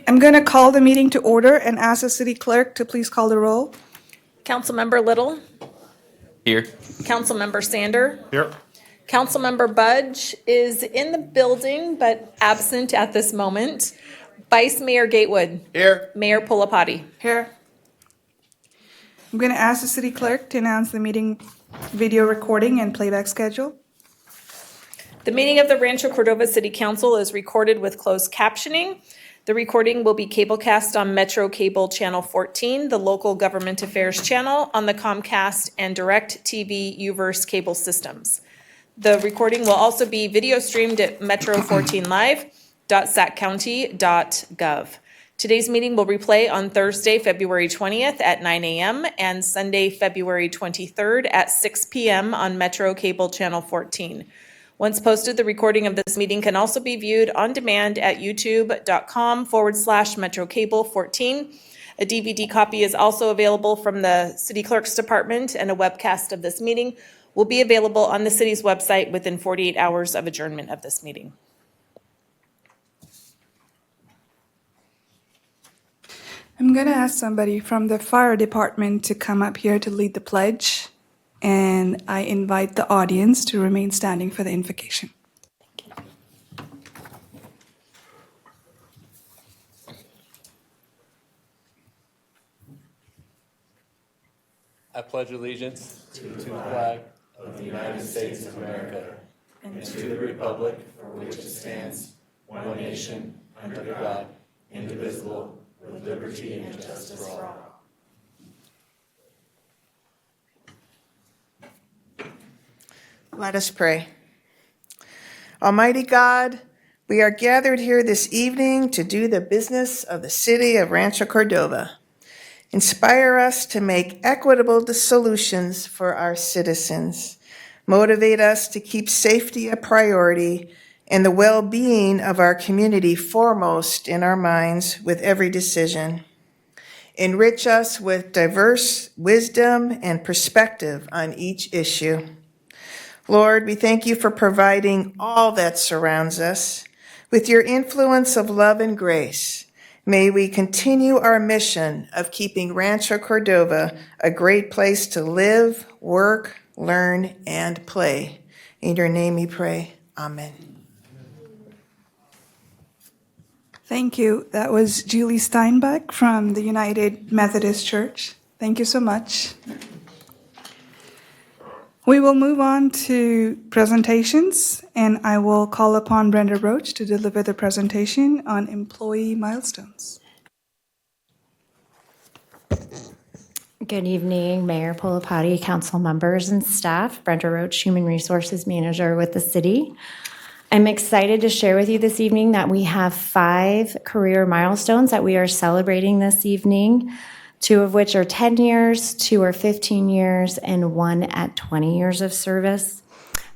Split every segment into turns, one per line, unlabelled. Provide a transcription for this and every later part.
I'm going to call the meeting to order and ask the city clerk to please call the roll.
Councilmember Little.
Here.
Councilmember Sander.
Here.
Councilmember Budge is in the building but absent at this moment. Vice Mayor Gatewood.
Here.
Mayor Pulapati.
Here. I'm going to ask the city clerk to announce the meeting video recording and playback schedule.
The meeting of the Rancho Cordova City Council is recorded with closed captioning. The recording will be cablecast on Metro Cable Channel 14, the local government affairs channel on the Comcast and DirecTV Uverse cable systems. The recording will also be video streamed at metro14live.saccounty.gov. Today's meeting will replay on Thursday, February 20th at 9 a.m. and Sunday, February 23rd at 6 p.m. on Metro Cable Channel 14. Once posted, the recording of this meeting can also be viewed on demand at youtube.com/MetroCable14. A DVD copy is also available from the City Clerk's Department, and a webcast of this meeting will be available on the city's website within 48 hours of adjournment of this meeting.
I'm going to ask somebody from the fire department to come up here to lead the pledge, and I invite the audience to remain standing for the invocation.
I pledge allegiance to the flag of the United States of America and to the republic for which it stands, one nation, under God, indivisible, with liberty and justice for all.
Let us pray. Almighty God, we are gathered here this evening to do the business of the city of Rancho Cordova. Inspire us to make equitable solutions for our citizens. Motivate us to keep safety a priority and the well-being of our community foremost in our minds with every decision. Enrich us with diverse wisdom and perspective on each issue. Lord, we thank you for providing all that surrounds us. With your influence of love and grace, may we continue our mission of keeping Rancho Cordova a great place to live, work, learn, and play. In your name we pray. Amen.
Thank you. That was Julie Steinbeck from the United Methodist Church. Thank you so much. We will move on to presentations, and I will call upon Brenda Roach to deliver the presentation on employee milestones.
Good evening, Mayor Pulapati, council members and staff. Brenda Roach, Human Resources Manager with the city. I'm excited to share with you this evening that we have 5 career milestones that we are celebrating this evening. 2 of which are 10 years, 2 are 15 years, and 1 at 20 years of service.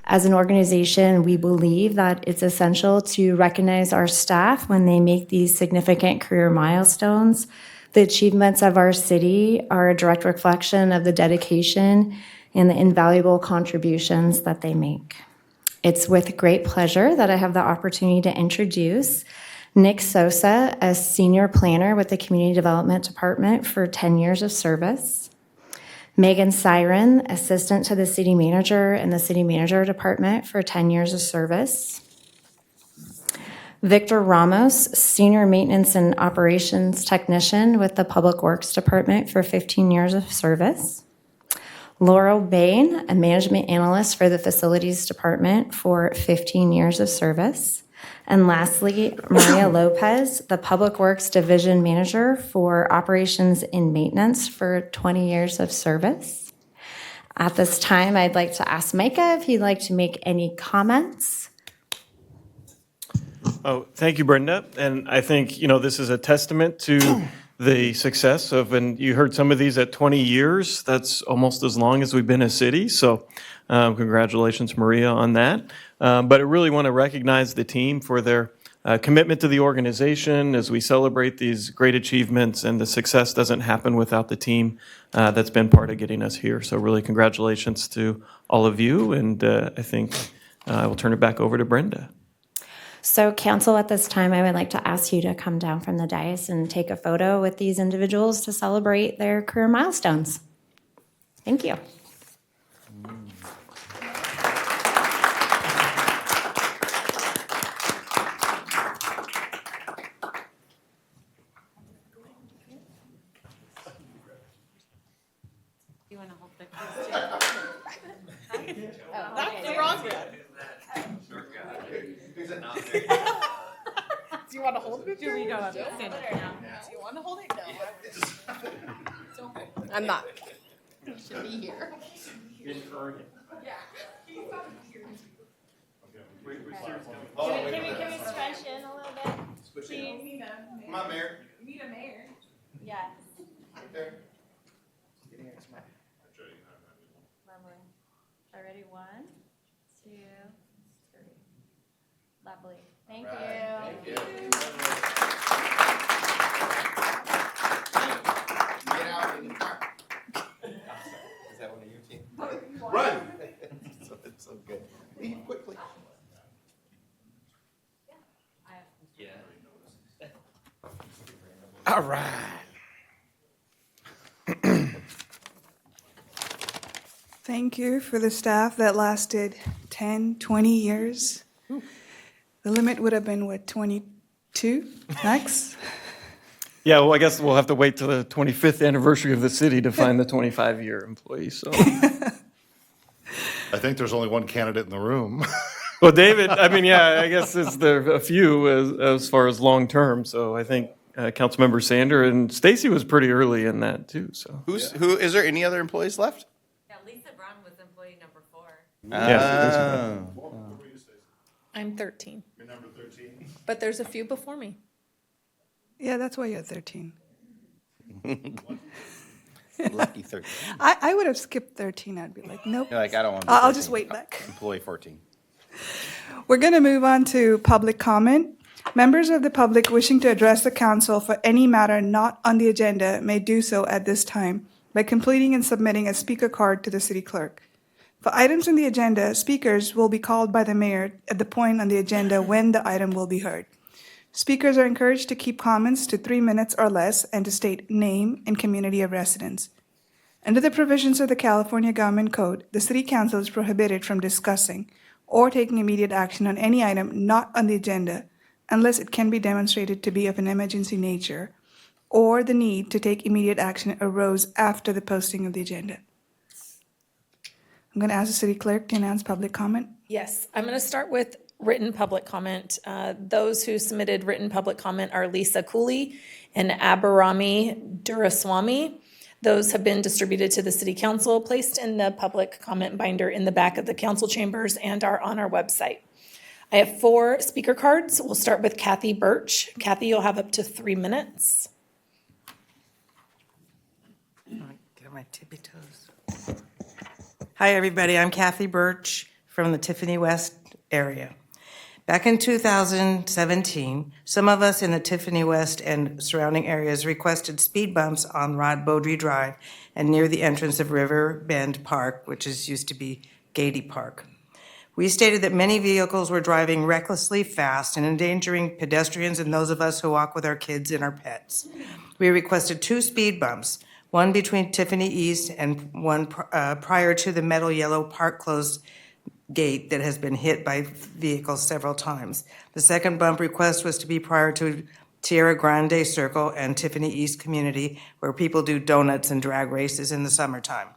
As an organization, we believe that it's essential to recognize our staff when they make these significant career milestones. The achievements of our city are a direct reflection of the dedication and the invaluable contributions that they make. It's with great pleasure that I have the opportunity to introduce Nick Sosa, a senior planner with the Community Development Department for 10 years of service. Megan Siren, assistant to the city manager in the city manager department for 10 years of service. Victor Ramos, senior maintenance and operations technician with the Public Works Department for 15 years of service. Laurel Bain, a management analyst for the facilities department for 15 years of service. And lastly, Maria Lopez, the Public Works Division Manager for Operations and Maintenance for 20 years of service. At this time, I'd like to ask Micah if he'd like to make any comments.
Oh, thank you, Brenda. And I think, this is a testament to the success of, and you heard some of these at 20 years. That's almost as long as we've been a city. So congratulations, Maria, on that. But I really want to recognize the team for their commitment to the organization as we celebrate these great achievements, and the success doesn't happen without the team that's been part of getting us here. So really congratulations to all of you, and I think I will turn it back over to Brenda.
So council, at this time, I would like to ask you to come down from the dais and take a photo with these individuals to celebrate their career milestones. Thank you.
You want to hold the That's the wrong one. Do you want to hold it? Do we go up and stand up now? Do you want to hold it? No. I'm not. You should be here.
Can we stretch in a little bit? Please?
Come on, Mayor.
Need a mayor.
Yes.
Right there.
Lovely. Already 1, 2, 3. Lovely. Thank you.
Thank you. Get out in the car. Is that one of your team? Run! so good. Leave quickly. All right.
Thank you for the staff that lasted 10, 20 years. The limit would have been, what, 22 max?
Yeah, well, I guess we'll have to wait till the 25th anniversary of the city to find the 25-year employee, so.
I think there's only one candidate in the room.
Well, David, I mean, yeah, I guess it's there a few as far as long-term, so I think Councilmember Sander and Stacy was pretty early in that too, so.
Who is there any other employees left?
Yeah, Lisa Braun was employee number 4.
Yeah.
I'm 13,
You're number 13.
but there's a few before me.
Yeah, that's why you're 13.
Lucky 13.
I would have skipped 13. I'd be like, nope.
You're like, I don't want to be
I'll
13.
just wait back.
Employee 14.
We're going to move on to public comment. Members of the public wishing to address the council for any matter not on the agenda may do so at this time by completing and submitting a speaker card to the city clerk. For items on the agenda, speakers will be called by the mayor at the point on the agenda when the item will be heard. Speakers are encouraged to keep comments to 3 minutes or less and to state name and community of residence. Under the provisions of the California Government Code, the City Council is prohibited from discussing or taking immediate action on any item not on the agenda unless it can be demonstrated to be of an emergency nature or the need to take immediate action arose after the posting of the agenda. I'm going to ask the city clerk to announce public comment.
Yes, I'm going to start with written public comment. Those who submitted written public comment are Lisa Cooley and Abharami Duraswamy. Those have been distributed to the city council, placed in the public comment binder in the back of the council chambers, and are on our website. I have 4 speaker cards. We'll start with Kathy Birch. Kathy, you'll have up to 3 minutes.
Get my tippy toes. Hi, everybody. I'm Kathy Birch from the Tiffany West area. Back in 2017, some of us in the Tiffany West and surrounding areas requested speed bumps on Rod Beaudry Drive and near the entrance of River Bend Park, which used to be Gady Park. We stated that many vehicles were driving recklessly fast and endangering pedestrians and those of us who walk with our kids and our pets. We requested 2 speed bumps, one between Tiffany East and one prior to the metal yellow park closed gate that has been hit by vehicles several times. The second bump request was to be prior to Tierra Grande Circle and Tiffany East Community, where people do donuts and drag races in the summertime.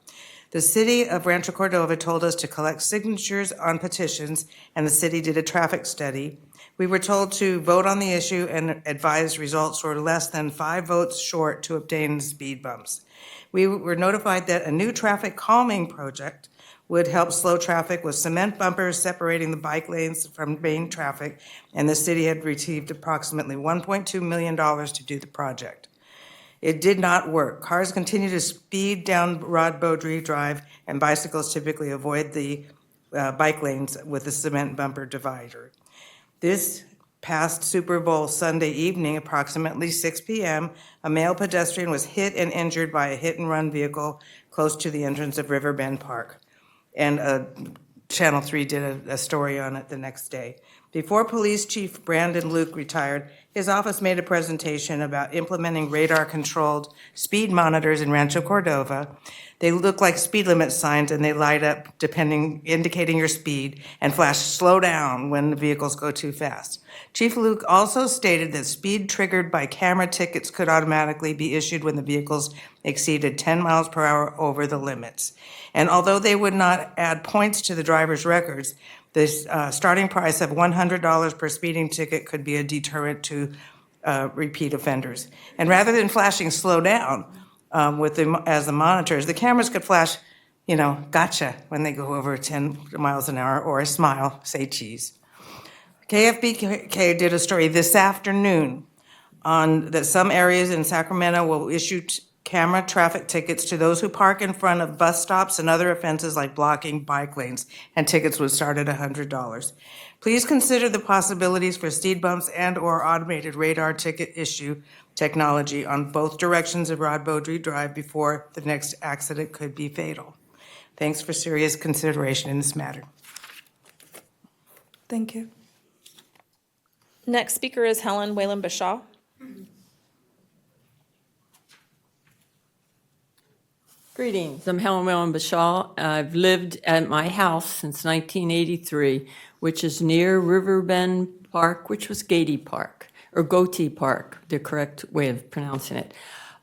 The city of Rancho Cordova told us to collect signatures on petitions, and the city did a traffic study. We were told to vote on the issue and advised results were less than 5 votes short to obtain speed bumps. We were notified that a new traffic calming project would help slow traffic with cement bumpers separating the bike lanes from main traffic, and the city had received approximately $1.2 million to do the project. It did not work. Cars continue to speed down Rod Beaudry Drive, and bicycles typically avoid the bike lanes with the cement bumper divider. This past Super Bowl Sunday evening, approximately 6 p.m., a male pedestrian was hit and injured by a hit-and-run vehicle close to the entrance of Riverbend Park. And Channel 3 did a story on it the next day. Before Police Chief Brandon Luke retired, his office made a presentation about implementing radar-controlled speed monitors in Rancho Cordova. They look like speed limit signs, and they light up indicating your speed, and flash slow down when the vehicles go too fast. Chief Luke also stated that speed triggered by camera tickets could automatically be issued when the vehicles exceeded 10 miles per hour over the limits. And although they would not add points to the driver's records, this starting price of $100 per speeding ticket could be a deterrent to repeat offenders. And rather than flashing slow down as the monitors, the cameras could flash, gotcha, when they go over 10 miles an hour, or a smile, say cheese. KFBK did a story this afternoon on that some areas in Sacramento will issue camera traffic tickets to those who park in front of bus stops and other offenses like blocking bike lanes, and tickets would start at $100. Please consider the possibilities for speed bumps and/or automated radar ticket issue technology on both directions of Rod Beaudry Drive before the next accident could be fatal. Thanks for serious consideration in this matter.
Thank you.
Next speaker is Helen Whalen-Bashaw.
Greetings, I'm Helen Whalen-Bashaw. I've lived at my house since 1983, which is near Riverbend Park, which was Gaiety Park, or Goatee Park, the correct way of pronouncing it.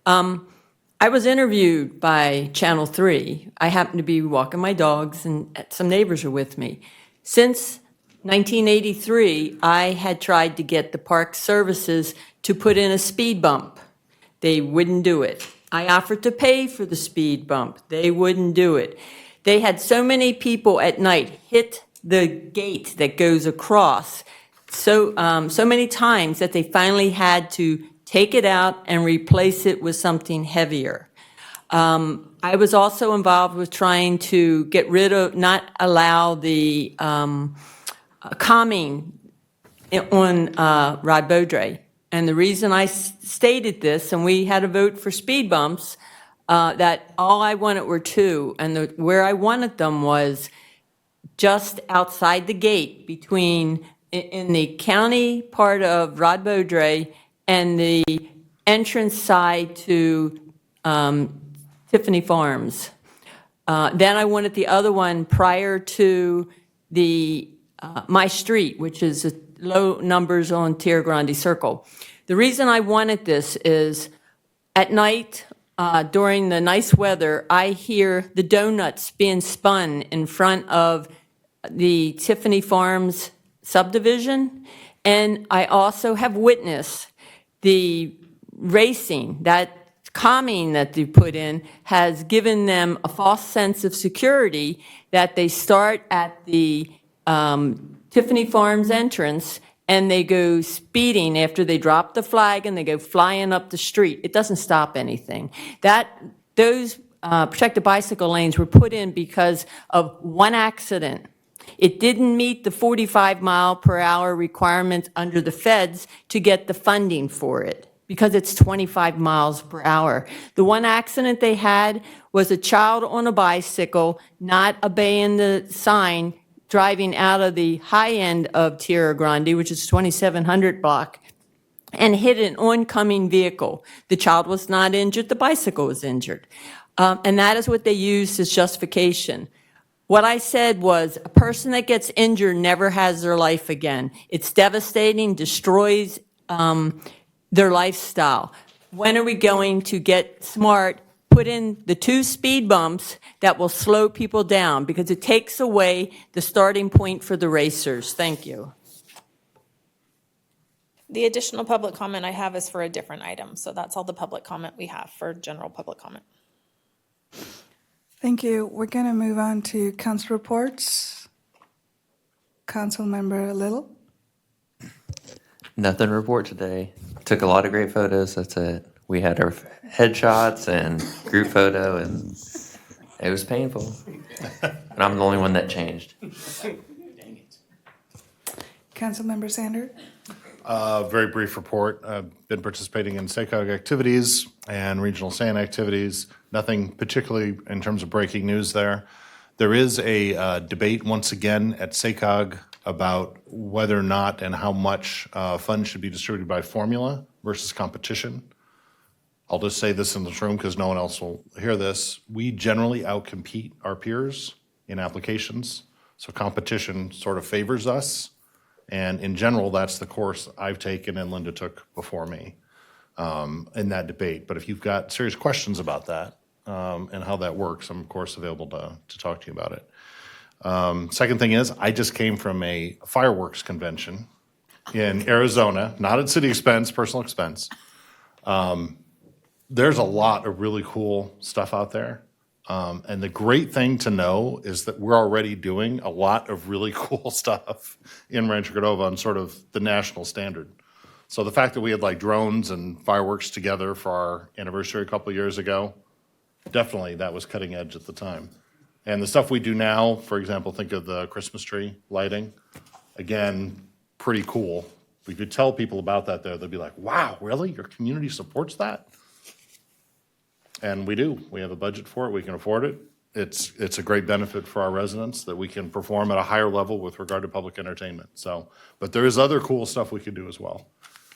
I was interviewed by Channel 3. I happened to be walking my dogs, and some neighbors are with me. Since 1983, I had tried to get the park services to put in a speed bump. They wouldn't do it. I offered to pay for the speed bump. They wouldn't do it. They had so many people at night hit the gate that goes across so many times that they finally had to take it out and replace it with something heavier. I was also involved with trying to get rid of, not allow the calming on Rod Beaudry. And the reason I stated this, and we had a vote for speed bumps, that all I wanted were two, and where I wanted them was just outside the gate between, in the county part of Rod Beaudry and the entrance side to Tiffany Farms. Then I wanted the other one prior to the my street, which is low numbers on Tierra Grande Circle. The reason I wanted this is at night, during the nice weather, I hear the donuts being spun in front of the Tiffany Farms subdivision, and I also have witnessed the racing, that calming that they put in has given them a false sense of security that they start at the Tiffany Farms entrance and they go speeding after they drop the flag and they go flying up the street. It doesn't stop anything. Those protected bicycle lanes were put in because of one accident. It didn't meet the 45 mile per hour requirement under the feds to get the funding for it, because it's 25 miles per hour. The one accident they had was a child on a bicycle not obeying the sign, driving out of the high end of Tierra Grande, which is 2700 block, and hit an oncoming vehicle. The child was not injured, the bicycle was injured. And that is what they used as justification. What I said was, a person that gets injured never has their life again. It's devastating, destroys their lifestyle. When are we going to get smart, put in the 2 speed bumps that will slow people down, because it takes away the starting point for the racers. Thank you.
The additional public comment I have is for a different item, so that's all the public comment we have for general public comment.
Thank you. We're going to move on to council reports. Councilmember Little.
Nothing to report today. Took a lot of great photos. That's it. We had our headshots and group photo, and it was painful. And I'm the only one that changed.
Councilmember Sander.
Very brief report. I've been participating in SACOG activities and regional SAN activities. Nothing particularly in terms of breaking news there. There is a debate once again at SACOG about whether or not and how much funds should be distributed by formula versus competition. I'll just say this in this room because no one else will hear this. We generally outcompete our peers in applications, so competition sort of favors us. And in general, that's the course I've taken and Linda took before me in that debate. But if you've got serious questions about that and how that works, I'm of course available to talk to you about it. Second thing is, I just came from a fireworks convention in Arizona, not at city expense, personal expense. There's a lot of really cool stuff out there. And the great thing to know is that we're already doing a lot of really cool stuff in Rancho Cordova on sort of the national standard. So the fact that we had like drones and fireworks together for our anniversary a couple of years ago, definitely that was cutting edge at the time. And the stuff we do now, for example, think of the Christmas tree lighting. Again, pretty cool. We could tell people about that there. They'd be like, wow, really? Your community supports that? And we do. We have a budget for it. We can afford it. It's a great benefit for our residents that we can perform at a higher level with regard to public entertainment. So, but there is other cool stuff we could do as well.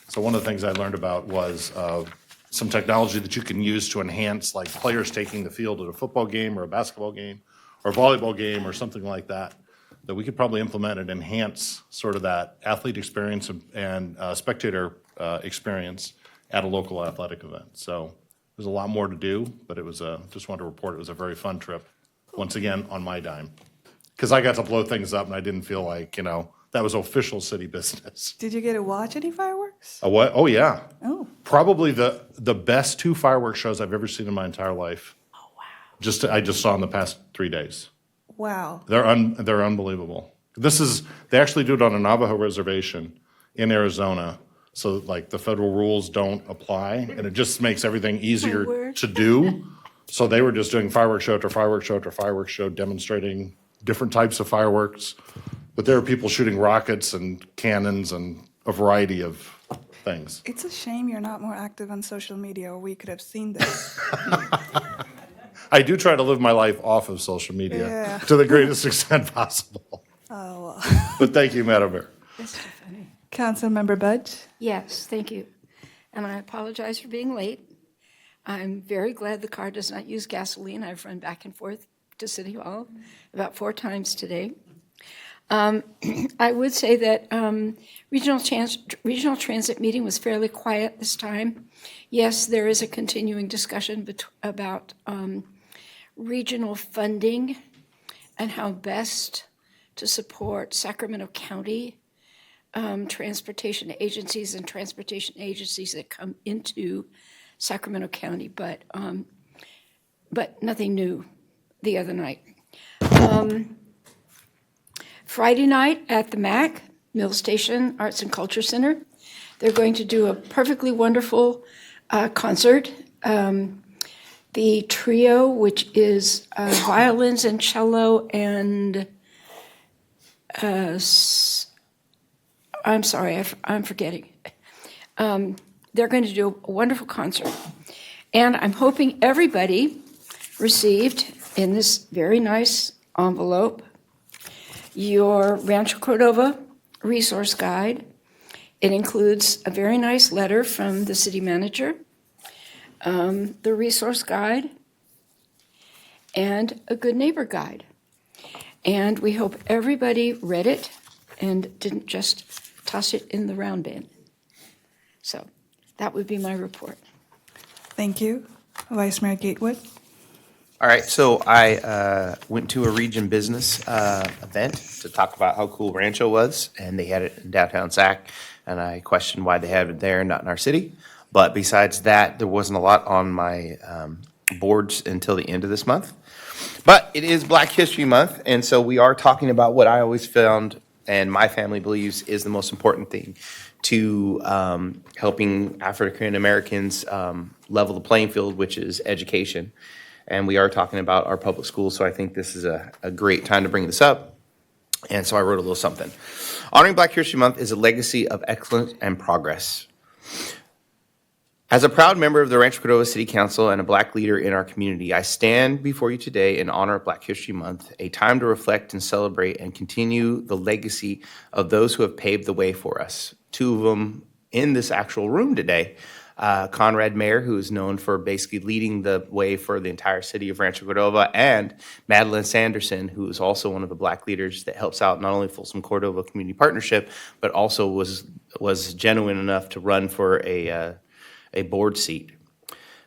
So one of the things I learned about was some technology that you can use to enhance like players taking the field at a football game or a basketball game or a volleyball game or something like that, that we could probably implement and enhance sort of that athlete experience and spectator experience at a local athletic event. So there's a lot more to do, but it was just wanted to report it was a very fun trip, once again, on my dime. Because I got to blow things up and I didn't feel like, that was official city business.
Did you get to watch any fireworks?
A what? Oh, yeah.
Oh.
Probably the best 2 fireworks shows I've ever seen in my entire life. Oh, wow. I just saw in the past 3 days.
Wow.
They're unbelievable. They actually do it on a Navajo reservation in Arizona. So like the federal rules don't apply and it just makes everything easier to do. So they were just doing fireworks show after fireworks show after fireworks show, demonstrating different types of fireworks. But there are people shooting rockets and cannons and a variety of things.
It's a shame you're not more active on social media, or we could have seen this.
I do try to live my life off of social media to the greatest extent possible.
Oh, well.
But thank you, Madam Mayor.
Councilmember Budge?
Yes, thank you. And I apologize for being late. I'm very glad the car does not use gasoline. I've run back and forth to City Hall about 4 times today. I would say that regional transit meeting was fairly quiet this time. Yes, there is a continuing discussion about regional funding and how best to support Sacramento County transportation agencies and transportation agencies that come into Sacramento County, but nothing new the other night. Friday night at the MAC, Mill Station Arts and Culture Center, they're going to do a perfectly wonderful concert. The trio, which is violins and cello and I'm sorry, I'm forgetting. They're going to do a wonderful concert. And I'm hoping everybody received in this very nice envelope your Rancho Cordova resource guide. It includes a very nice letter from the city manager, the resource guide, and a good neighbor guide. And we hope everybody read it and didn't just toss it in the round bin. So that would be my report.
Thank you. Vice Mayor Gatewood?
All right, so I went to a region business event to talk about how cool Rancho was, and they had it in downtown Sac, and I questioned why they had it there, not in our city. But besides that, there wasn't a lot on my boards until the end of this month. But it is Black History Month, and so we are talking about what I always found and my family believes is the most important thing to helping African Americans level the playing field, which is education. And we are talking about our public schools, so I think this is a great time to bring this up. And so I wrote a little something. Honoring Black History Month is a legacy of excellence and progress. As a proud member of the Rancho Cordova City Council and a Black leader in our community, I stand before you today in honor of Black History Month, a time to reflect and celebrate and continue the legacy of those who have paved the way for us. Two of them in this actual room today. Conrad Mayer, who is known for basically leading the way for the entire city of Rancho Cordova, and Madeline Sanderson, who is also one of the Black leaders that helps out not only Folsom Cordova Community Partnership, but also was genuine enough to run for a board seat.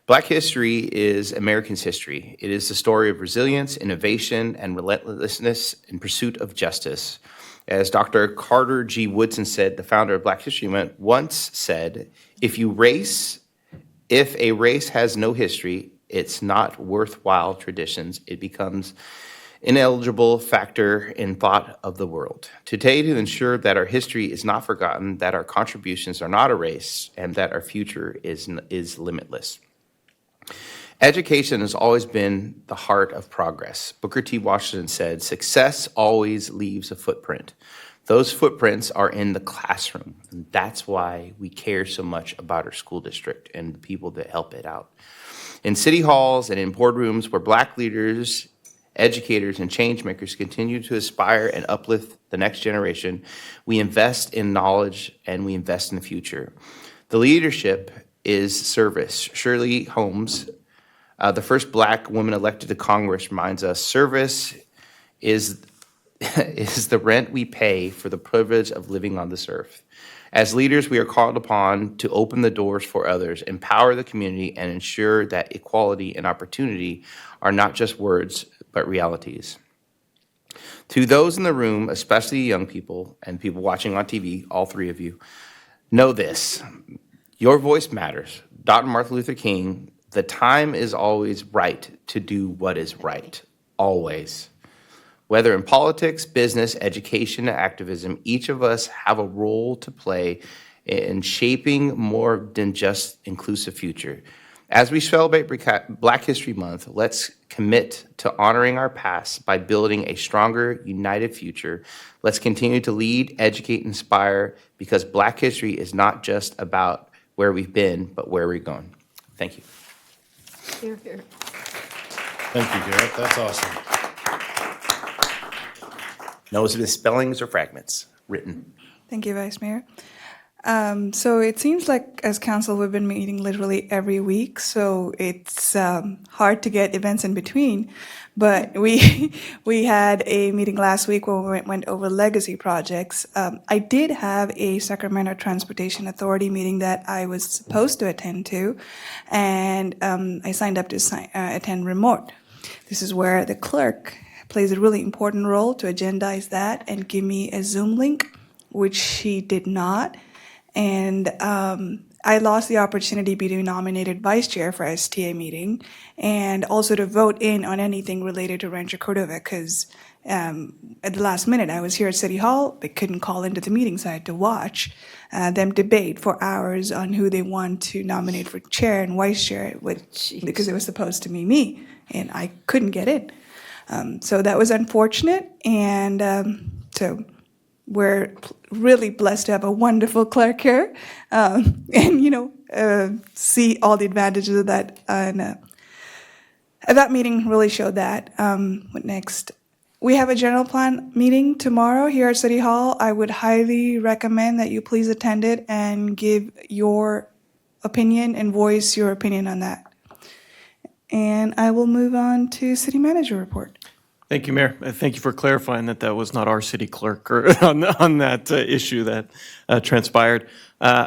Black history is Americans' history. It is the story of resilience, innovation, and relentlessness in pursuit of justice. As Dr. Carter G. Woodson said, the founder of Black History Month, once said, if a race has no history, it's not worthwhile traditions. It becomes ineligible factor in thought of the world. Today, to ensure that our history is not forgotten, that our contributions are not erased, and that our future is limitless. Education has always been the heart of progress. Booker T. Washington said, success always leaves a footprint. Those footprints are in the classroom, and that's why we care so much about our school district and the people that help it out. In city halls and in boardrooms where Black leaders, educators, and change makers continue to aspire and uplift the next generation, we invest in knowledge and we invest in the future. The leadership is service. Shirley Holmes, the first Black woman elected to Congress, reminds us service is the rent we pay for the privilege of living on this earth. As leaders, we are called upon to open the doors for others, empower the community, and ensure that equality and opportunity are not just words, but realities. To those in the room, especially young people and people watching on TV, all three of you, know this. Your voice matters. Dr. Martin Luther King, the time is always right to do what is right. Always. Whether in politics, business, education, and activism, each of us have a role to play in shaping more than just inclusive future. As we celebrate Black History Month, let's commit to honoring our past by building a stronger, united future. Let's continue to lead, educate, inspire, because Black history is not just about where we've been, but where we're going. Thank you.
Here, here.
Thank you, Garrett. That's awesome.
No misspellings or fragments written.
Thank you, Vice Mayor. So it seems like as council, we've been meeting literally every week, so it's hard to get events in between. But we had a meeting last week where we went over legacy projects. I did have a Sacramento Transportation Authority meeting that I was supposed to attend to, and I signed up to attend remote. This is where the clerk plays a really important role to agendize that and give me a Zoom link, which she did not. And I lost the opportunity to be nominated vice chair for STA meeting and also to vote in on anything related to Rancho Cordova because at the last minute I was here at City Hall. They couldn't call into the meeting, so I had to watch them debate for hours on who they want to nominate for chair and vice chair because it was supposed to be me, and I couldn't get in. So that was unfortunate, and so we're really blessed to have a wonderful clerk here, and see all the advantages of that. And that meeting really showed that. What next? We have a general plan meeting tomorrow here at City Hall. I would highly recommend that you please attend it and give your opinion and voice your opinion on that. And I will move on to City Manager report.
Thank you, Mayor. Thank you for clarifying that that was not our city clerk on that issue that transpired.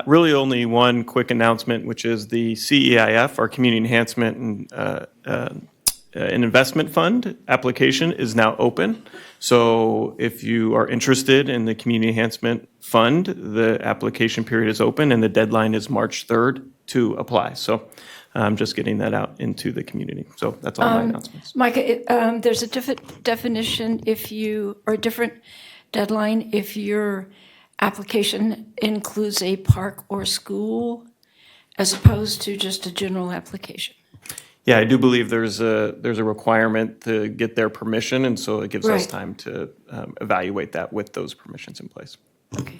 Really only one quick announcement, which is the CEIF, our Community Enhancement and Investment Fund application is now open. So if you are interested in the Community Enhancement Fund, the application period is open and the deadline is March 3rd to apply. So I'm just getting that out into the community. So that's all my announcements.
Micah, there's a different definition or a different deadline if your application includes a park or school as opposed to just a general application.
Yeah, I do believe there's a requirement to get their permission, and so it gives us
Right.
time to evaluate that with those permissions in place.
Okay.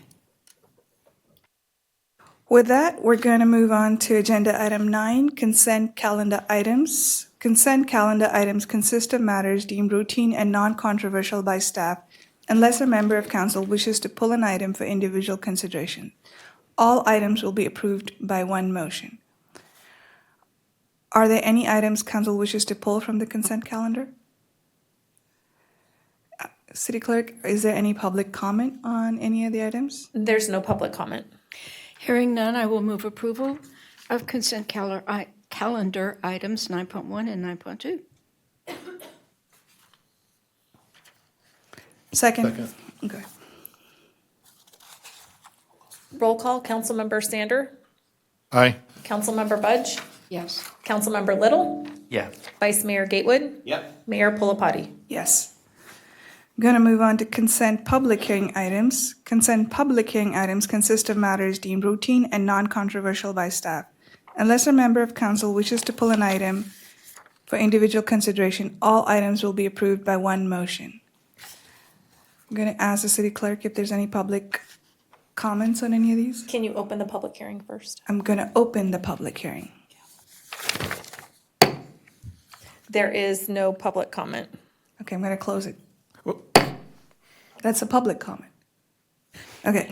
With that, we're going to move on to agenda item 9, consent calendar items. Consent calendar items consist of matters deemed routine and non-controversial by staff unless a member of council wishes to pull an item for individual consideration. All items will be approved by one motion. Are there any items council wishes to pull from the consent calendar? City Clerk, is there any public comment on any of the items?
There's no public comment.
Hearing none, I will move approval of consent calendar items 9.1 and 9.2.
Second. Okay.
Roll call, Councilmember Sander,
Aye.
Councilmember Budge,
Yes.
Councilmember Little,
Yeah.
Vice Mayor Gatewood,
Yep.
Mayor Pulapati.
Yes. I'm going to move on to consent public hearing items. Consent public hearing items consist of matters deemed routine and non-controversial by staff. Unless a member of council wishes to pull an item for individual consideration, all items will be approved by one motion. I'm going to ask the city clerk if there's any public comments on any of these.
Can you open the public hearing first?
I'm going to open the public hearing.
There is no public comment.
Okay, I'm going to close it. That's a public comment. Okay.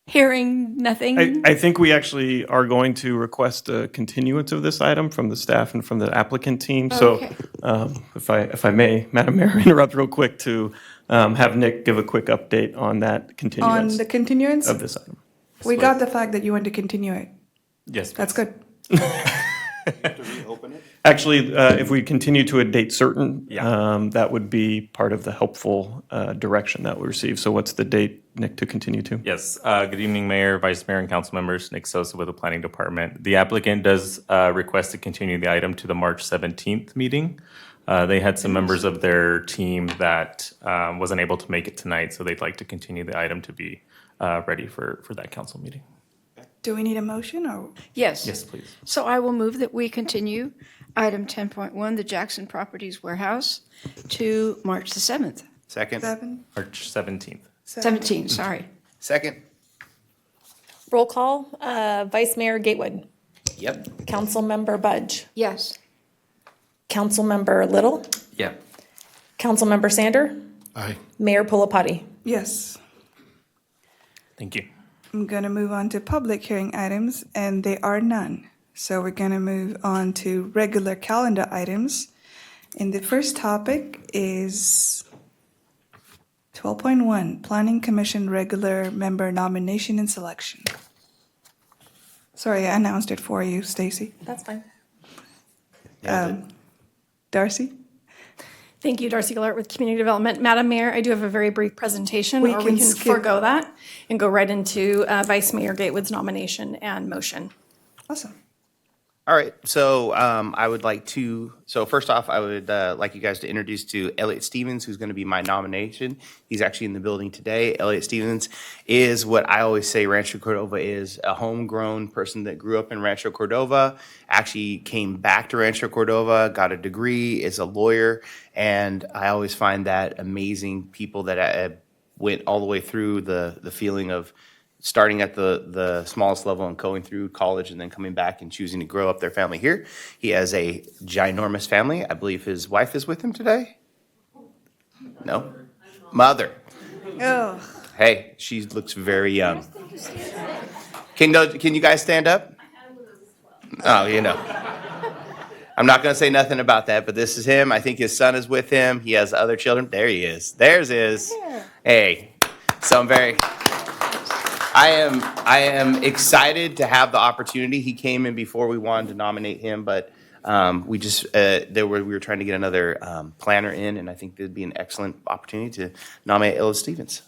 Hearing nothing.
I think we actually are going to request a continuance of this item from the staff and from the applicant team. So
Okay.
if I may, Madam Mayor, interrupt real quick to have Nick give a quick update on that
On
continuance
the continuance,
of this item.
we got the fact that you want to continue it.
Yes.
That's good.
Actually, if we continue to a date certain,
Yeah.
that would be part of the helpful direction that we receive. So what's the date, Nick, to continue to?
Yes. Good evening, Mayor, Vice Mayor, and council members. Nick Sosa with the Planning Department. The applicant does request to continue the item to the March 17th meeting. They had some members of their team that wasn't able to make it tonight, so they'd like to continue the item to be ready for that council meeting.
Do we need a motion or?
Yes.
Yes, please.
So I will move that we continue item 10.1, the Jackson Properties Warehouse, to March the 7th.
Second.
7?
March 17th.
17, sorry.
Second.
Roll call, Vice Mayor Gatewood,
Yep.
Councilmember Budge,
Yes.
Councilmember Little,
Yeah.
Councilmember Sander,
Aye.
Mayor Pulapati.
Yes.
Thank you.
I'm going to move on to public hearing items, and there are none. So we're going to move on to regular calendar items. And the first topic is 12.1, Planning Commission Regular Member Nomination and Selection. Sorry, I announced it for you, Stacy.
That's fine.
Darcy?
Thank you, Darcy Gillard with Community Development. Madam Mayor, I do have a very brief presentation,
We
or we
can
can
skip.
forego that and go right into Vice Mayor Gatewood's nomination and motion.
Awesome.
All right, so I would like to, so first off, I would like you guys to introduce to Elliot Stevens, who's going to be my nomination. He's actually in the building today. Elliot Stevens is what I always say Rancho Cordova is, a homegrown person that grew up in Rancho Cordova, actually came back to Rancho Cordova, got a degree, is a lawyer, and I always find that amazing people that went all the way through the feeling of starting at the smallest level and going through college and then coming back and choosing to grow up their family here. He has a ginormous family. I believe his wife is with him today? No? Mother.
Oh,
Hey, she looks very young. Can you guys stand up? Oh, you know. I'm not going to say nothing about that, but this is him. I think his son is with him. He has other children. There he is. There's his. Hey. So I am excited to have the opportunity. He came in before we wanted to nominate him, but we were trying to get another planner in, and I think there'd be an excellent opportunity to nominate Ellis Stevens.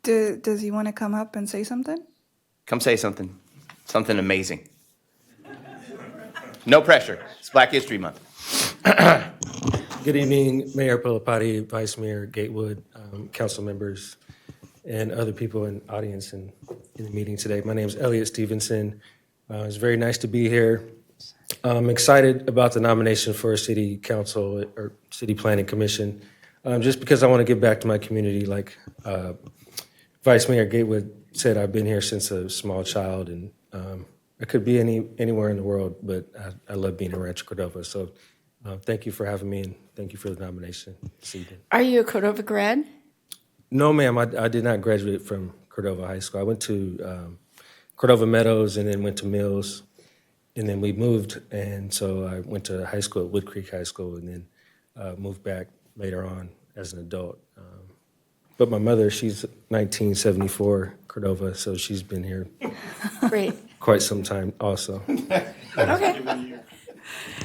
So
does he want to come up and say something?
come say something amazing. No pressure. It's Black History Month.
Good evening, Mayor Pulapati, Vice Mayor Gatewood, council members, and other people in the audience and in the meeting today. My name is Elliot Stevenson. It's very nice to be here. I'm excited about the nomination for a city council or city planning commission, just because I want to give back to my community like Vice Mayor Gatewood said, I've been here since a small child, and I could be anywhere in the world, but I love being in Rancho Cordova. So thank you for having me, and thank you for the nomination this evening.
Are you a Cordova grad?
No, ma'am, I did not graduate from Cordova High School. I went to Cordova Meadows and then went to Mills, and then we moved, and so I went to high school at Wood Creek High School, and then moved back later on as an adult. But my mother, she's 1974 Cordova, so she's been here
Great.
quite some time also.
Okay.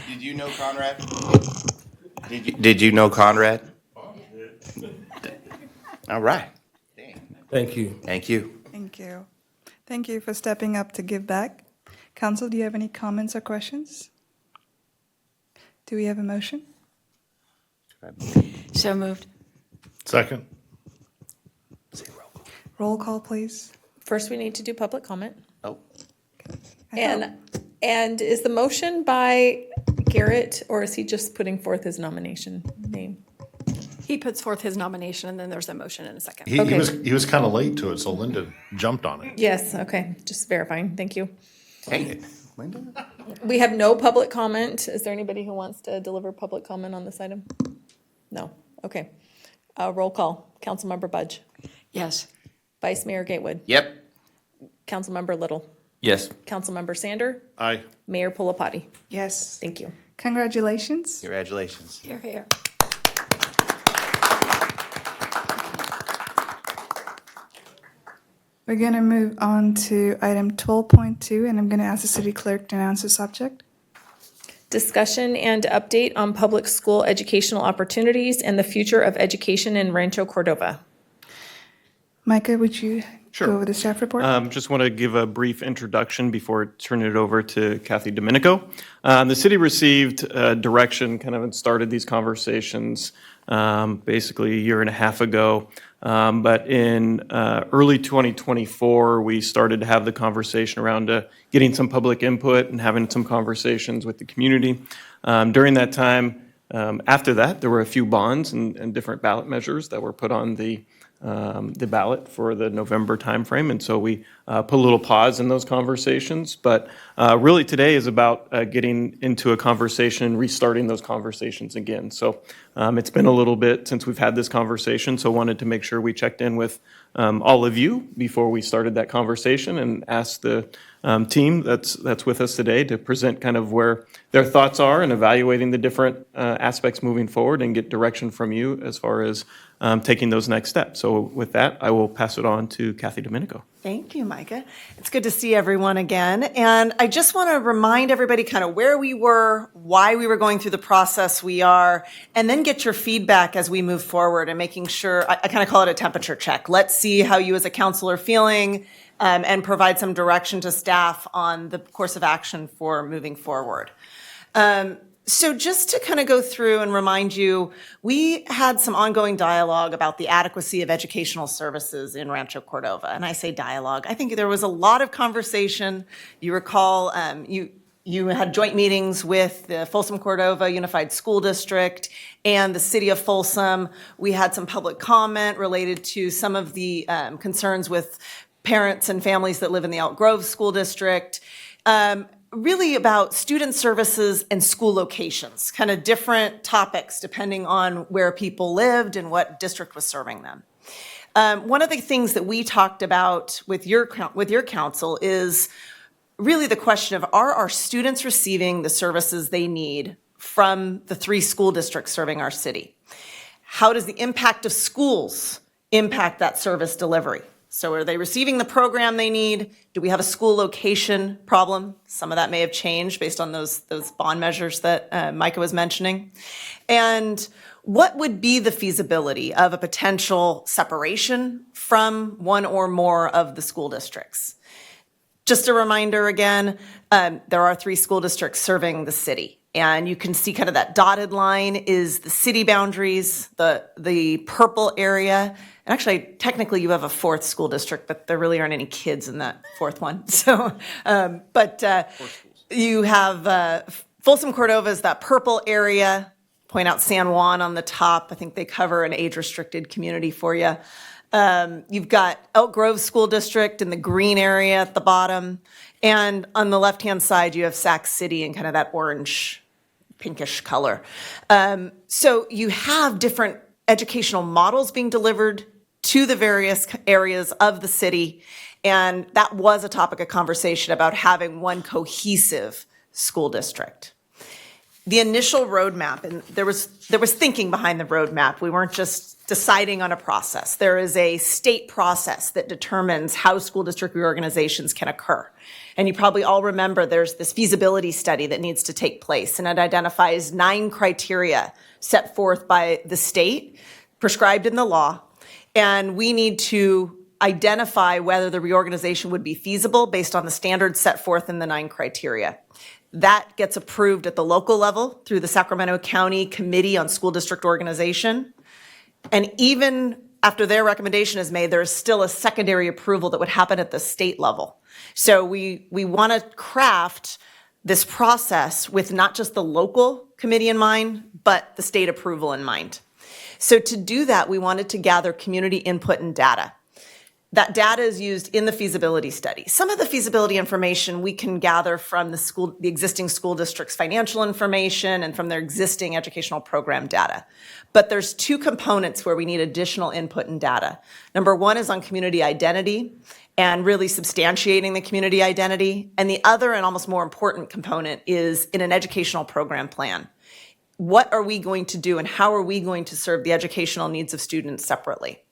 Did you know Conrad? Did you know Conrad? All right.
Thank you.
Thank you.
Thank you. Thank you for stepping up to give back. Council, do you have any comments or questions? Do we have a motion?
So moved.
Second.
Roll call, please.
First, we need to do public comment.
Oh.
And is the motion by Garrett, or is he just putting forth his nomination name?
He puts forth his nomination, and then there's a motion in a second.
He
Okay.
was kind of late to it, so Linda jumped on it.
Yes, okay, just verifying, thank you.
Hey, Linda?
We have no public comment. Is there anybody who wants to deliver public comment on this item? No, okay. Roll call. Councilmember Budge.
Yes.
Vice Mayor Gatewood.
Yep.
Councilmember Little.
Yes.
Councilmember Sander.
Aye.
Mayor Pulapati.
Yes.
Thank you.
Congratulations.
Congratulations.
Here, here.
We're going to move on to item 12.2, and I'm going to ask the city clerk to announce the subject.
Discussion and update on public school educational opportunities and the future of education in Rancho Cordova.
Micah, would you
Sure.
go over the staff report?
Just want to give a brief introduction before turning it over to Kathy Domenico. The city received direction, kind of started these conversations basically a year and a half ago. But in early 2024, we started to have the conversation around getting some public input and having some conversations with the community. During that time, after that, there were a few bonds and different ballot measures that were put on the ballot for the November timeframe, and so we put a little pause in those conversations. But really today is about getting into a conversation and restarting those conversations again. So it's been a little bit since we've had this conversation, so wanted to make sure we checked in with all of you before we started that conversation and asked the team that's with us today to present kind of where their thoughts are and evaluating the different aspects moving forward and get direction from you as far as taking those next steps. So with that, I will pass it on to Kathy Domenico.
Thank you, Micah. It's good to see everyone again. And I just want to remind everybody kind of where we were, why we were going through the process we are, and then get your feedback as we move forward and making sure, I kind of call it a temperature check. Let's see how you as a council are feeling and provide some direction to staff on the course of action for moving forward. So just to kind of go through and remind you, we had some ongoing dialogue about the adequacy of educational services in Rancho Cordova. And I say dialogue, I think there was a lot of conversation. You recall, you had joint meetings with the Folsom Cordova Unified School District and the City of Folsom. We had some public comment related to some of the concerns with parents and families that live in the Elk Grove School District. Really about student services and school locations, kind of different topics depending on where people lived and what district was serving them. One of the things that we talked about with your council is really the question of, are our students receiving the services they need from the 3 school districts serving our city? How does the impact of schools impact that service delivery? So are they receiving the program they need? Do we have a school location problem? Some of that may have changed based on those bond measures that Micah was mentioning. And what would be the feasibility of a potential separation from one or more of the school districts? Just a reminder again, there are 3 school districts serving the city. And you can see kind of that dotted line is the city boundaries, the purple area. And actually, technically, you have a 4th school district, but there really aren't any kids in that 4th one. So, you have Folsom Cordova is that purple area. Point out San Juan on the top. I think they cover an age-restricted community for you. You've got Elk Grove School District in the green area at the bottom. And on the left-hand side, you have Sac City in kind of that orange, pinkish color. So you have different educational models being delivered to the various areas of the city. And that was a topic of conversation about having one cohesive school district. The initial roadmap, and there was thinking behind the roadmap. We weren't just deciding on a process. There is a state process that determines how school district reorganizations can occur. And you probably all remember there's this feasibility study that needs to take place, and it identifies 9 criteria set forth by the state, prescribed in the law, and we need to identify whether the reorganization would be feasible based on the standards set forth in the 9 criteria. That gets approved at the local level through the Sacramento County Committee on School District Organization. And even after their recommendation is made, there is still a secondary approval that would happen at the state level. So we want to craft this process with not just the local committee in mind, but the state approval in mind. So to do that, we wanted to gather community input and data. That data is used in the feasibility study. Some of the feasibility information we can gather from the existing school district's financial information and from their existing educational program data. But there's 2 components where we need additional input and data. Number 1 is on community identity and really substantiating the community identity. And the other and almost more important component is in an educational program plan. What are we going to do and how are we going to serve the educational needs of students separately?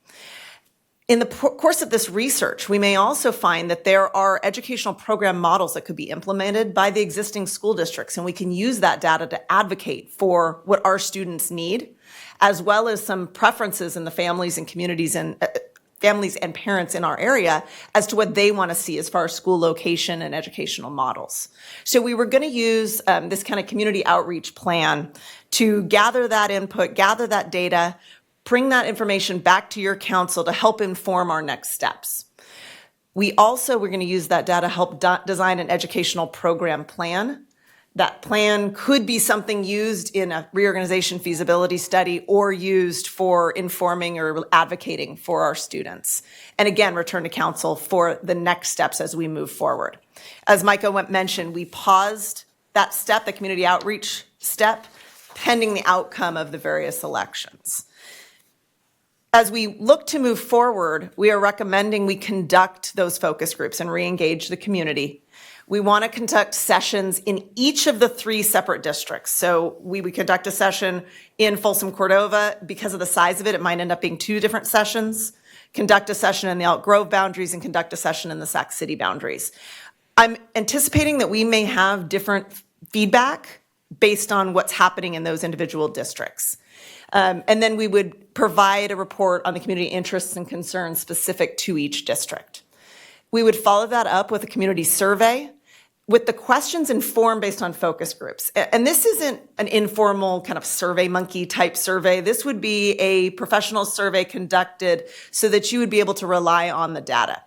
In the course of this research, we may also find that there are educational program models that could be implemented by the existing school districts, and we can use that data to advocate for what our students need, as well as some preferences in the families and communities and families and parents in our area as to what they want to see as far as school location and educational models. So we were going to use this kind of community outreach plan to gather that input, gather that data, bring that information back to your council to help inform our next steps. We're going to use that data to help design an educational program plan. That plan could be something used in a reorganization feasibility study or used for informing or advocating for our students. And again, return to council for the next steps as we move forward. As Micah mentioned, we paused that step, the community outreach step, pending the outcome of the various elections. As we look to move forward, we are recommending we conduct those focus groups and re-engage the community. We want to conduct sessions in each of the 3 separate districts. So we would conduct a session in Folsom Cordova. Because of the size of it, it might end up being 2 different sessions. Conduct a session in the Elk Grove boundaries and conduct a session in the Sac City boundaries. I'm anticipating that we may have different feedback based on what's happening in those individual districts. And then we would provide a report on the community interests and concerns specific to each district. We would follow that up with a community survey with the questions informed based on focus groups. And this isn't an informal kind of survey monkey type survey. This would be a professional survey conducted so that you would be able to rely on the data.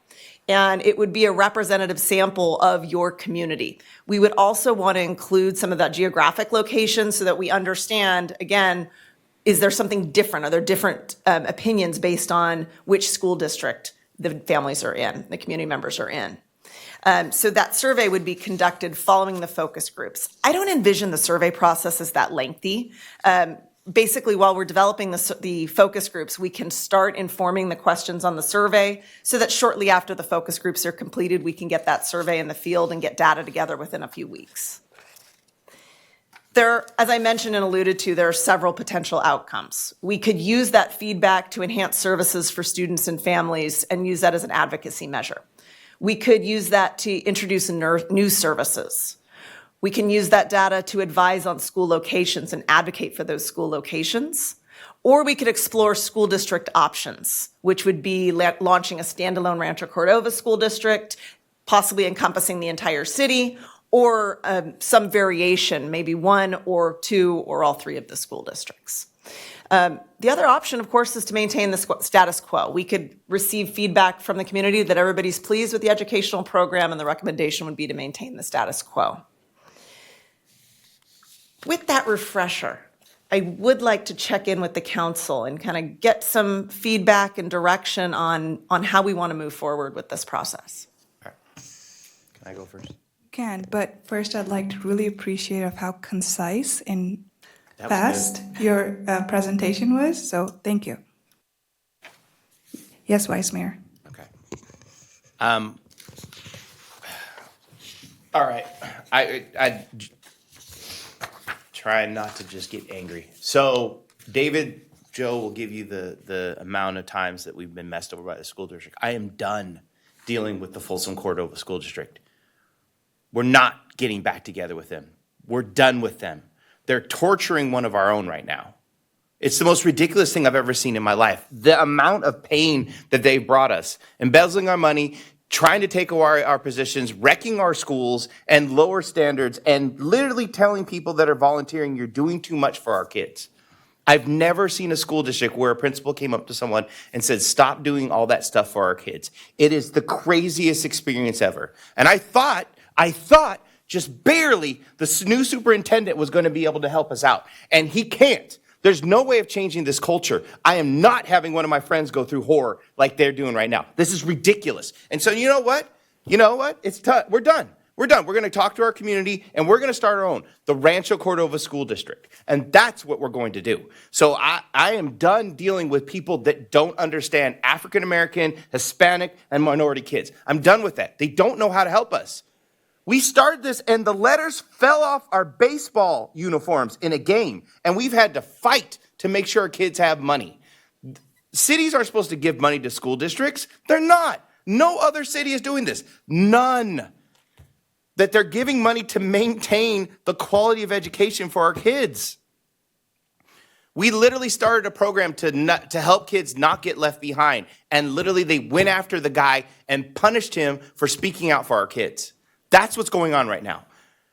And it would be a representative sample of your community. We would also want to include some of that geographic location so that we understand, again, is there something different? Are there different opinions based on which school district the families are in, the community members are in? So that survey would be conducted following the focus groups. I don't envision the survey process as that lengthy. Basically, while we're developing the focus groups, we can start informing the questions on the survey so that shortly after the focus groups are completed, we can get that survey in the field and get data together within a few weeks. As I mentioned and alluded to, there are several potential outcomes. We could use that feedback to enhance services for students and families and use that as an advocacy measure. We could use that to introduce new services. We can use that data to advise on school locations and advocate for those school locations. Or we could explore school district options, which would be launching a standalone Rancho Cordova school district, possibly encompassing the entire city, or some variation, maybe 1 or 2 or all 3 of the school districts. The other option, of course, is to maintain the status quo. We could receive feedback from the community that everybody's pleased with the educational program, and the recommendation would be to maintain the status quo. With that refresher, I would like to check in with the council and kind of get some feedback and direction on how we want to move forward with this process.
Can I go first?
Can, but first I'd like to really appreciate of how concise and
That was
fast your presentation was, so thank you. Yes, Vice Mayor.
Okay. All right. I try not to just get angry. So David, Joe will give you the amount of times that we've been messed over by the school district. I am done dealing with the Folsom Cordova School District. We're not getting back together with them. We're done with them. They're torturing one of our own right now. It's the most ridiculous thing I've ever seen in my life. The amount of pain that they've brought us, embezzling our money, trying to take away our positions, wrecking our schools, and lower standards, and literally telling people that are volunteering, you're doing too much for our kids. I've never seen a school district where a principal came up to someone and said, stop doing all that stuff for our kids. It is the craziest experience ever. And I thought just barely the new superintendent was going to be able to help us out. And he can't. There's no way of changing this culture. I am not having one of my friends go through horror like they're doing right now. This is ridiculous. And so you know what? It's tough. We're done. We're done. We're going to talk to our community, and we're going to start our own, the Rancho Cordova School District. And that's what we're going to do. So I am done dealing with people that don't understand African American, Hispanic, and minority kids. I'm done with that. They don't know how to help us. We started this, and the letters fell off our baseball uniforms in a game, and we've had to fight to make sure our kids have money. Cities aren't supposed to give money to school districts. They're not. No other city is doing this. None. That they're giving money to maintain the quality of education for our kids. We literally started a program to help kids not get left behind, and literally they went after the guy and punished him for speaking out for our kids. That's what's going on right now.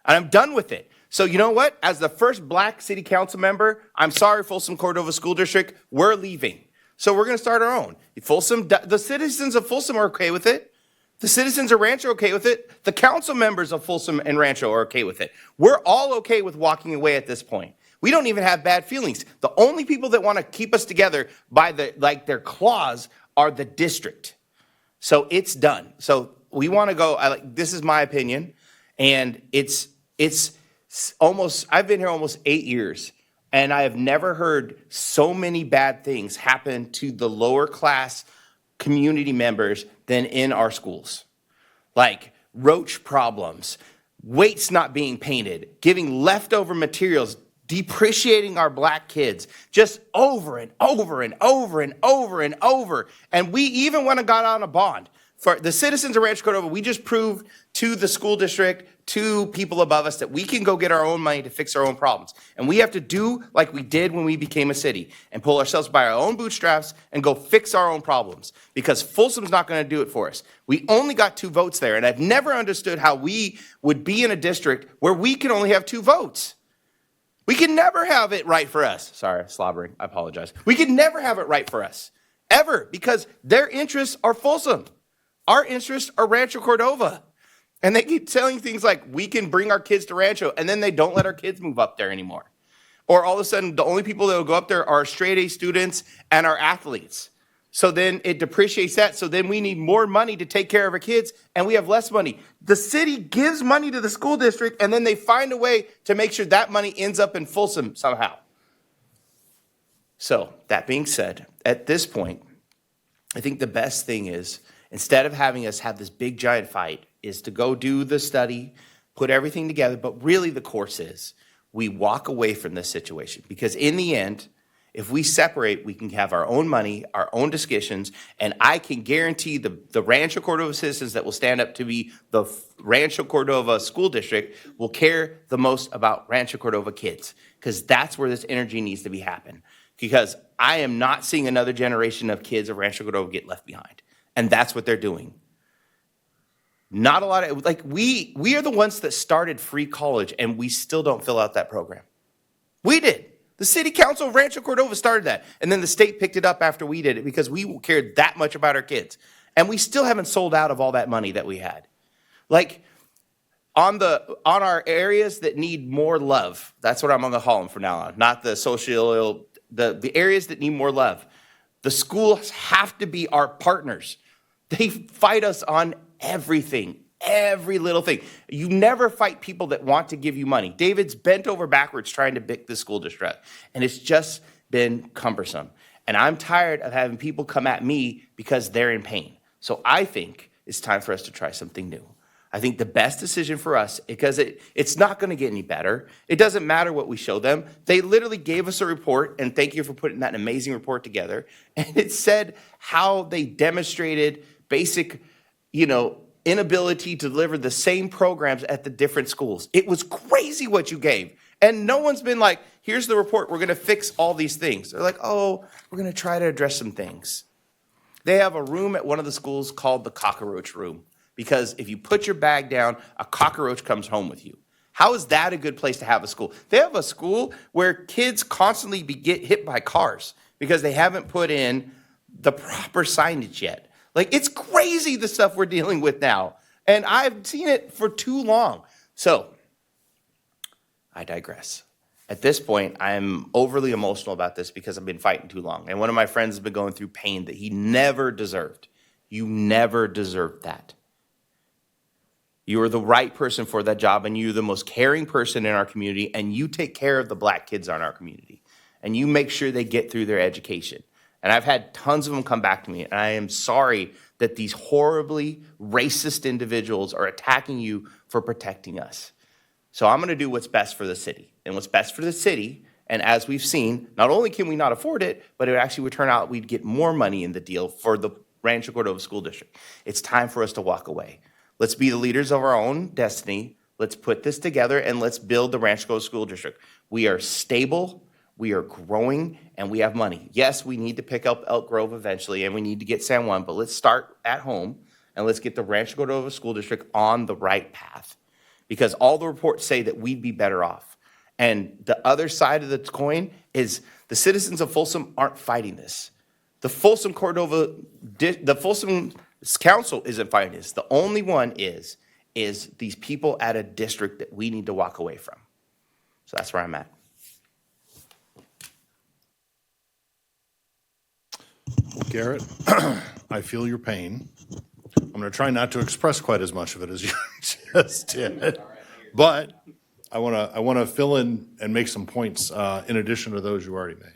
And I'm done with it. So you know what? As the first black city council member, I'm sorry, Folsom Cordova School District, we're leaving. So we're going to start our own. The citizens of Folsom are okay with it. The citizens of Rancho are okay with it. The council members of Folsom and Rancho are okay with it. We're all okay with walking away at this point. We don't even have bad feelings. The only people that want to keep us together by their claws are the district. So it's done. So we want to go, this is my opinion, and it's almost, I've been here almost 8 years, and I have never heard so many bad things happen to the lower class community members than in our schools. Like roach problems, weights not being painted, giving leftover materials, depreciating our black kids, just over and over and over and over and over. And we even went and got on a bond. For the citizens of Rancho Cordova, we just proved to the school district, to people above us, that we can go get our own money to fix our own problems. And we have to do like we did when we became a city and pull ourselves by our own bootstraps and go fix our own problems, because Folsom's not going to do it for us. We only got 2 votes there, and I've never understood how we would be in a district where we can only have 2 votes. We can never have it right for us. Sorry, slobbering. I apologize. We can never have it right for us, ever, because their interests are Folsom. Our interests are Rancho Cordova. And they keep telling things like, we can bring our kids to Rancho, and then they don't let our kids move up there anymore. Or all of a sudden, the only people that will go up there are straight A students and our athletes. So then it depreciates that. So then we need more money to take care of our kids, and we have less money. The city gives money to the school district, and then they find a way to make sure that money ends up in Folsom somehow. So that being said, at this point, I think the best thing is, instead of having us have this big giant fight, is to go do the study, put everything together. But really the course is we walk away from this situation, because in the end, if we separate, we can have our own money, our own discussions, and I can guarantee the Rancho Cordova citizens that will stand up to be the Rancho Cordova School District will care the most about Rancho Cordova kids, because that's where this energy needs to be happening. Because I am not seeing another generation of kids of Rancho Cordova get left behind. And that's what they're doing. Not a lot of, we are the ones that started free college, and we still don't fill out that program. We did. The city council of Rancho Cordova started that. And then the state picked it up after we did it, because we cared that much about our kids. And we still haven't sold out of all that money that we had. on our areas that need more love. That's what I'm going to call them from now on, not the the areas that need more love. The schools have to be our partners. They fight us on everything, every little thing. You never fight people that want to give you money. David's bent over backwards trying to pick the school district, and it's just been cumbersome. And I'm tired of having people come at me because they're in pain. So I think it's time for us to try something new. I think the best decision for us, because it's not going to get any better. It doesn't matter what we show them. They literally gave us a report, and thank you for putting that amazing report together. And it said how they demonstrated basic, inability to deliver the same programs at the different schools. It was crazy what you gave. And no one's been like, here's the report, we're going to fix all these things. They're like, oh, we're going to try to address some things. They have a room at one of the schools called the cockroach room, because if you put your bag down, a cockroach comes home with you. How is that a good place to have a school? They have a school where kids constantly get hit by cars because they haven't put in the proper signage yet. Like, it's crazy the stuff we're dealing with now. And I've seen it for too long. So, I digress. At this point, I'm overly emotional about this because I've been fighting too long. And one of my friends has been going through pain that he never deserved. You never deserved that. You are the right person for that job, and you're the most caring person in our community, and you take care of the black kids in our community, and you make sure they get through their education. And I've had tons of them come back to me, and I am sorry that these horribly racist individuals are attacking you for protecting us. So I'm going to do what's best for the city. And what's best for the city, and as we've seen, not only can we not afford it, but it actually would turn out we'd get more money in the deal for the Rancho Cordova School District. It's time for us to walk away. Let's be the leaders of our own destiny. Let's put this together, and let's build the Rancho Cordova School District. We are stable, we are growing, and we have money. Yes, we need to pick up Elk Grove eventually, and we need to get San Juan, but let's start at home, and let's get the Rancho Cordova School District on the right path. Because all the reports say that we'd be better off. And the other side of the coin is the citizens of Folsom aren't fighting this. The Folsom Council isn't fighting this. The only one is these people at a district that we need to walk away from. So that's where I'm at.
Garrett, I feel your pain. I'm going to try not to express quite as much of it as you just did. But I want to fill in and make some points in addition to those you already made.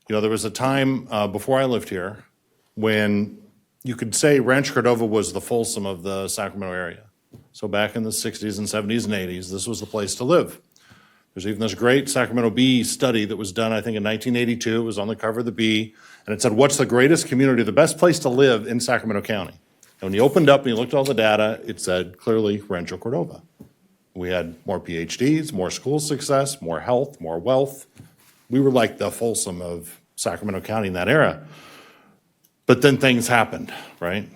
There was a time before I lived here when you could say Rancho Cordova was the Folsom of the Sacramento area. So back in the 60s and 70s and 80s, this was the place to live. There's even this great Sacramento Bee study that was done, I think, in 1982. It was on the cover of the Bee, and it said, what's the greatest community, the best place to live in Sacramento County? And when you opened up and you looked at all the data, it said clearly Rancho Cordova. We had more PhDs, more school success, more health, more wealth. We were like the Folsom of Sacramento County in that era. But then things happened, right?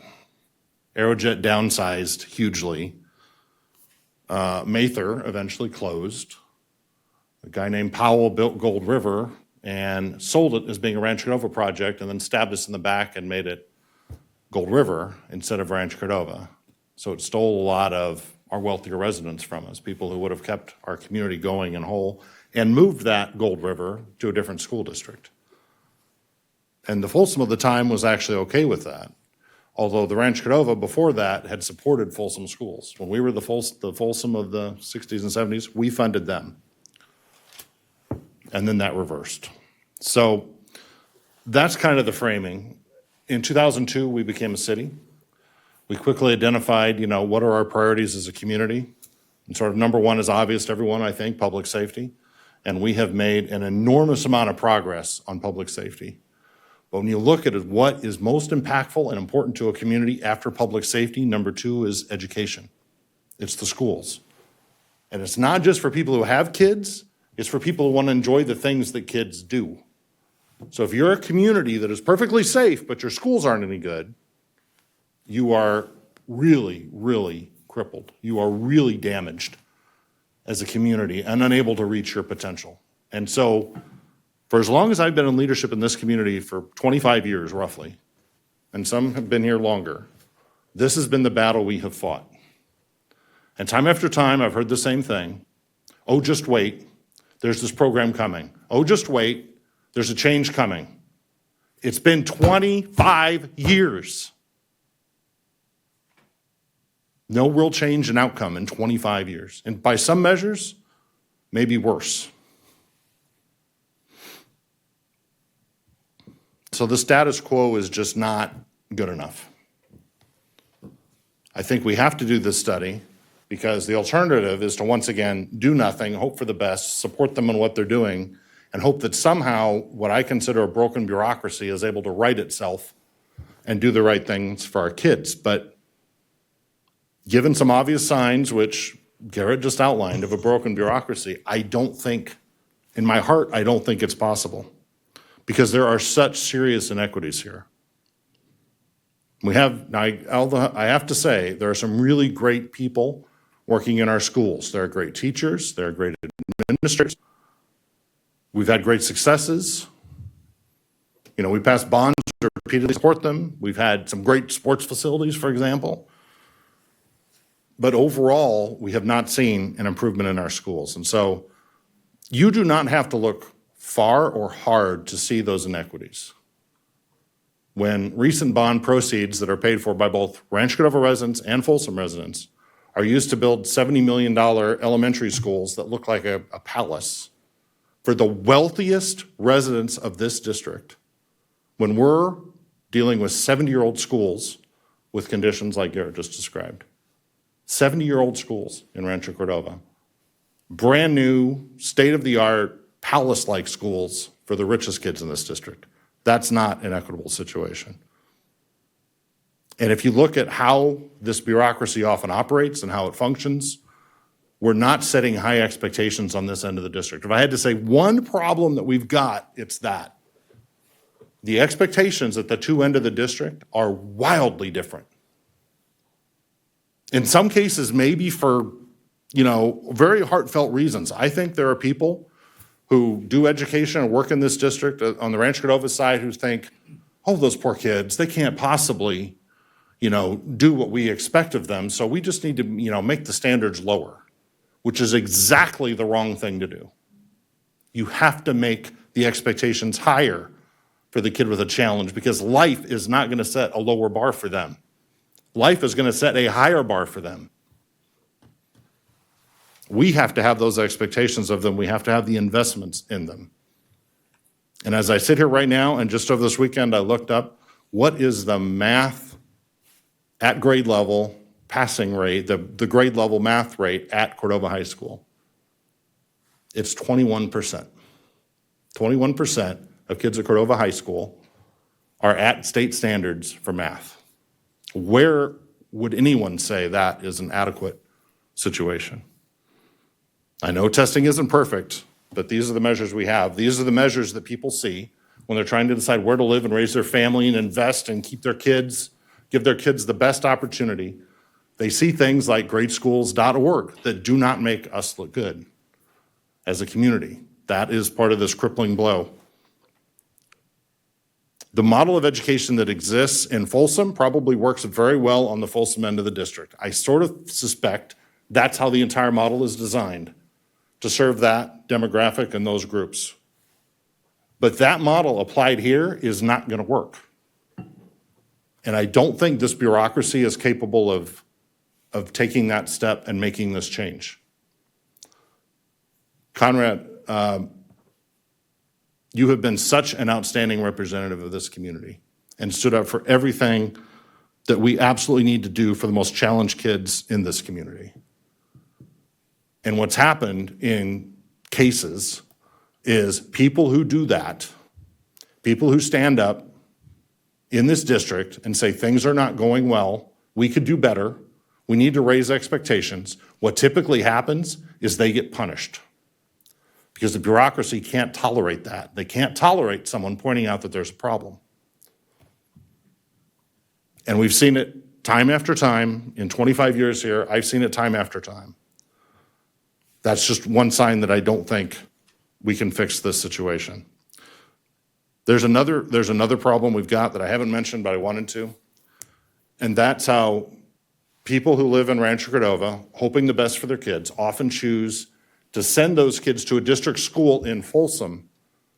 Aerojet downsized hugely. Mather eventually closed. A guy named Powell built Gold River and sold it as being a Rancho Cordova project, and then stabbed us in the back and made it Gold River instead of Rancho Cordova. So it stole a lot of our wealthier residents from us, people who would have kept our community going and whole, and moved that Gold River to a different school district. And the Folsom of the time was actually okay with that, although the Rancho Cordova before that had supported Folsom schools. When we were the Folsom of the 60s and 70s, we funded them. And then that reversed. So that's kind of the framing. In 2002, we became a city. We quickly identified, what are our priorities as a community? And sort of number one is obvious to everyone, I think, public safety. And we have made an enormous amount of progress on public safety. But when you look at what is most impactful and important to a community after public safety, number two is education. It's the schools. And it's not just for people who have kids, it's for people who want to enjoy the things that kids do. So if you're a community that is perfectly safe, but your schools aren't any good, you are really, really crippled. You are really damaged as a community and unable to reach your potential. And so for as long as I've been in leadership in this community, for 25 years roughly, and some have been here longer, this has been the battle we have fought. And time after time, I've heard the same thing. Oh, just wait. There's this program coming. Oh, just wait. There's a change coming. It's been 25 years. No real change in outcome in 25 years. And by some measures, maybe worse. So the status quo is just not good enough. I think we have to do this study because the alternative is to once again do nothing, hope for the best, support them in what they're doing, and hope that somehow what I consider a broken bureaucracy is able to right itself and do the right things for our kids. But given some obvious signs, which Garrett just outlined, of a broken bureaucracy, I don't think, in my heart, I don't think it's possible because there are such serious inequities here. I have to say, there are some really great people working in our schools. There are great teachers, there are great administrators. We've had great successes. You know, we passed bonds to repeatedly support them. We've had some great sports facilities, for example. But overall, we have not seen an improvement in our schools. And so you do not have to look far or hard to see those inequities. When recent bond proceeds that are paid for by both Rancho Cordova residents and Folsom residents are used to build $70 million elementary schools that look like a palace for the wealthiest residents of this district, when we're dealing with 70-year-old schools with conditions like Garrett just described, 70-year-old schools in Rancho Cordova, brand new, state-of-the-art, palace-like schools for the richest kids in this district. That's not an equitable situation. And if you look at how this bureaucracy often operates and how it functions, we're not setting high expectations on this end of the district. If I had to say one problem that we've got, it's that. The expectations at the two ends of the district are wildly different. In some cases, maybe for, very heartfelt reasons. I think there are people who do education and work in this district on the Rancho Cordova side who think, oh, those poor kids, they can't possibly, do what we expect of them. So we just need to, make the standards lower, which is exactly the wrong thing to do. You have to make the expectations higher for the kid with a challenge because life is not going to set a lower bar for them. Life is going to set a higher bar for them. We have to have those expectations of them. We have to have the investments in them. And as I sit here right now, and just over this weekend, I looked up, what is the math at grade level passing rate, the grade level math rate at Cordova High School? It's 21%. 21% of kids at Cordova High School are at state standards for math. Where would anyone say that is an adequate situation? I know testing isn't perfect, but these are the measures we have. These are the measures that people see when they're trying to decide where to live and raise their family and invest and keep their kids, give their kids the best opportunity. They see things like greatschools.org that do not make us look good as a community. That is part of this crippling blow. The model of education that exists in Folsom probably works very well on the Folsom end of the district. I sort of suspect that's how the entire model is designed, to serve that demographic and those groups. But that model applied here is not going to work. And I don't think this bureaucracy is capable of taking that step and making this change. Conrad, you have been such an outstanding representative of this community and stood up for everything that we absolutely need to do for the most challenged kids in this community. And what's happened in cases is people who do that, people who stand up in this district and say things are not going well, we could do better, we need to raise expectations. What typically happens is they get punished because the bureaucracy can't tolerate that. They can't tolerate someone pointing out that there's a problem. And we've seen it time after time. In 25 years here, I've seen it time after time. That's just one sign that I don't think we can fix this situation. There's another problem we've got that I haven't mentioned, but I wanted to, and that's how people who live in Rancho Cordova, hoping the best for their kids, often choose to send those kids to a district school in Folsom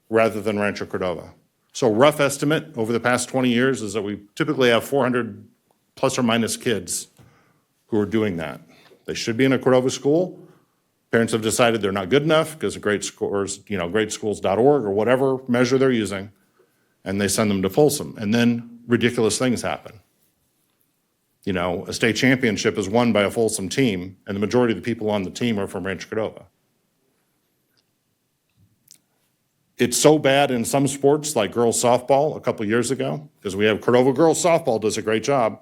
rather than Rancho Cordova. So rough estimate over the past 20 years is that we typically have 400 plus or minus kids who are doing that. They should be in a Cordova school. Parents have decided they're not good enough because of great scores, greatschools.org or whatever measure they're using, and they send them to Folsom. And then ridiculous things happen. A state championship is won by a Folsom team, and the majority of the people on the team are from Rancho Cordova. It's so bad in some sports, like girls softball a couple years ago, because we have Cordova girls softball does a great job,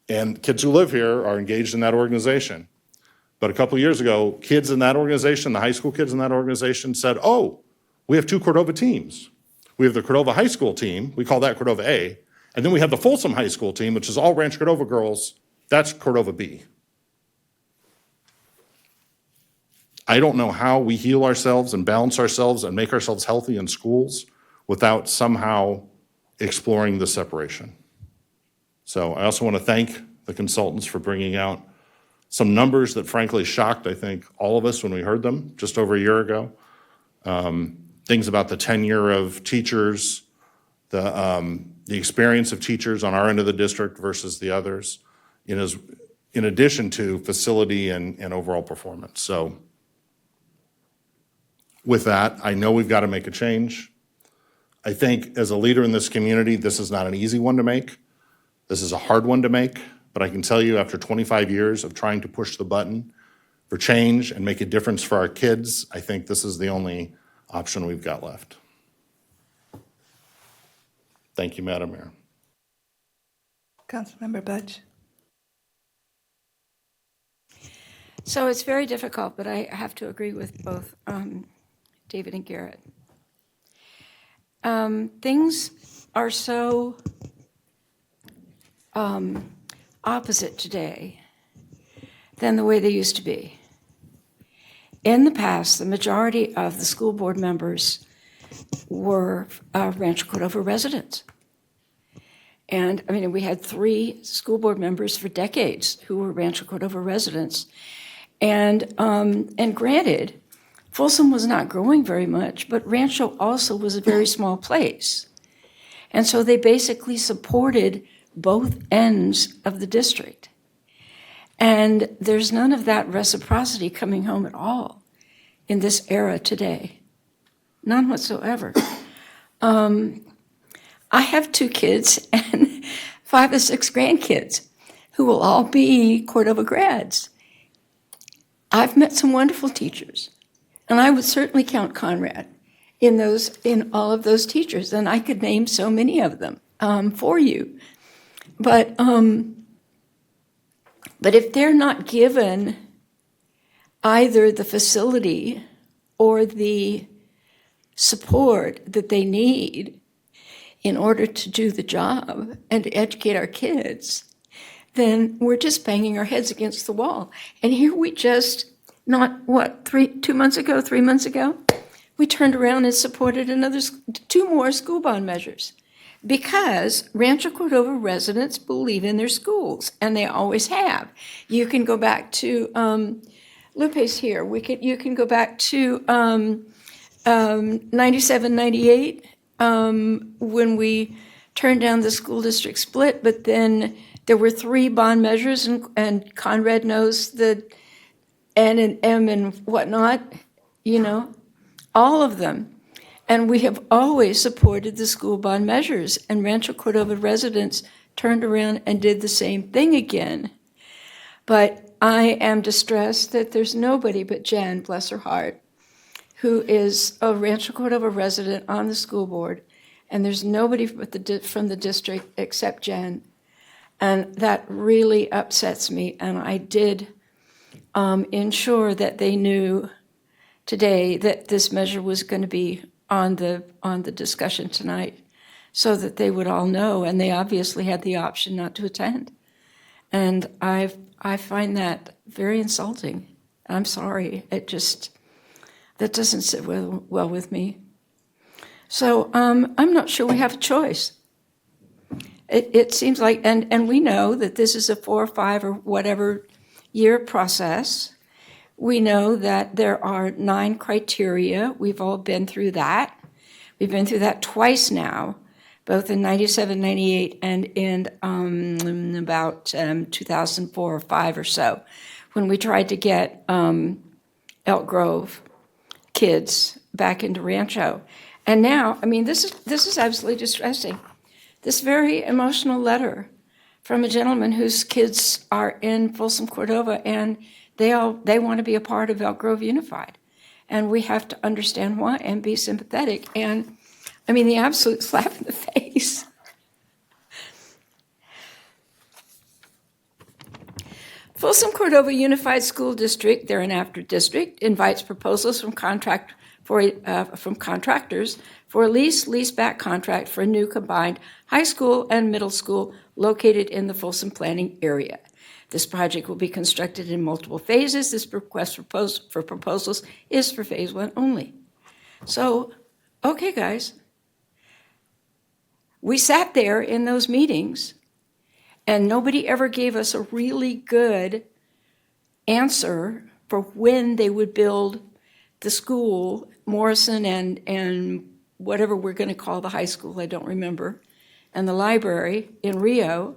and kids who live here are engaged in that organization. But a couple years ago, kids in that organization, the high school kids in that organization said, oh, we have two Cordova teams. We have the Cordova high school team, we call that Cordova A, and then we have the Folsom high school team, which is all Rancho Cordova girls, that's Cordova B. I don't know how we heal ourselves and balance ourselves and make ourselves healthy in schools without somehow exploring the separation. So I also want to thank the consultants for bringing out some numbers that frankly shocked, I think, all of us when we heard them just over a year ago. Things about the tenure of teachers, the experience of teachers on our end of the district versus the others, in addition to facility and overall performance. So with that, I know we've got to make a change. I think as a leader in this community, this is not an easy one to make. This is a hard one to make. But I can tell you after 25 years of trying to push the button for change and make a difference for our kids, I think this is the only option we've got left. Thank you, Madam Mayor.
Councilmember Budge.
So it's very difficult, but I have to agree with both David and Garrett. Things are so opposite today than the way they used to be. In the past, the majority of the school board members were Rancho Cordova residents. And we had 3 school board members for decades who were Rancho Cordova residents. And granted, Folsom was not growing very much, but Rancho also was a very small place. And so they basically supported both ends of the district. And there's none of that reciprocity coming home at all in this era today. None whatsoever. I have 2 kids and 5 or 6 grandkids who will all be Cordova grads. I've met some wonderful teachers, and I would certainly count Conrad in all of those teachers, and I could name so many of them for you. But if they're not given either the facility or the support that they need in order to do the job and to educate our kids, then we're just banging our heads against the wall. And here we just, 3 months ago, we turned around and supported 2 more school bond measures. Because Rancho Cordova residents believe in their schools, and they always have. You can go back to, Lupe's here, you can go back to 97, 98, when we turned down the school district split, but then there were 3 bond measures, and Conrad knows the N and M and whatnot, all of them. And we have always supported the school bond measures, and Rancho Cordova residents turned around and did the same thing again. But I am distressed that there's nobody but Jen, bless her heart, who is a Rancho Cordova resident on the school board, and there's nobody from the district except Jen. And that really upsets me, and I did ensure that they knew today that this measure was going to be on the discussion tonight, so that they would all know, and they obviously had the option not to attend. And I find that very insulting. I'm sorry, that doesn't sit well with me. So I'm not sure we have a choice. it seems like, and we know that this is a 4 or 5 or whatever year process. We know that there are 9 criteria. We've all been through that. We've been through that twice now, both in 97, 98, and in about 2004 or 5 or so, when we tried to get Elk Grove kids back into Rancho. And now, I mean, this is absolutely distressing. This very emotional letter from a gentleman whose kids are in Folsom, Cordova, and they want to be a part of Elk Grove Unified. And we have to understand why and be sympathetic. And, I mean, the absolute slap in the face. Folsom Cordova Unified School District, they're an after district, invites proposals from contractors for a lease-back contract for a new combined high school and middle school located in the Folsom planning area. This project will be constructed in multiple phases. This request for proposals is for phase 1 only. So, okay, guys. We sat there in those meetings, and nobody ever gave us a really good answer for when they would build the school, Morrison and whatever we're going to call the high school, I don't remember, and the library in Rio.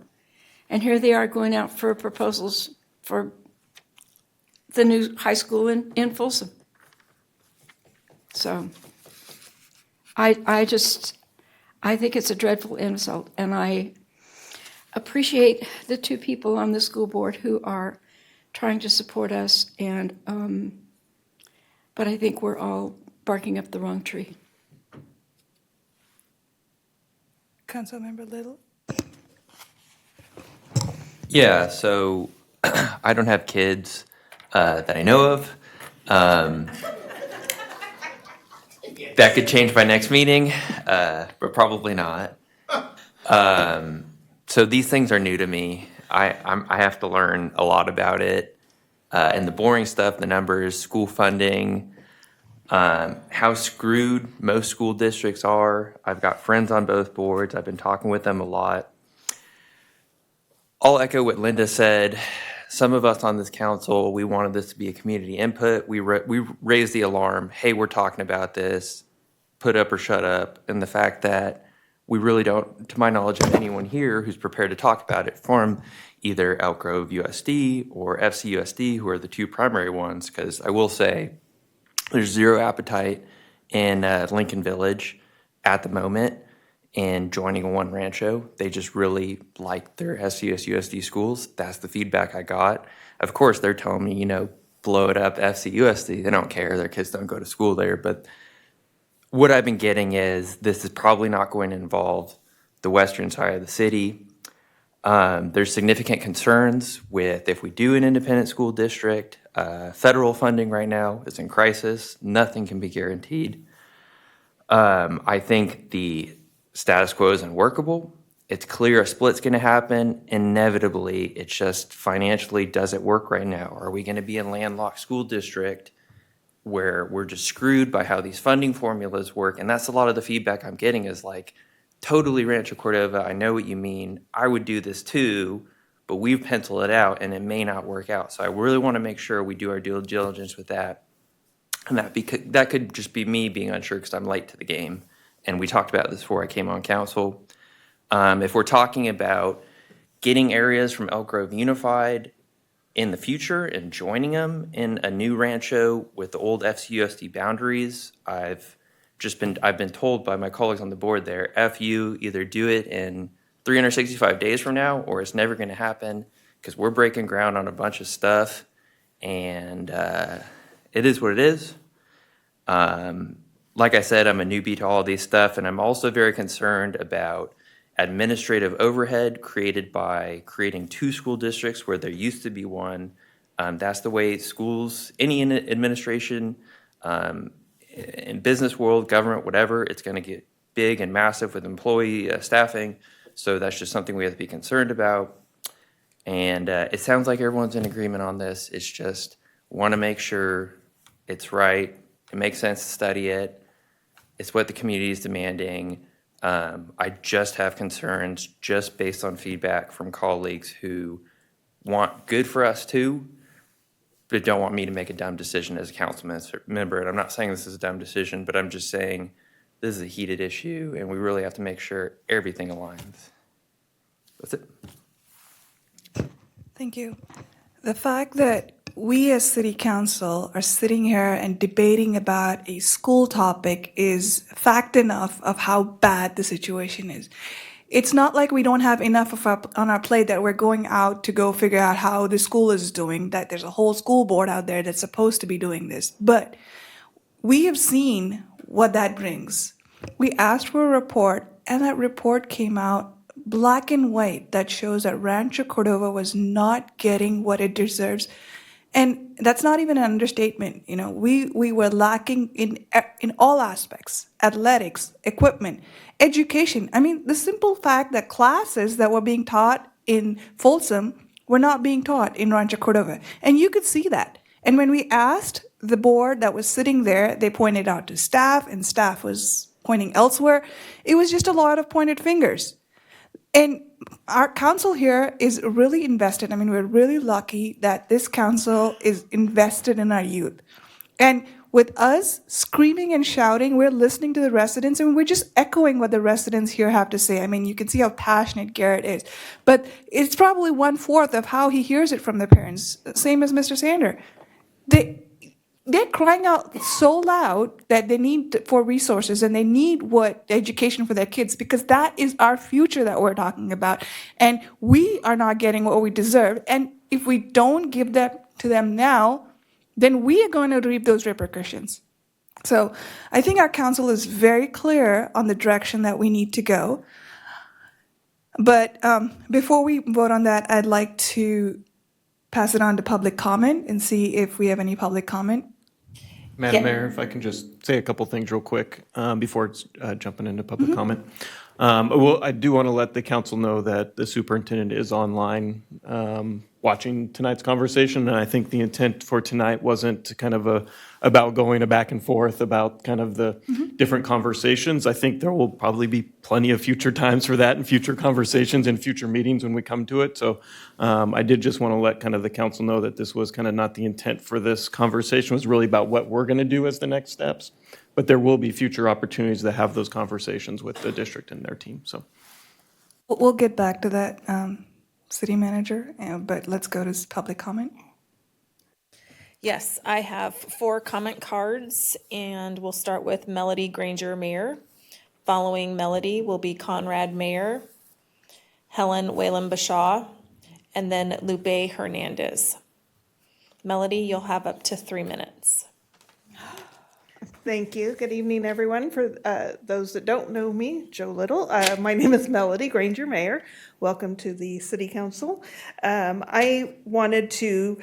And here they are going out for proposals for the new high school in Folsom. So I think it's a dreadful insult, and I appreciate the 2 people on the school board who are trying to support us, and but I think we're all barking up the wrong tree.
Councilmember Little?
Yeah, so I don't have kids that I know of. That could change by next meeting, but probably not. So these things are new to me. I have to learn a lot about it. And the boring stuff, the numbers, school funding, how screwed most school districts are. I've got friends on both boards. I've been talking with them a lot. I'll echo what Linda said. Some of us on this council, we wanted this to be a community input. We raised the alarm. Hey, we're talking about this. Put up or shut up. And the fact that we really don't, to my knowledge, have anyone here who's prepared to talk about it from either Elk Grove USD or FCUSD, who are the 2 primary ones, because I will say there's zero appetite in Lincoln Village at the moment in joining One Rancho. They just really like their FCUSD schools. That's the feedback I got. Of course, they're telling me, blow it up FCUSD. They don't care. Their kids don't go to school there. But what I've been getting is this is probably not going to involve the western side of the city. There's significant concerns with if we do an independent school district. Federal funding right now is in crisis. Nothing can be guaranteed. I think the status quo is unworkable. It's clear a split's going to happen. Inevitably, it just financially doesn't work right now. Are we going to be a landlocked school district where we're just screwed by how these funding formulas work? And that's a lot of the feedback I'm getting is like, totally Rancho Cordova, I know what you mean. I would do this too, but we've penciled it out and it may not work out. So I really want to make sure we do our due diligence with that. And that could just be me being unsure because I'm late to the game. And we talked about this before I came on council. If we're talking about getting areas from Elk Grove Unified in the future and joining them in a new Rancho with the old FCUSD boundaries, I've been told by my colleagues on the board there, FU, either do it in 365 days from now or it's never going to happen because we're breaking ground on a bunch of stuff and it is what it is. Like I said, I'm a newbie to all of these stuff, and I'm also very concerned about administrative overhead created by creating 2 school districts where there used to be one. That's the way schools, any administration, in business world, government, whatever, it's going to get big and massive with employee staffing. So that's just something we have to be concerned about. And it sounds like everyone's in agreement on this. It's just want to make sure it's right. It makes sense to study it. It's what the community is demanding. I just have concerns just based on feedback from colleagues who want good for us too, but don't want me to make a dumb decision as a council member. And I'm not saying this is a dumb decision, but I'm just saying this is a heated issue and we really have to make sure everything aligns. That's it.
Thank you. The fact that we as city council are sitting here and debating about a school topic is fact enough of how bad the situation is. It's not like we don't have enough on our plate that we're going out to go figure out how the school is doing, that there's a whole school board out there that's supposed to be doing this. But we have seen what that brings. We asked for a report, and that report came out black and white that shows that Rancho Cordova was not getting what it deserves. And that's not even an understatement. You know, we were lacking in all aspects: athletics, equipment, education. I mean, the simple fact that classes that were being taught in Folsom were not being taught in Rancho Cordova. And you could see that. And when we asked the board that was sitting there, they pointed out to staff, and staff was pointing elsewhere. It was just a lot of pointed fingers. And our council here is really invested. I mean, we're really lucky that this council is invested in our youth. And with us screaming and shouting, we're listening to the residents, and we're just echoing what the residents here have to say. I mean, you can see how passionate Garrett is. But it's probably 1/4 of how he hears it from the parents, same as Mr. Sander. They're crying out so loud that they need for resources, and they need what education for their kids, because that is our future that we're talking about. And we are not getting what we deserve. And if we don't give that to them now, then we are going to reap those repercussions. So I think our council is very clear on the direction that we need to go. But before we vote on that, I'd like to pass it on to public comment and see if we have any public comment.
Madam Mayor, if I can just say a couple things real quick before it's jumping into public comment. Well, I do want to let the council know that the superintendent is online watching tonight's conversation, and I think the intent for tonight wasn't kind of about going back and forth about kind of the different conversations. I think there will probably be plenty of future times for that and future conversations and future meetings when we come to it. So I did just want to let kind of the council know that this was kind of not the intent for this conversation. It was really about what we're going to do as the next steps. But there will be future opportunities to have those conversations with the district and their team. So
We'll get back to that, city manager, but let's go to public comment.
Yes, I have 4 comment cards, and we'll start with Melody Granger Mayer. Following Melody will be Conrad Mayer, Helen Whalen Bashaw, and then Lupe Hernandez. Melody, you'll have up to 3 minutes.
Thank you. Good evening, everyone. For those that don't know me, Joe Little, my name is Melody Granger Mayer. Welcome to the City Council. I'm going to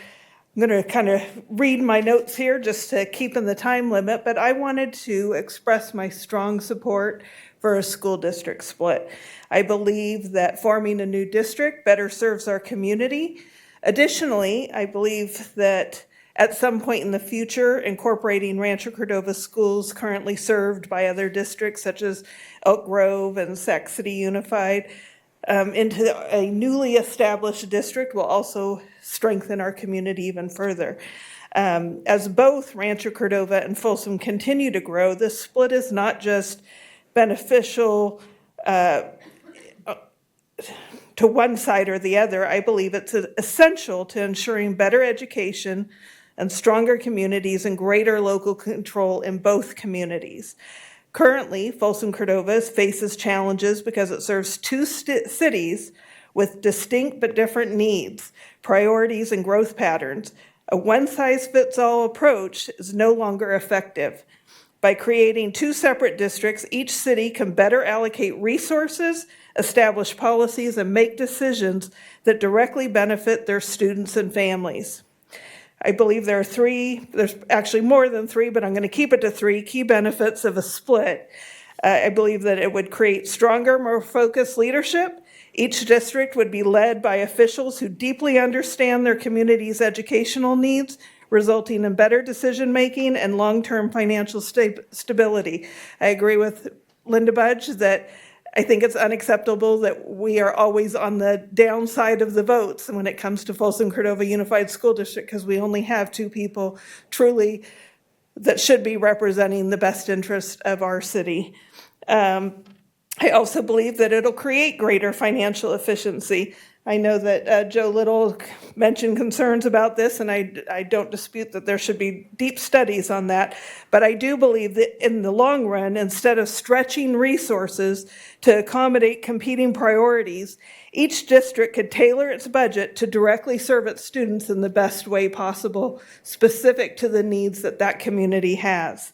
kind of read my notes here just to keep in the time limit, but I wanted to express my strong support for a school district split. I believe that forming a new district better serves our community. Additionally, I believe that at some point in the future, incorporating Rancho Cordova schools currently served by other districts such as Elk Grove and Sac City Unified into a newly established district will also strengthen our community even further. As both Rancho Cordova and Folsom continue to grow, this split is not just beneficial to one side or the other. I believe it's essential to ensuring better education and stronger communities and greater local control in both communities. Currently, Folsom Cordova faces challenges because it serves 2 cities with distinct but different needs, priorities, and growth patterns. A one-size-fits-all approach is no longer effective. By creating 2 separate districts, each city can better allocate resources, establish policies, and make decisions that directly benefit their students and families. I believe there's actually more than 3, but I'm going to keep it to 3 key benefits of a split. I believe that it would create stronger, more focused leadership. Each district would be led by officials who deeply understand their community's educational needs, resulting in better decision-making and long-term financial stability. I agree with Linda Budge that I think it's unacceptable that we are always on the downside of the votes when it comes to Folsom Cordova Unified School District, because we only have two people truly that should be representing the best interest of our city. I also believe that it'll create greater financial efficiency. I know that Joe Little mentioned concerns about this, and I don't dispute that there should be deep studies on that. But I do believe that in the long run, instead of stretching resources to accommodate competing priorities, each district could tailor its budget to directly serve its students in the best way possible, specific to the needs that that community has.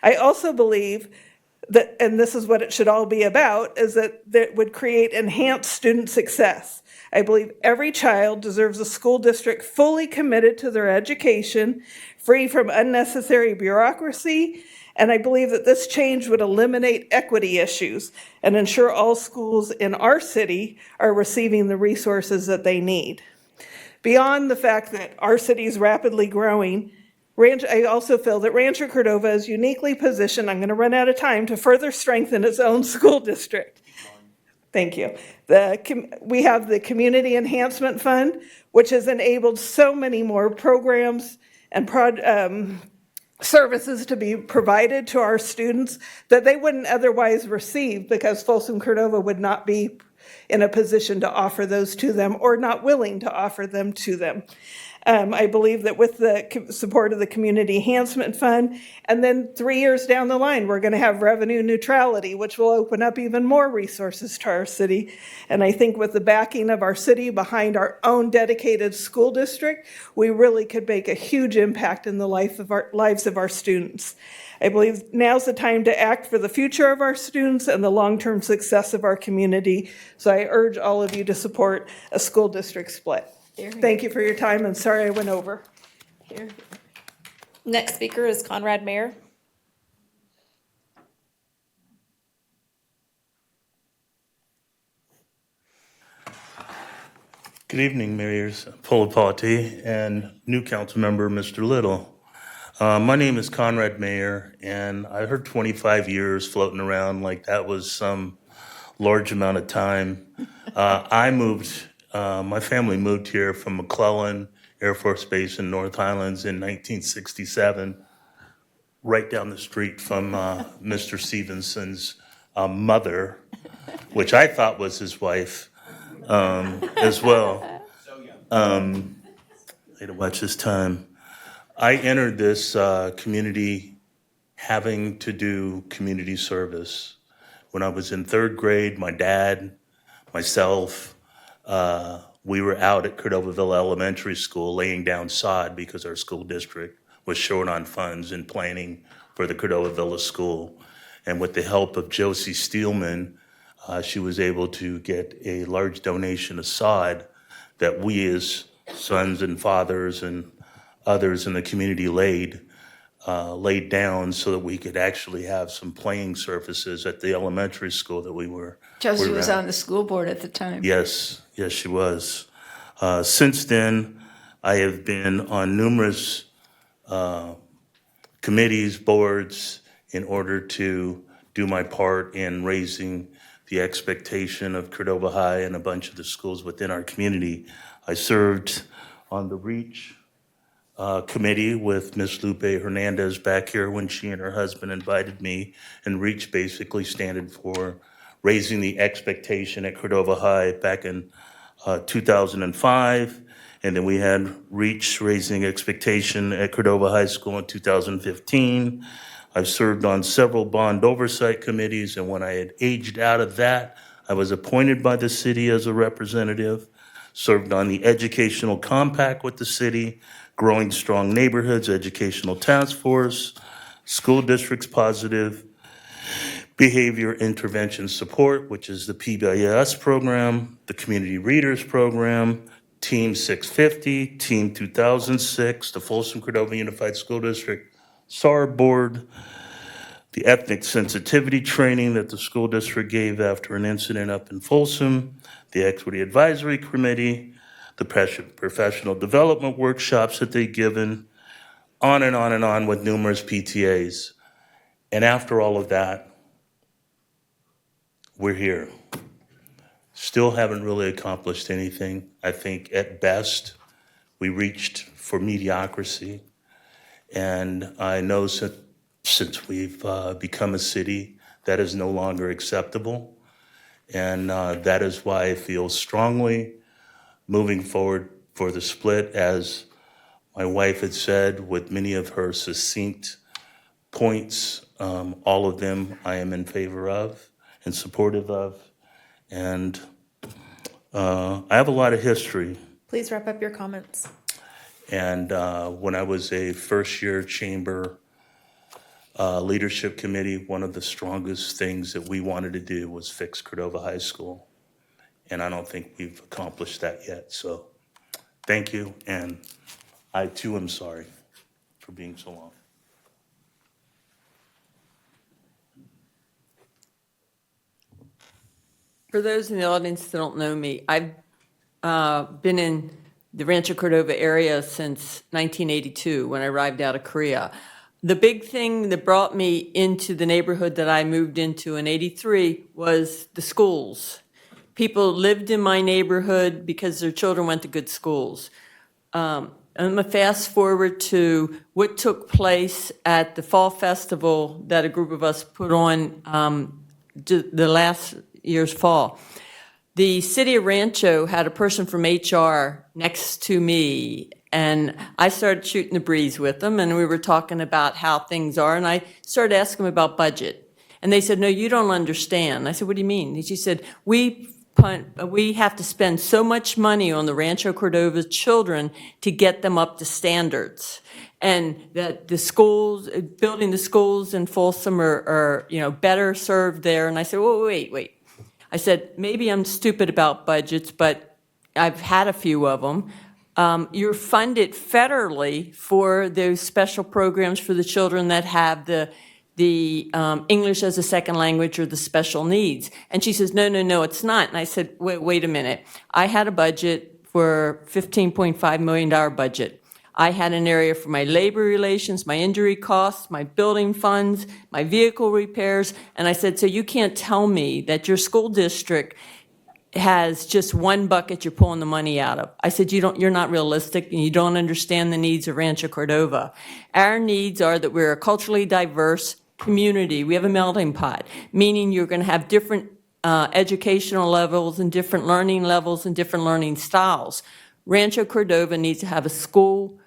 I also believe that, and this is what it should all be about, is that would create enhanced student success. I believe every child deserves a school district fully committed to their education, free from unnecessary bureaucracy, and I believe that this change would eliminate equity issues and ensure all schools in our city are receiving the resources that they need. Beyond the fact that our city is rapidly growing, I also feel that Rancho Cordova is uniquely positioned, I'm going to run out of time, to further strengthen its own school district. Thank you. We have the Community Enhancement Fund, which has enabled so many more programs and services to be provided to our students that they wouldn't otherwise receive, because Folsom Cordova would not be in a position to offer those to them, or not willing to offer them to them. I believe that with the support of the Community Enhancement Fund, and then 3 years down the line, we're going to have revenue neutrality, which will open up even more resources to our city. And I think with the backing of our city behind our own dedicated school district, we really could make a huge impact in the lives of our students. I believe now's the time to act for the future of our students and the long-term success of our community. So I urge all of you to support a school district split. Thank you for your time, and sorry I went over.
Next speaker is Conrad Mayer.
Good evening, Mayors Polipati and new council member, Mr. Little. My name is Conrad Mayer, and I heard 25 years floating around like that was some large amount of time. My family moved here from McClellan Air Force Base in North Highlands in 1967, right down the street from Mr. Stevenson's mother, which I thought was his wife as well. I had to watch this time. I entered this community having to do community service. When I was in third grade, my dad, myself, we were out at Cordovaville Elementary School laying down sod because our school district was short on funds and planning for the Cordovaville School. And with the help of Josie Steelman, she was able to get a large donation of sod that we as sons and fathers and others in the community laid down so that we could actually have some playing surfaces at the elementary school that we were.
Josie was on the school board at the time.
Yes, she was. Since then, I have been on numerous committees, boards, in order to do my part in raising the expectation of Cordova High and a bunch of the schools within our community. I served on the REACH committee with Ms. Lupe Hernandez back here when she and her husband invited me, and REACH basically standed for raising the expectation at Cordova High back in 2005, and then we had REACH raising expectation at Cordova High School in 2015. I've served on several bond oversight committees, and when I had aged out of that, I was appointed by the city as a representative, served on the educational compact with the city, Growing Strong Neighborhoods Educational Task Force, School Districts Positive Behavior Intervention Support, which is the PBIS program, the Community Readers Program, Team 650, Team 2006, the Folsom Cordova Unified School District SAR Board, the ethnic sensitivity training that the school district gave after an incident up in Folsom, the Equity Advisory Committee, the professional development workshops that they've given, on and on and on with numerous PTAs. And after all of that, we're here. Still haven't really accomplished anything. I think at best, we reached for mediocrity. And I know since we've become a city, that is no longer acceptable. And that is why I feel strongly moving forward for the split, as my wife had said, with many of her succinct points. All of them I am in favor of and supportive of. And I have a lot of history.
Please wrap up your comments.
And when I was a first-year chamber leadership committee, one of the strongest things that we wanted to do was fix Cordova High School. And I don't think we've accomplished that yet. So thank you. And I too am sorry for being so long.
For those in the audience that don't know me, I've been in the Rancho Cordova area since 1982 when I arrived out of Korea. The big thing that brought me into the neighborhood that I moved into in '83 was the schools. People lived in my neighborhood because their children went to good schools. I'm going to fast forward to what took place at the Fall Festival that a group of us put on the last year's fall. The city of Rancho had a person from HR next to me, and I started shooting the breeze with them, and we were talking about how things are, and I started asking them about budget. And they said, "No, you don't understand." I said, "What do you mean?" And she said, we have to spend so much money on the Rancho Cordova children to get them up to standards. And that the schools, building the schools in Folsom are better served there." And I said, "Well, wait. I said, maybe I'm stupid about budgets, but I've had a few of them. You're funded federally for those special programs for the children that have the English as a second language or the special needs." And she says, no, it's not. And I said, wait a minute. I had a budget for $15.5 million budget. I had an area for my labor relations, my injury costs, my building funds, my vehicle repairs. And I said, so you can't tell me that your school district has just one bucket you're pulling the money out of. I said, you're not realistic and you don't understand the needs of Rancho Cordova. Our needs are that we're a culturally diverse community. We have a melting pot, meaning you're going to have different educational levels and different learning levels and different learning styles. Rancho Cordova needs to have a school,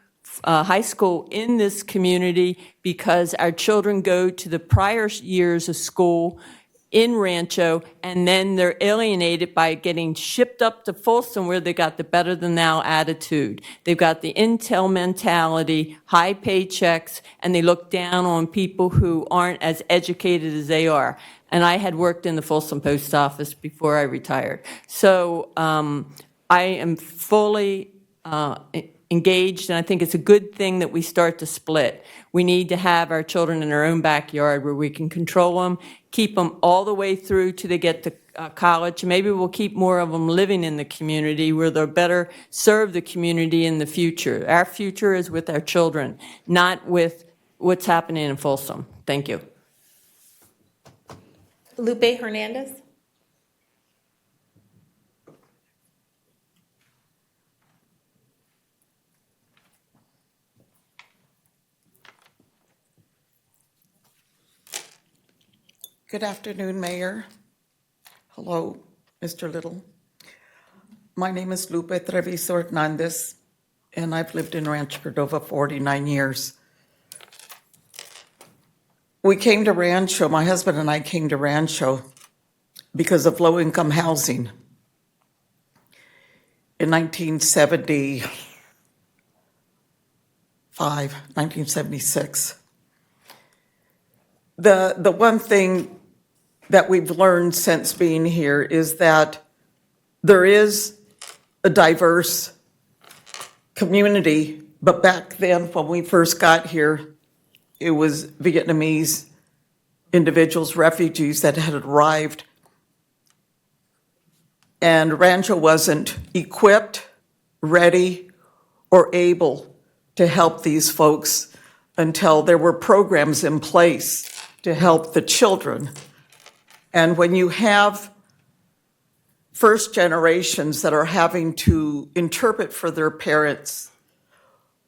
high school in this community because our children go to the prior years of school in Rancho, and then they're alienated by getting shipped up to Folsom where they got the better than thou attitude. They've got the intel mentality, high paychecks, and they look down on people who aren't as educated as they are. And I had worked in the Folsom post office before I retired. So I am fully engaged, and I think it's a good thing that we start to split. We need to have our children in our own backyard where we can control them, keep them all the way through till they get to college. Maybe we'll keep more of them living in the community where they'll better serve the community in the future. Our future is with our children, not with what's happening in Folsom. Thank you.
Lupe Hernandez.
Good afternoon, Mayor. Hello, Mr. Little. My name is Lupe Treviso Hernandez, and I've lived in Rancho Cordova 49 years. We came to Rancho, my husband and I came to Rancho because of low-income housing. In 1976. The one thing that we've learned since being here is that there is a diverse community, but back then when we first got here, it was Vietnamese individuals, refugees that had arrived. And Rancho wasn't equipped, ready, or able to help these folks until there were programs in place to help the children And when you have first generations that are having to interpret for their parents,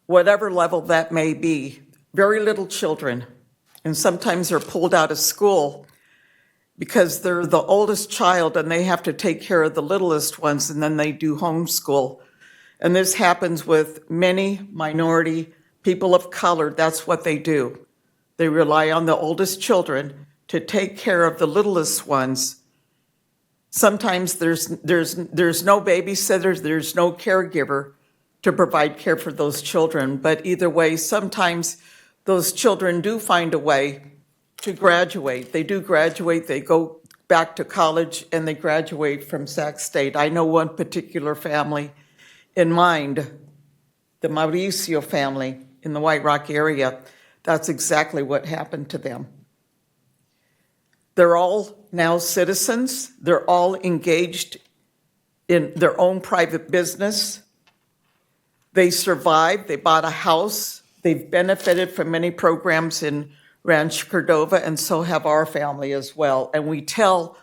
whatever level that may be, very little children, and sometimes they're pulled out of school because they're the oldest child and they have to take care of the littlest ones, and then they do homeschool. And this happens with many minority people of color. That's what they do. They rely on the oldest children to take care of the littlest ones. Sometimes there's no babysitters, there's no caregiver to provide care for those children. But either way, sometimes those children do find a way to graduate. They do graduate, they go back to college, and they graduate from Sac State. I know one particular family in mind, the Mauricio family in the White Rock area. That's exactly what happened to them. They're all now citizens. They're all engaged in their own private business. They survived. They bought a house. They've benefited from many programs in Rancho Cordova, and so have our family as well. And we tell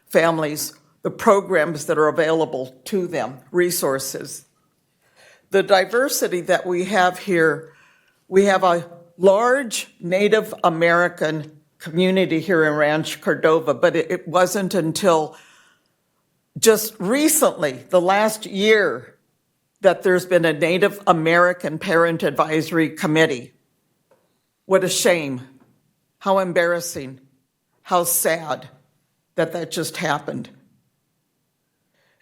families the programs that are available to them, resources. The diversity that we have here, we have a large Native American community here in Rancho Cordova, but it wasn't until just recently, the last year, that there's been a Native American Parent Advisory Committee. What a shame. How embarrassing. How sad that that just happened.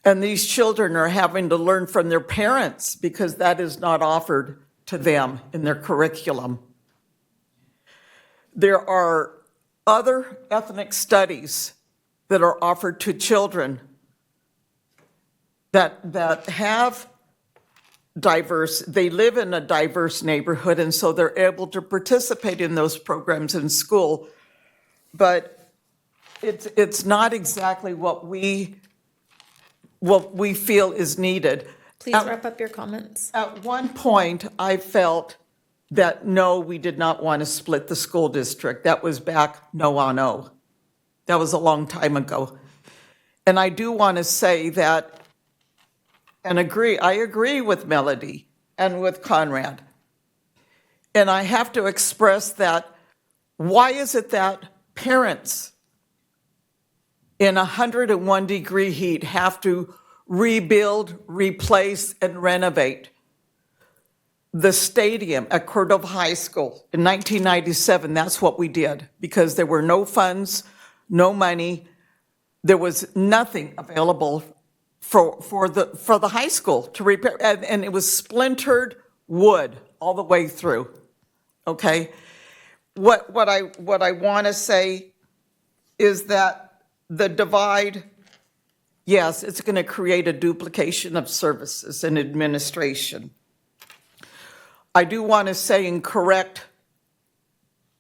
And these children are having to learn from their parents because that is not offered to them in their curriculum. There are other ethnic studies that are offered to children that have diverse, they live in a diverse neighborhood, and so they're able to participate in those programs in school. But it's not exactly what we feel is needed.
Please wrap up your comments.
At one point, I felt that no, we did not want to split the school district. That was back no. That was a long time ago. And I do want to say that, and I agree with Melody and with Conrad. And I have to express that, why is it that parents in 101-degree heat have to rebuild, replace, and renovate the stadium at Cordova High School in 1997? That's what we did, because there were no funds, no money. There was nothing available for the high school to repair, and it was splintered wood all the way through. Okay, what I want to say is that the divide, yes, it's going to create a duplication of services and administration. I do want to say and correct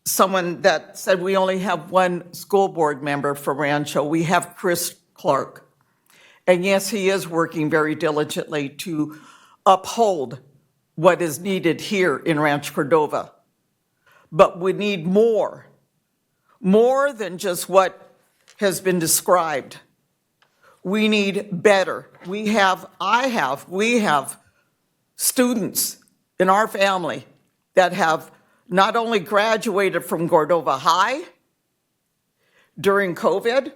someone that said we only have one school board member for Rancho. We have Chris Clark. And yes, he is working very diligently to uphold what is needed here in Rancho Cordova. But we need more than just what has been described. We need better. We have students in our family that have not only graduated from Cordova High during COVID,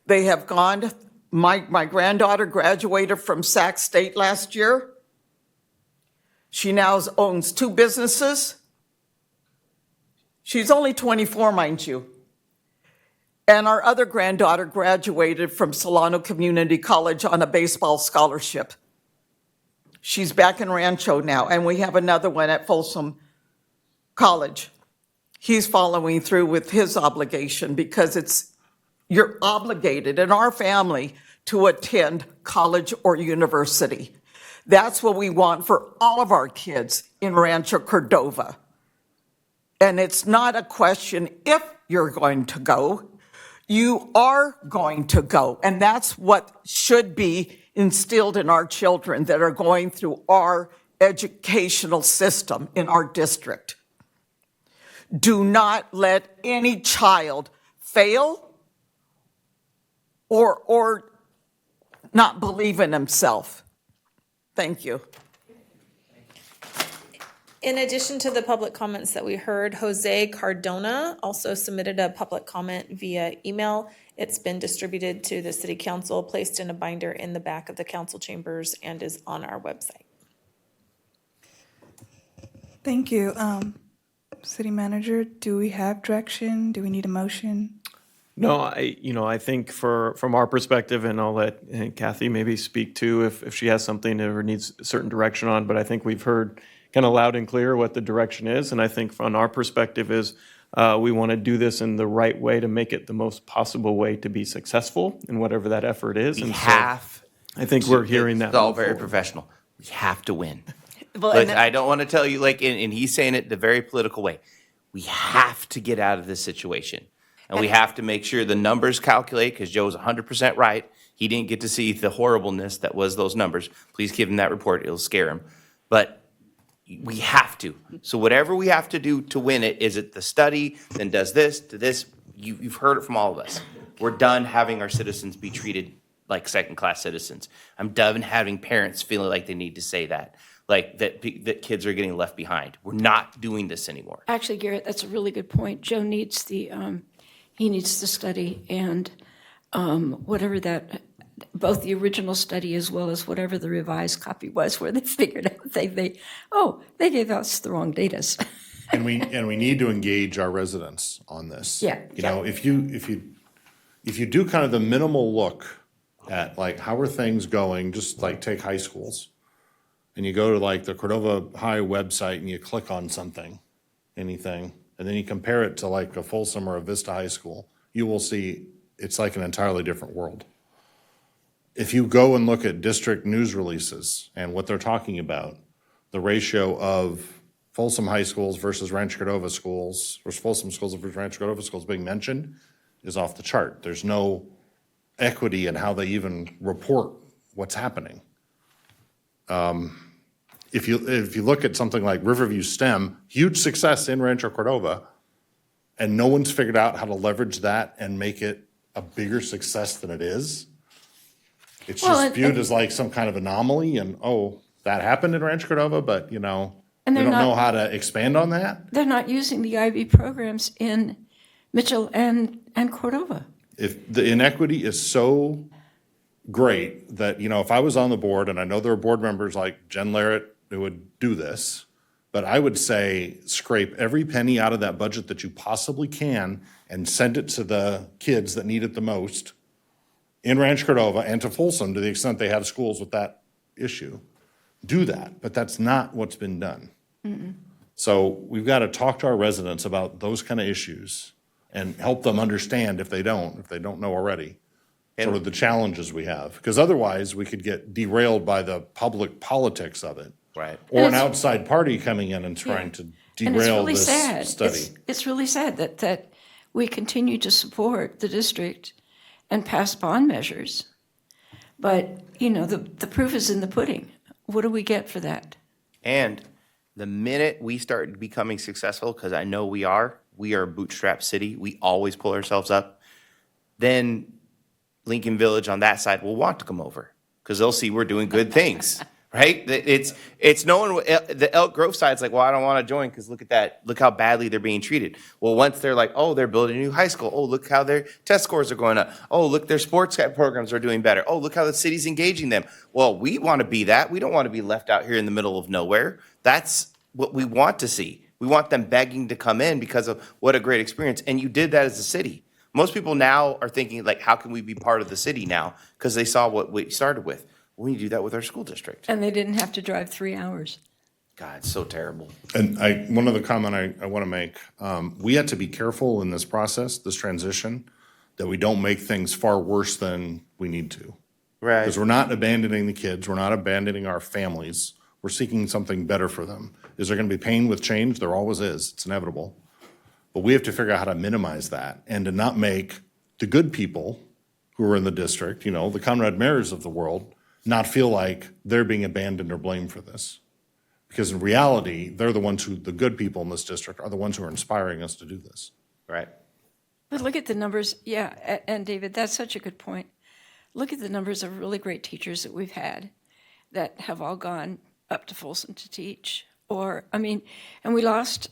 they have gone. My granddaughter graduated from Sac State last year. She now owns 2 businesses. She's only 24, mind you. And our other granddaughter graduated from Solano Community College on a baseball scholarship. She's back in Rancho now, and we have another one at Folsom College. He's following through with his obligation because you're obligated in our family to attend college or university. That's what we want for all of our kids in Rancho Cordova. And it's not a question if you're going to go, you are going to go. And that's what should be instilled in our children that are going through our educational system in our district. Do not let any child fail or not believe in himself. Thank you.
In addition to the public comments that we heard, Jose Cardona also submitted a public comment via email. It's been distributed to the city council, placed in a binder in the back of the council chambers, and is on our website.
Thank you. City Manager, do we have direction? Do we need a motion?
No, I think from our perspective, and I'll let Kathy maybe speak to if she has something or needs certain direction on, but I think we've heard kind of loud and clear what the direction is, and I think from our perspective is we want to do this in the right way to make it the most possible way to be successful in whatever that effort is.
We
And so
have.
I think we're hearing that.
It's all
move
very
forward.
professional. We have to win.
Well,
But
and that-
I don't want to tell you, and he's saying it the very political way. We have to get out of this situation. And we have to make sure the numbers calculate, because Joe's 100% right. He didn't get to see the horribleness that was those numbers. Please give him that report. It'll scare him. But we have to. So whatever we have to do to win it, is it the study, then does this, to this? You've heard it from all of us. We're done having our citizens be treated like second-class citizens. I'm done having parents feeling like they need to say that, like that kids are getting left behind. We're not doing this anymore.
Actually, Garrett, that's a really good point. Joe needs he needs the study and whatever that, both the original study as well as whatever the revised copy was, where they figured out they gave us the wrong data.
And we need to engage our residents on this.
Yeah.
You know, if you do kind of the minimal look at like, how are things going, just like take high schools, and you go to like the Cordova High website and you click on something, anything, and then you compare it to like a Folsom or a Vista High School, you will see it's like an entirely different world. If you go and look at district news releases and what they're talking about, the ratio of Folsom High Schools versus Rancho Cordova schools, or Folsom schools versus Rancho Cordova schools being mentioned, is off the chart. There's no equity in how they even report what's happening. If you look at something like Riverview STEM, huge success in Rancho Cordova, and no one's figured out how to leverage that and make it a bigger success than it is. It's just viewed as like some kind of anomaly, and that happened in Rancho Cordova, but we don't know how to expand on that.
They're not using the IB programs in Mitchell and Cordova.
If the inequity is so great that, if I was on the board, and I know there are board members like Jen Larrett who would do this, but I would say scrape every penny out of that budget that you possibly can and send it to the kids that need it the most in Rancho Cordova and to Folsom to the extent they have schools with that issue. Do that, but that's not what's been done.
Mm-mm.
So we've got to talk to our residents about those kind of issues and help them understand if they don't know already, sort of the challenges we have. Because otherwise, we could get derailed by the public politics of it.
Right.
Or an outside party coming in and trying to derail this study.
It's really sad that we continue to support the district and pass bond measures. But, the proof is in the pudding. What do we get for that?
And the minute we start becoming successful, because I know we are a bootstrap city, we always pull ourselves up, then Lincoln Village on that side will want to come over because they'll see we're doing good things, right? It's no one, the Elk Grove side's like, well, I don't want to join because look at that. Look how badly they're being treated. Well, once they're like, oh, they're building a new high school. Oh, look how their test scores are going up. Oh, look, their sports programs are doing better. Oh, look how the city's engaging them. Well, we want to be that. We don't want to be left out here in the middle of nowhere. That's what we want to see. We want them begging to come in because of what a great experience. And you did that as a city. Most people now are thinking, like, how can we be part of the city now? Because they saw what we started with. We need to do that with our school district.
And they didn't have to drive 3 hours.
God, it's so terrible.
And one other comment I want to make, we have to be careful in this process, this transition, that we don't make things far worse than we need to.
Right.
Because we're not abandoning the kids, we're not abandoning our families, we're seeking something better for them. Is there going to be pain with change? There always is, it's inevitable. But we have to figure out how to minimize that and to not make the good people who are in the district, the Conrad mayors of the world, not feel like they're being abandoned or blamed for this. Because in reality, they're the ones the good people in this district are the ones who are inspiring us to do this.
Right.
But look at the numbers. Yeah, and David, that's such a good point. look at the numbers of really great teachers that we've had that have all gone up to Folsom to teach. Or, I mean, and we lost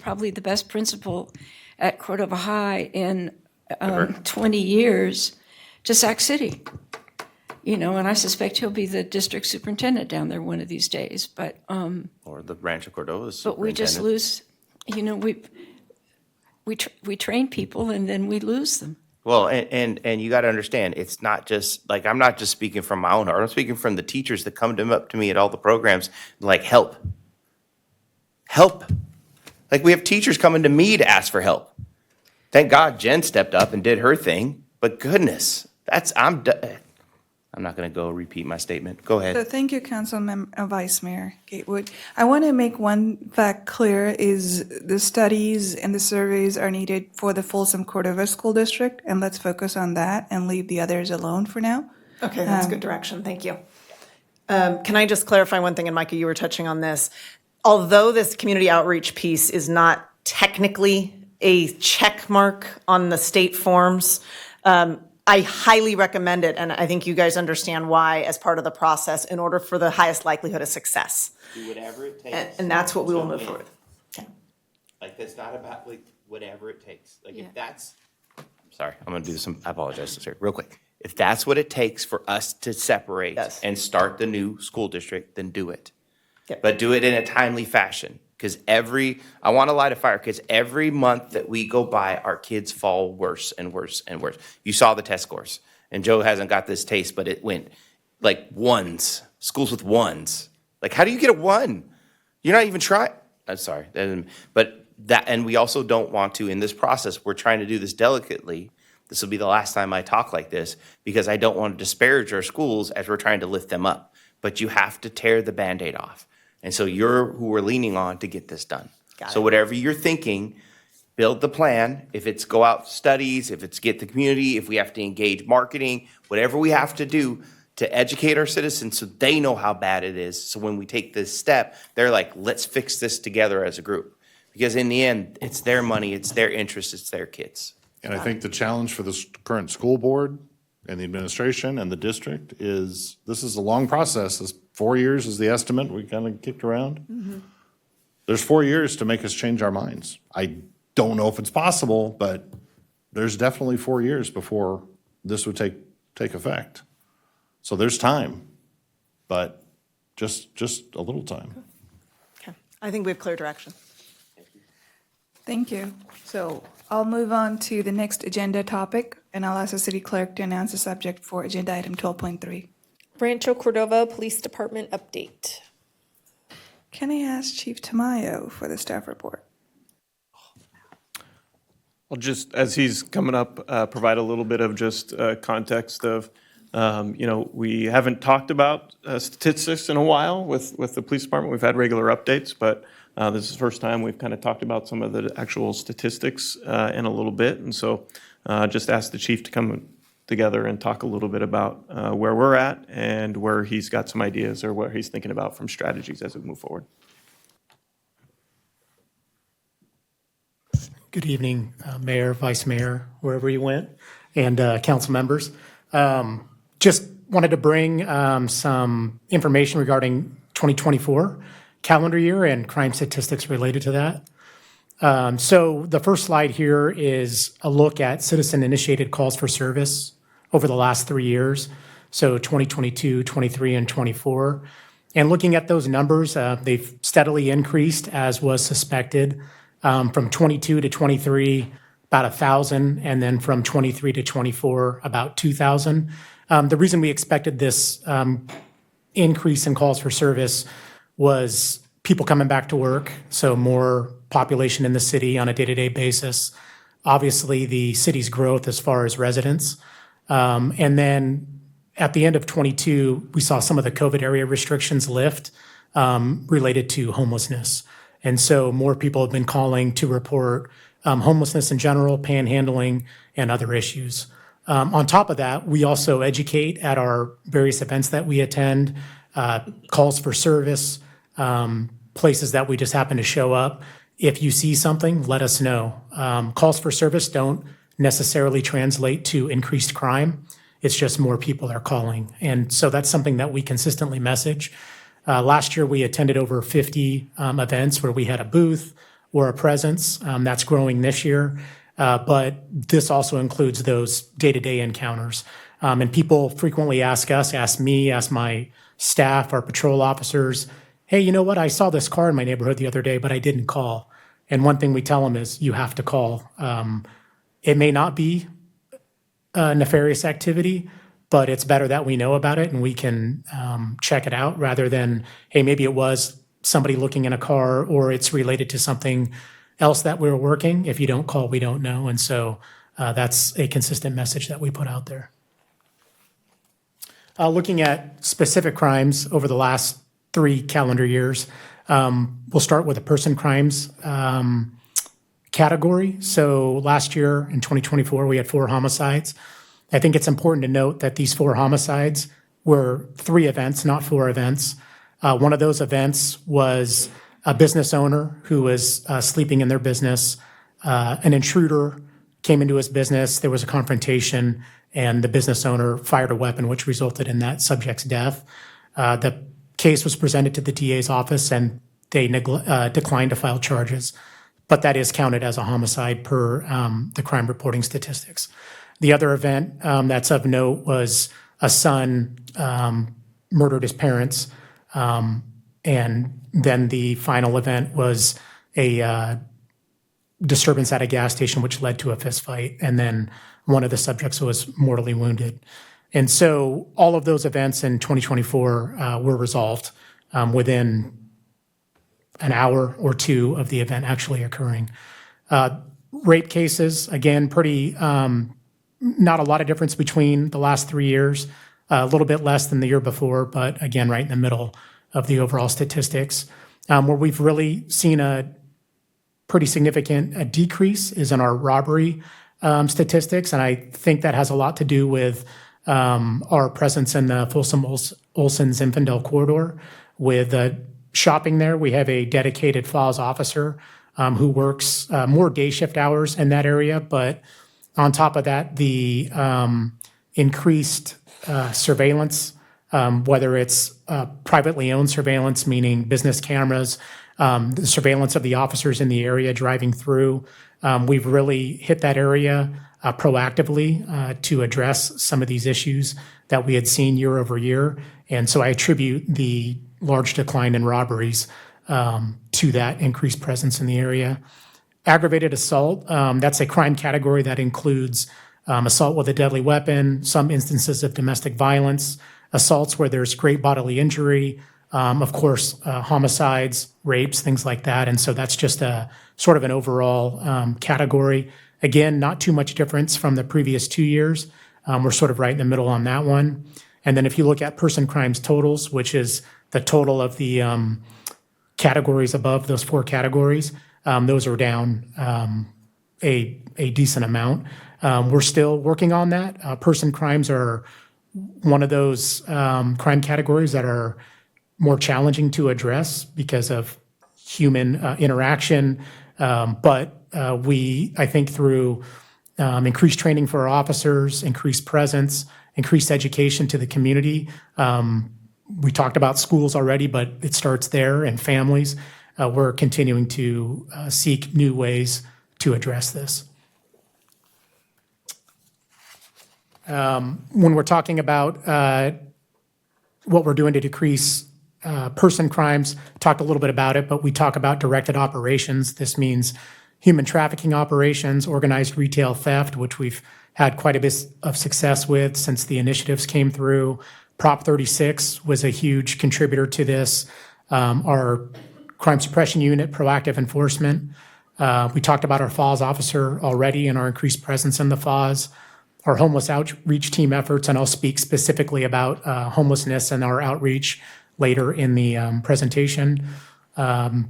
probably the best principal at Cordova High in 20 years to Sac City. You know, and I suspect he'll be the district superintendent down there one of these days, but.
Or the Rancho Cordova
But we just lose, you know, we train people and then we lose them.
Well, and you got to understand, it's not just, like, I'm not just speaking from my own heart. I'm speaking from the teachers that come up to me at all the programs, like, help. Help. Like, we have teachers coming to me to ask for help. Thank God Jen stepped up and did her thing, but goodness, I'm not going to go repeat my statement. Go ahead.
So thank you, Vice Mayor Gatewood. I want to make one fact clear is the studies and the surveys are needed for the Folsom Cordova School District, and let's focus on that and leave the others alone for now.
Okay, that's good direction. Thank you. Can I just clarify one thing? And Micah, you were touching on this. Although this community outreach piece is not technically a check mark on the state forms, I highly recommend it, and I think you guys understand why as part of the process in order for the highest likelihood of success.
Do whatever it takes.
And that's what we will move forward. Okay.
Like, that's not about, like, whatever it takes. Like, if that's, sorry, I'm going to do some, I apologize, sir, real quick. If that's what it takes for us to separate and start the new school district, then do it.
Yep.
But do it in a timely fashion. Because I want to light a fire, because every month that we go by, our kids fall worse and worse and worse. You saw the test scores. And Joe hasn't got this taste, but it went like ones, schools with ones. Like, how do you get a 1? You're not even trying. I'm sorry. But that, and we also don't want to, in this process, we're trying to do this delicately. This will be the last time I talk like this, because I don't want to disparage our schools as we're trying to lift them up. But you have to tear the Band-Aid off. And so you're who we're leaning on to get this done. So whatever you're thinking, build the plan. If it's go out studies, if it's get the community, if we have to engage marketing, whatever we have to do to educate our citizens so they know how bad it is. So when we take this step, they're like, let's fix this together as a group. Because in the end, it's their money, it's their interest, it's their kids.
And I think the challenge for the current school board and the administration and the district is, this is a long process. 4 years is the estimate we kind of kicked around.
Mm-hmm.
There's 4 years to make us change our minds. I don't know if it's possible, but there's definitely 4 years before this would take effect. So there's time, but just a little time.
Okay. I think we have clear direction.
Thank you. So I'll move on to the next agenda topic, and I'll ask the city clerk to announce the subject for agenda item 12.3.
Rancho Cordova Police Department update.
Can I ask Chief Tamayo for the staff report?
Well, just as he's coming up, provide a little bit of just context of, we haven't talked about statistics in a while with the police department. We've had regular updates, but this is the first time we've kind of talked about some of the actual statistics in a little bit. And so just ask the chief to come together and talk a little bit about where we're at and where he's got some ideas or what he's thinking about from strategies as we move forward.
Good evening, Mayor, Vice Mayor, wherever you went, and council members. Just wanted to bring some information regarding 2024 calendar year and crime statistics related to that. So the first slide here is a look at citizen-initiated calls for service over the last 3 years, so 2022, 23, and 24. And looking at those numbers, they've steadily increased, as was suspected, from 22 to 23, about 1,000, and then from 23 to 24, about 2,000. The reason we expected this increase in calls for service was people coming back to work, so more population in the city on a day-to-day basis. Obviously, the city's growth as far as residents. And then at the end of 22, we saw some of the COVID area restrictions lift related to homelessness. And so more people have been calling to report homelessness in general, panhandling, and other issues. On top of that, we also educate at our various events that we attend, calls for service, places that we just happen to show up. If you see something, let us know. Calls for service don't necessarily translate to increased crime. It's just more people are calling. And so that's something that we consistently message. Last year, we attended over 50 events where we had a booth or a presence. That's growing this year. But this also includes those day-to-day encounters. And people frequently ask us, ask me, ask my staff, our patrol officers, hey, you know what? I saw this car in my neighborhood the other day, but I didn't call. And one thing we tell them is you have to call. It may not be a nefarious activity, but it's better that we know about it and we can check it out rather than, hey, maybe it was somebody looking in a car or it's related to something else that we're working. If you don't call, we don't know. And so that's a consistent message that we put out there. Looking at specific crimes over the last 3 calendar years, we'll start with the person crimes category. So last year in 2024, we had 4 homicides. I think it's important to note that these 4 homicides were 3 events, not 4 events. One of those events was a business owner who was sleeping in their business. An intruder came into his business. There was a confrontation, and the business owner fired a weapon, which resulted in that subject's death. The case was presented to the DA's office, and they declined to file charges. But that is counted as a homicide per the crime reporting statistics. The other event that's of note was a son murdered his parents. And then the final event was a disturbance at a gas station, which led to a fist fight. And then one of the subjects was mortally wounded. And so all of those events in 2024 were resolved within an hour or 2 of the event actually occurring. Rape cases, again, pretty, not a lot of difference between the last 3 years, a little bit less than the year before, but again, right in the middle of the overall statistics. Where we've really seen a pretty significant decrease is in our robbery statistics, and I think that has a lot to do with our presence in the Folsom-Olson-Zinfandel corridor. With shopping there, we have a dedicated FOS officer who works more day shift hours in that area, but on top of that, the increased surveillance, whether it's privately owned surveillance, meaning business cameras, the surveillance of the officers in the area driving through. We've really hit that area proactively to address some of these issues that we had seen year over year. And so I attribute the large decline in robberies to that increased presence in the area. Aggravated assault, that's a crime category that includes assault with a deadly weapon, some instances of domestic violence, assaults where there's great bodily injury, of course, homicides, rapes, things like that. And so that's just a sort of an overall category. Again, not too much difference from the previous 2 years. We're sort of right in the middle on that one. And then if you look at person crimes totals, which is the total of the categories above those 4 categories, those are down a decent amount. We're still working on that. Person crimes are one of those crime categories that are more challenging to address because of human interaction. But we, I think through increased training for our officers, increased presence, increased education to the community. We talked about schools already, but it starts there and families. We're continuing to seek new ways to address this. When we're talking about what we're doing to decrease person crimes, talked a little bit about it, but we talk about directed operations. This means human trafficking operations, organized retail theft, which we've had quite a bit of success with since the initiatives came through. Prop 36 was a huge contributor to this. Our crime suppression unit, proactive enforcement. We talked about our FOS officer already and our increased presence in the FOS. Our homeless outreach team efforts, and I'll speak specifically about homelessness and our outreach later in the presentation. I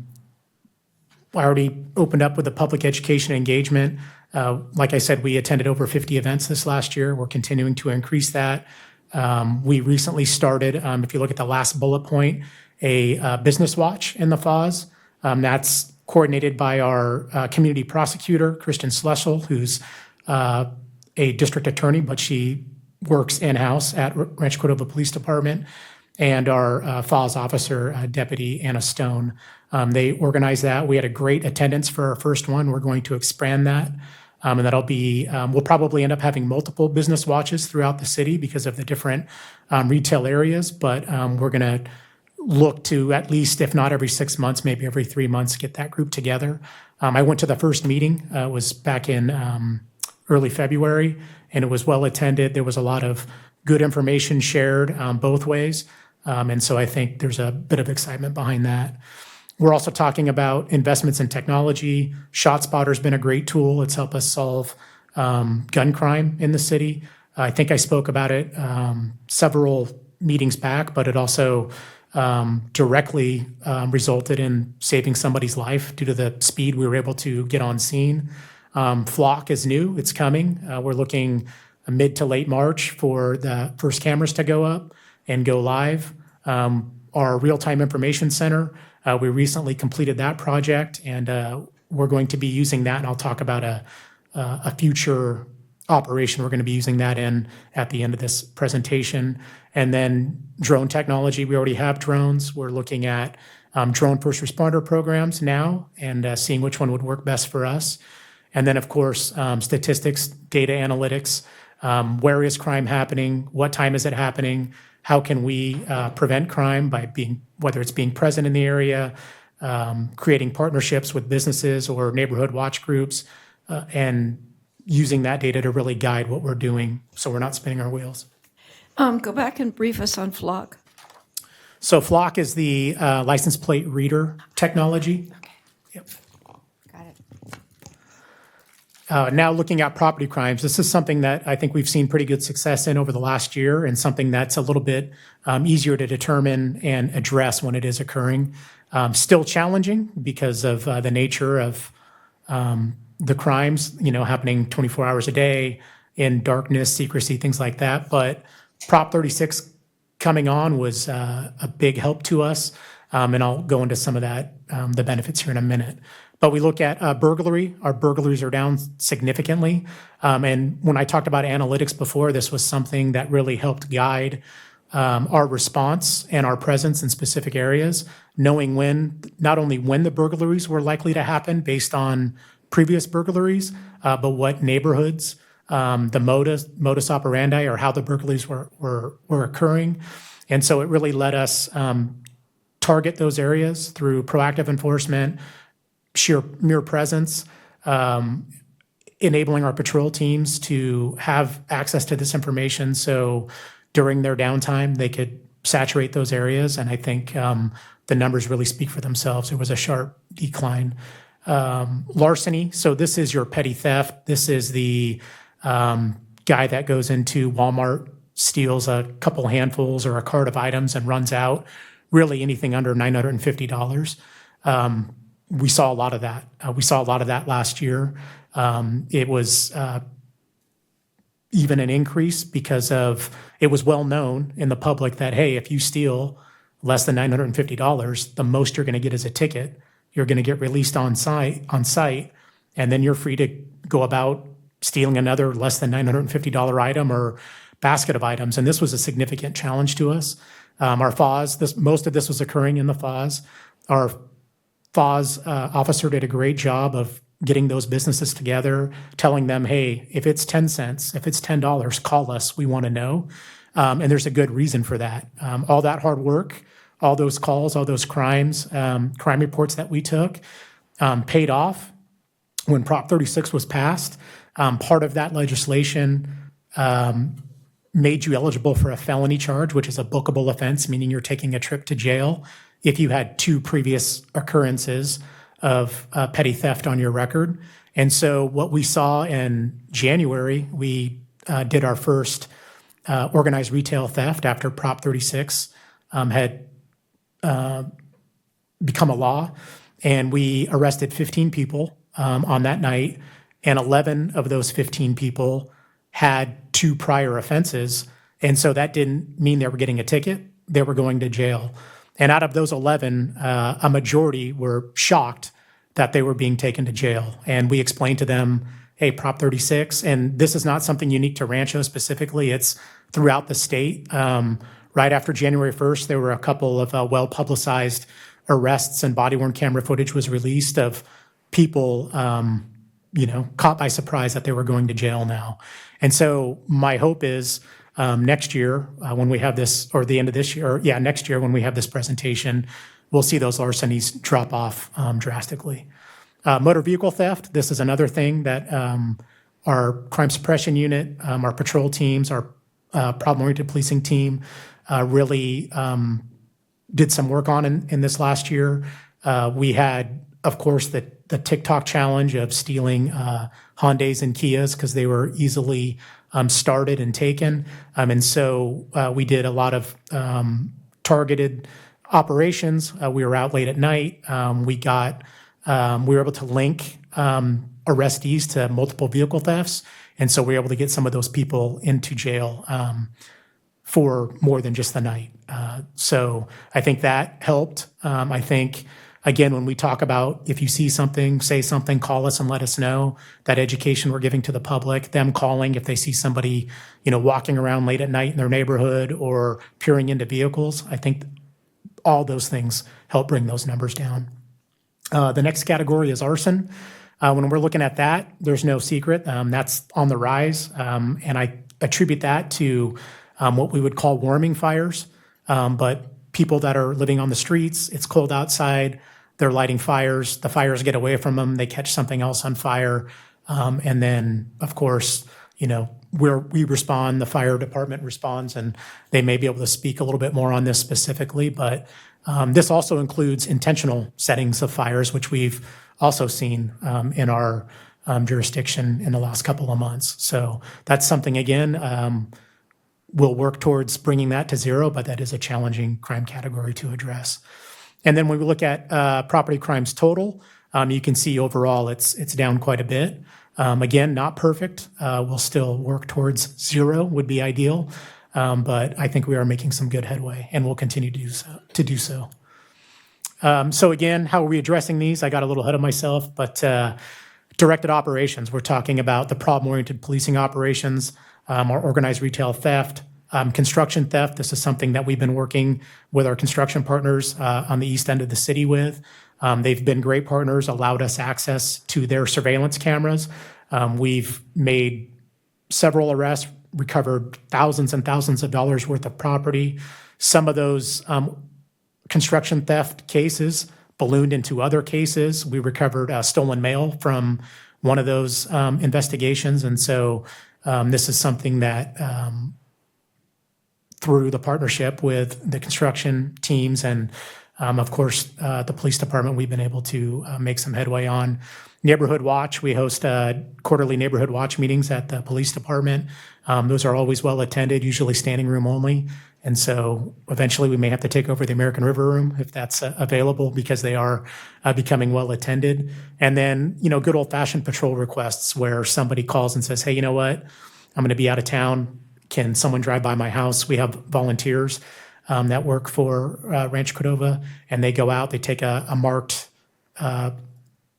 already opened up with the public education engagement. Like I said, we attended over 50 events this last year. We're continuing to increase that. We recently started, if you look at the last bullet point, a business watch in the FOS. That's coordinated by our community prosecutor, Kristen Schlessel, who's a district attorney, but she works in-house at Rancho Cordova Police Department, and our FOS officer, Deputy Anna Stone. They organized that. We had a great attendance for our first one. We're going to expand that. And that'll be, we'll probably end up having multiple business watches throughout the city because of the different retail areas, but we're going to look to at least, if not every 6 months, maybe every 3 months, get that group together. I went to the first meeting, it was back in early February, and it was well attended. There was a lot of good information shared both ways. And so I think there's a bit of excitement behind that. We're also talking about investments in technology. ShotSpotter's been a great tool. It's helped us solve gun crime in the city. I think I spoke about it several meetings back, but it also directly resulted in saving somebody's life due to the speed we were able to get on scene. Flock is new. It's coming. We're looking mid to late March for the first cameras to go up and go live. Our real-time information center, we recently completed that project, and we're going to be using that, and I'll talk about a future operation we're going to be using that in at the end of this presentation. And then drone technology, we already have drones. We're looking at drone first responder programs now and seeing which one would work best for us. And then, of course, statistics, data analytics. Where is crime happening? What time is it happening? How can we prevent crime by whether it's being present in the area, creating partnerships with businesses or neighborhood watch groups, and using that data to really guide what we're doing so we're not spinning our wheels.
Go back and brief us on Flock.
So Flock is the license plate reader technology.
Okay.
Yep.
Got it.
Now looking at property crimes, this is something that I think we've seen pretty good success in over the last year, and something that's a little bit easier to determine and address when it is occurring. Still challenging because of the nature of the crimes, happening 24 hours a day in darkness, secrecy, things like that. But Prop 36 coming on was a big help to us, and I'll go into some of that, the benefits here in a minute. But we look at burglary. Our burglaries are down significantly. And when I talked about analytics before, this was something that really helped guide our response and our presence in specific areas, knowing not only when the burglaries were likely to happen based on previous burglaries, but what neighborhoods, the modus operandi, or how the burglaries were occurring. And so it really let us target those areas through proactive enforcement, sheer mere presence, enabling our patrol teams to have access to this information so during their downtime they could saturate those areas. And I think the numbers really speak for themselves. There was a sharp decline. Larceny, so this is your petty theft. This is the guy that goes into Walmart, steals a couple handfuls or a cart of items and runs out, really anything under $950. We saw a lot of that. We saw a lot of that last year. It was even an increase because it was well known in the public that, hey, if you steal less than $950, the most you're going to get is a ticket. You're going to get released on site, and then you're free to go about stealing another less than $950 item or basket of items. And this was a significant challenge to us. Our FOS, most of this was occurring in the FOS. Our FOS officer did a great job of getting those businesses together, telling them, hey, if it's 10 cents, if it's $10, call us, we want to know. And there's a good reason for that. All that hard work, all those calls, all those crimes, crime reports that we took paid off when Prop 36 was passed. Part of that legislation made you eligible for a felony charge, which is a bookable offense, meaning you're taking a trip to jail if you had 2 previous occurrences of petty theft on your record. And so what we saw in January, we did our first organized retail theft after Prop 36 had become a law. And we arrested 15 people on that night, and 11 of those 15 people had 2 prior offenses. And so that didn't mean they were getting a ticket, they were going to jail. And out of those 11, a majority were shocked that they were being taken to jail. And we explained to them, hey, Prop 36, and this is not something unique to Rancho specifically, it's throughout the state. Right after January 1st, there were a couple of well-publicized arrests and body-worn camera footage was released of people, caught by surprise that they were going to jail now. And so my hope is next year when we have this, or the end of this year, next year when we have this presentation, we'll see those larcenies drop off drastically. Motor vehicle theft, this is another thing that our crime suppression unit, our patrol teams, our problem-oriented policing team really did some work on in this last year. We had, of course, the TikTok challenge of stealing Hyundais and Kias because they were easily started and taken. And so we did a lot of targeted operations. We were out late at night. We were able to link arrestees to multiple vehicle thefts. And so we were able to get some of those people into jail for more than just the night. So I think that helped. I think, again, when we talk about if you see something, say something, call us and let us know. That education we're giving to the public, them calling if they see somebody, walking around late at night in their neighborhood or peering into vehicles. I think all those things help bring those numbers down. The next category is arson. When we're looking at that, there's no secret. That's on the rise. And I attribute that to what we would call warming fires. But people that are living on the streets, it's cold outside, they're lighting fires, the fires get away from them, they catch something else on fire. And then, of course, where we respond, the fire department responds, and they may be able to speak a little bit more on this specifically. But this also includes intentional settings of fires, which we've also seen in our jurisdiction in the last couple of months. So that's something, again, we'll work towards bringing that to zero, but that is a challenging crime category to address. And then when we look at property crimes total, you can see overall it's down quite a bit. Again, not perfect. We'll still work towards zero would be ideal. But I think we are making some good headway and we'll continue to do so. So again, how are we addressing these? I got a little ahead of myself, but directed operations. We're talking about the problem-oriented policing operations, our organized retail theft, construction theft. This is something that we've been working with our construction partners on the east end of the city with. They've been great partners, allowed us access to their surveillance cameras. We've made several arrests, recovered thousands and thousands of dollars worth of property. Some of those construction theft cases ballooned into other cases. We recovered stolen mail from one of those investigations. And so this is something that through the partnership with the construction teams and of course, the police department, we've been able to make some headway on. Neighborhood Watch, we host quarterly Neighborhood Watch meetings at the police department. Those are always well attended, usually standing room only. And so eventually we may have to take over the American River Room if that's available because they are becoming well attended. And then, good old fashioned patrol requests where somebody calls and says, hey, you know what? I'm going to be out of town. Can someone drive by my house? We have volunteers that work for Rancho Cordova, and they go out, they take a marked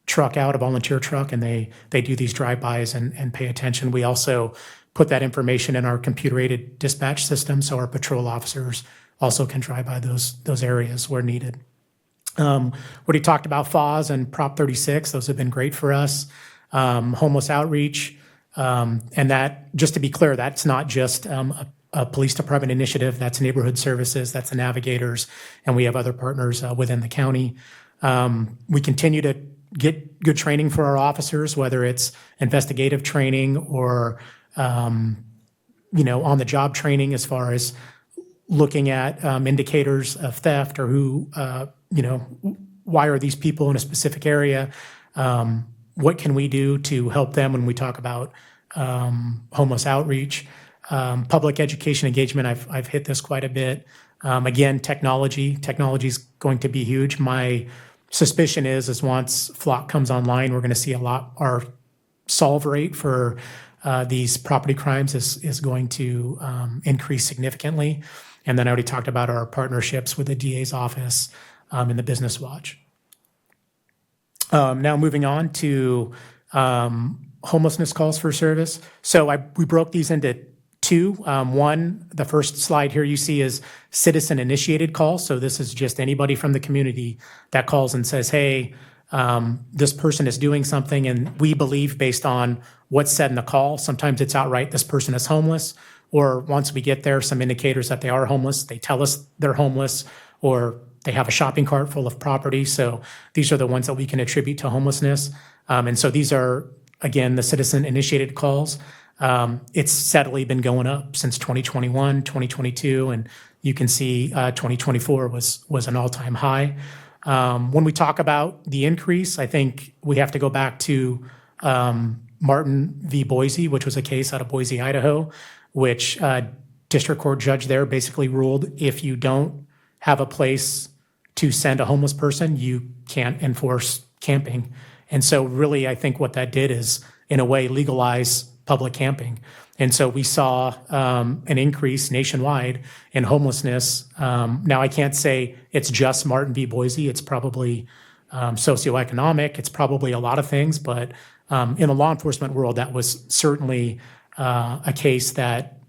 truck out, a volunteer truck, and they do these drive-bys and pay attention. We also put that information in our computer-aided dispatch system so our patrol officers also can drive by those areas where needed. What he talked about, FAWS and Prop 36, those have been great for us. Homeless outreach, and that, just to be clear, that's not just a police department initiative, that's neighborhood services, that's the navigators, and we have other partners within the county. We continue to get good training for our officers, whether it's investigative training or on-the-job training as far as looking at indicators of theft or who, why are these people in a specific area? What can we do to help them when we talk about homeless outreach? Public education engagement, I've hit this quite a bit. Again, technology is going to be huge. My suspicion is once Flock comes online, we're going to see our solve rate for these property crimes is going to increase significantly. And then I already talked about our partnerships with the DA's office and the Business Watch. Now moving on to homelessness calls for service. So we broke these into two. One, the first slide here you see is citizen-initiated calls. So this is just anybody from the community that calls and says, hey, this person is doing something, and we believe based on what's said in the call, sometimes it's outright this person is homeless, or once we get there, some indicators that they are homeless, they tell us they're homeless, or they have a shopping cart full of property. So these are the ones that we can attribute to homelessness. And so these are, again, the citizen-initiated calls. It's steadily been going up since 2021, 2022, and you can see 2024 was an all-time high. When we talk about the increase, I think we have to go back to Martin v. Boise, which was a case out of Boise, Idaho, which district court judge there basically ruled if you don't have a place to send a homeless person, you can't enforce camping. And so really, I think what that did is, in a way, legalize public camping. And so we saw an increase nationwide in homelessness. Now, I can't say it's just Martin v. Boise. It's probably socioeconomic. It's probably a lot of things. But in the law enforcement world, that was certainly a case that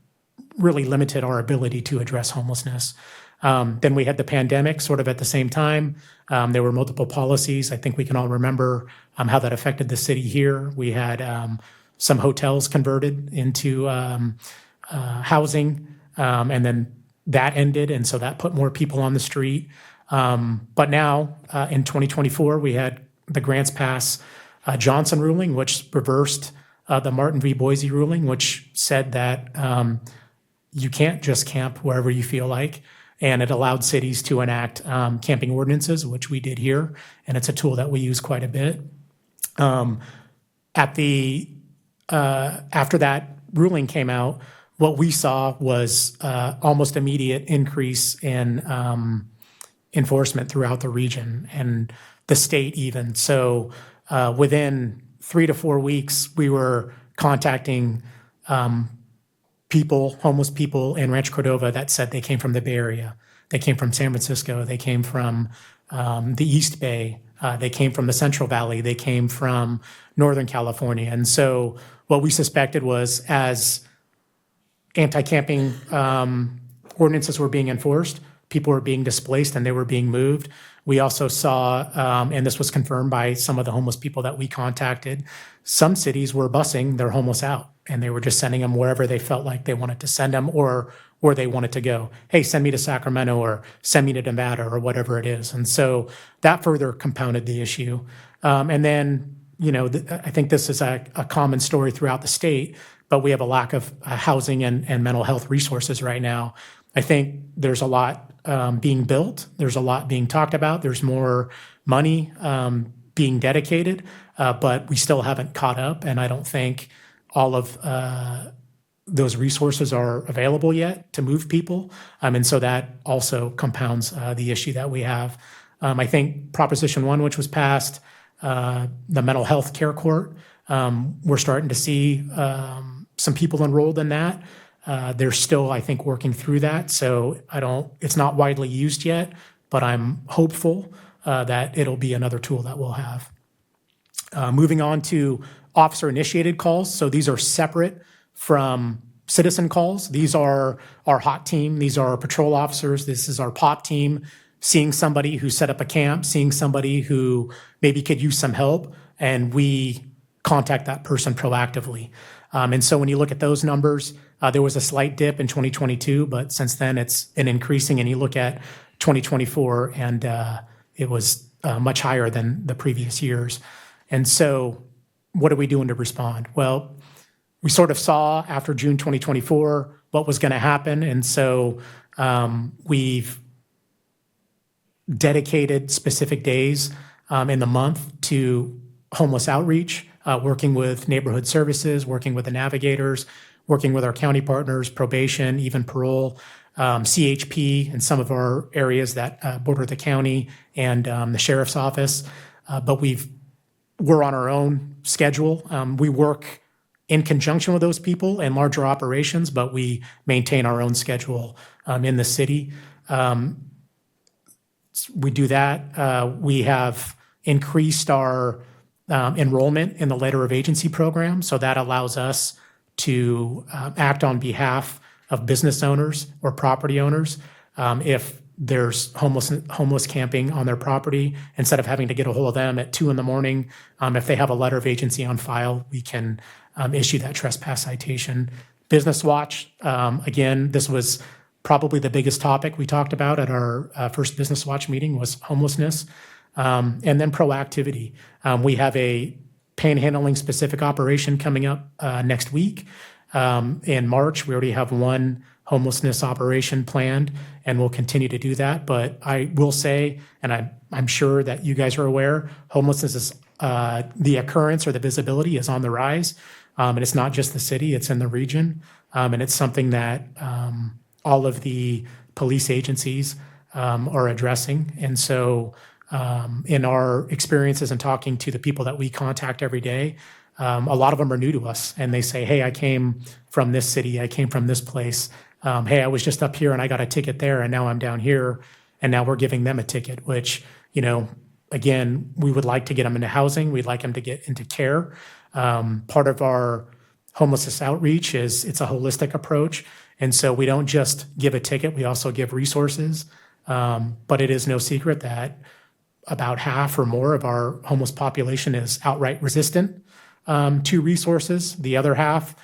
really limited our ability to address homelessness. Then we had the pandemic sort of at the same time. There were multiple policies. I think we can all remember how that affected the city here. We had some hotels converted into housing, and then that ended, and so that put more people on the street. But now, in 2024, we had the Grants Pass Johnson ruling, which reversed the Martin v. Boise ruling, which said that you can't just camp wherever you feel like. And it allowed cities to enact camping ordinances, which we did here, and it's a tool that we use quite a bit. After that ruling came out, what we saw was almost immediate increase in enforcement throughout the region and the state even. So within 3 to 4 weeks, we were contacting homeless people in Rancho Cordova that said they came from the Bay Area. They came from San Francisco. They came from the East Bay. They came from the Central Valley. They came from Northern California. And so what we suspected was, as anti-camping ordinances were being enforced, people were being displaced and they were being moved. We also saw, and this was confirmed by some of the homeless people that we contacted, some cities were busing their homeless out, and they were just sending them wherever they felt like they wanted to send them, or where they wanted to go. Hey, send me to Sacramento, or send me to Nevada, or whatever it is. And so that further compounded the issue. And then, I think this is a common story throughout the state, but we have a lack of housing and mental health resources right now. I think there's a lot being built. There's a lot being talked about. There's more money being dedicated, but we still haven't caught up. And I don't think all of those resources are available yet to move people. And so that also compounds the issue that we have. I think Proposition 1, which was passed, the mental health care court, we're starting to see some people enrolled in that. They're still, I think, working through that. So it's not widely used yet, but I'm hopeful that it'll be another tool that we'll have. Moving on to officer-initiated calls. So these are separate from citizen calls. These are our hot team. These are our patrol officers. This is our POP team, seeing somebody who set up a camp, seeing somebody who maybe could use some help, and we contact that person proactively. And so when you look at those numbers, there was a slight dip in 2022, but since then it's been increasing, and you look at 2024, and it was much higher than the previous years. And so what are we doing to respond? Well, we sort of saw after June 2024 what was going to happen, and so we've dedicated specific days in the month to homeless outreach, working with neighborhood services, working with the navigators, working with our county partners, probation, even parole, CHP in some of our areas that border the county, and the sheriff's office. But we're on our own schedule. We work in conjunction with those people in larger operations, but we maintain our own schedule in the city. We do that. We have increased our enrollment in the letter of agency program. So that allows us to act on behalf of business owners or property owners if there's homeless camping on their property. Instead of having to get a hold of them at 2 a.m, if they have a letter of agency on file, we can issue that trespass citation. Business Watch, again, this was probably the biggest topic we talked about at our first Business Watch meeting was homelessness. And then proactivity. We have a panhandling specific operation coming up next week. In March, we already have one homelessness operation planned, and we'll continue to do that. But I will say, and I'm sure that you guys are aware, homelessness is the occurrence or the visibility is on the rise. And it's not just the city, it's in the region. And it's something that all of the police agencies are addressing. And so in our experiences and talking to the people that we contact every day, a lot of them are new to us, and they say, hey, I came from this city, I came from this place. Hey, I was just up here and I got a ticket there, and now I'm down here, and now we're giving them a ticket, which, again, we would like to get them into housing. We'd like them to get into care. Part of our homelessness outreach is it's a holistic approach. And so we don't just give a ticket, we also give resources. But it is no secret that about half or more of our homeless population is outright resistant to resources. The other half,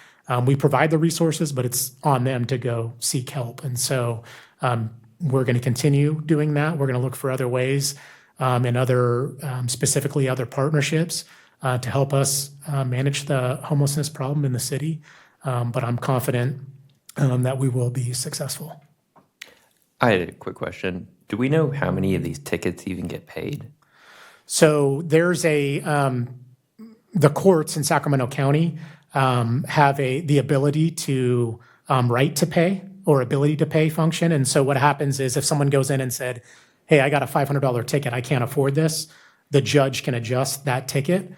we provide the resources, but it's on them to go seek help. And so we're going to continue doing that. We're going to look for other ways and other, specifically other partnerships to help us manage the homelessness problem in the city. But I'm confident that we will be successful.
I had a quick question. Do we know how many of these tickets even get paid?
So there's the courts in Sacramento County have the ability to right to pay or ability to pay function. And so what happens is if someone goes in and said, hey, I got a $500 ticket, I can't afford this, the judge can adjust that ticket.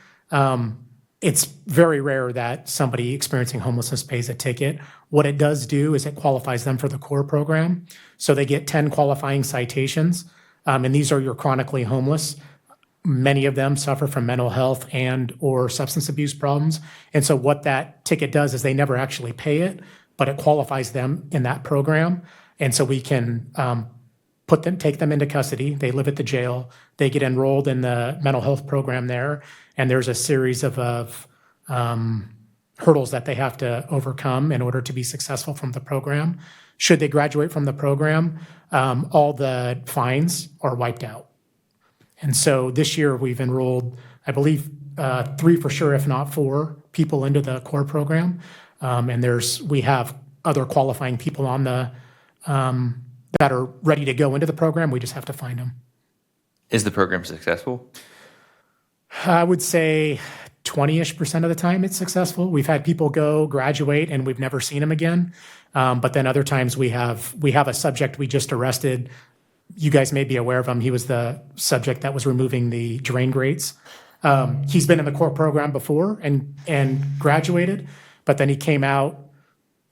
It's very rare that somebody experiencing homelessness pays a ticket. What it does do is it qualifies them for the CORE program. So they get 10 qualifying citations, and these are your chronically homeless. Many of them suffer from mental health and or substance abuse problems. And so what that ticket does is they never actually pay it, but it qualifies them in that program. And so we can take them into custody. They live at the jail. They get enrolled in the mental health program there. And there's a series of hurdles that they have to overcome in order to be successful from the program. Should they graduate from the program, all the fines are wiped out. And so this year we've enrolled, I believe, 3 for sure, if not 4 people into the CORE program. And we have other qualifying people on the that are ready to go into the program. We just have to find them.
Is the program successful?
I would say 20-ish% of the time it's successful. We've had people graduate, and we've never seen them again. But then other times we have a subject we just arrested. You guys may be aware of him. He was the subject that was removing the drain grates. He's been in the CORE program before and graduated, but then he came out.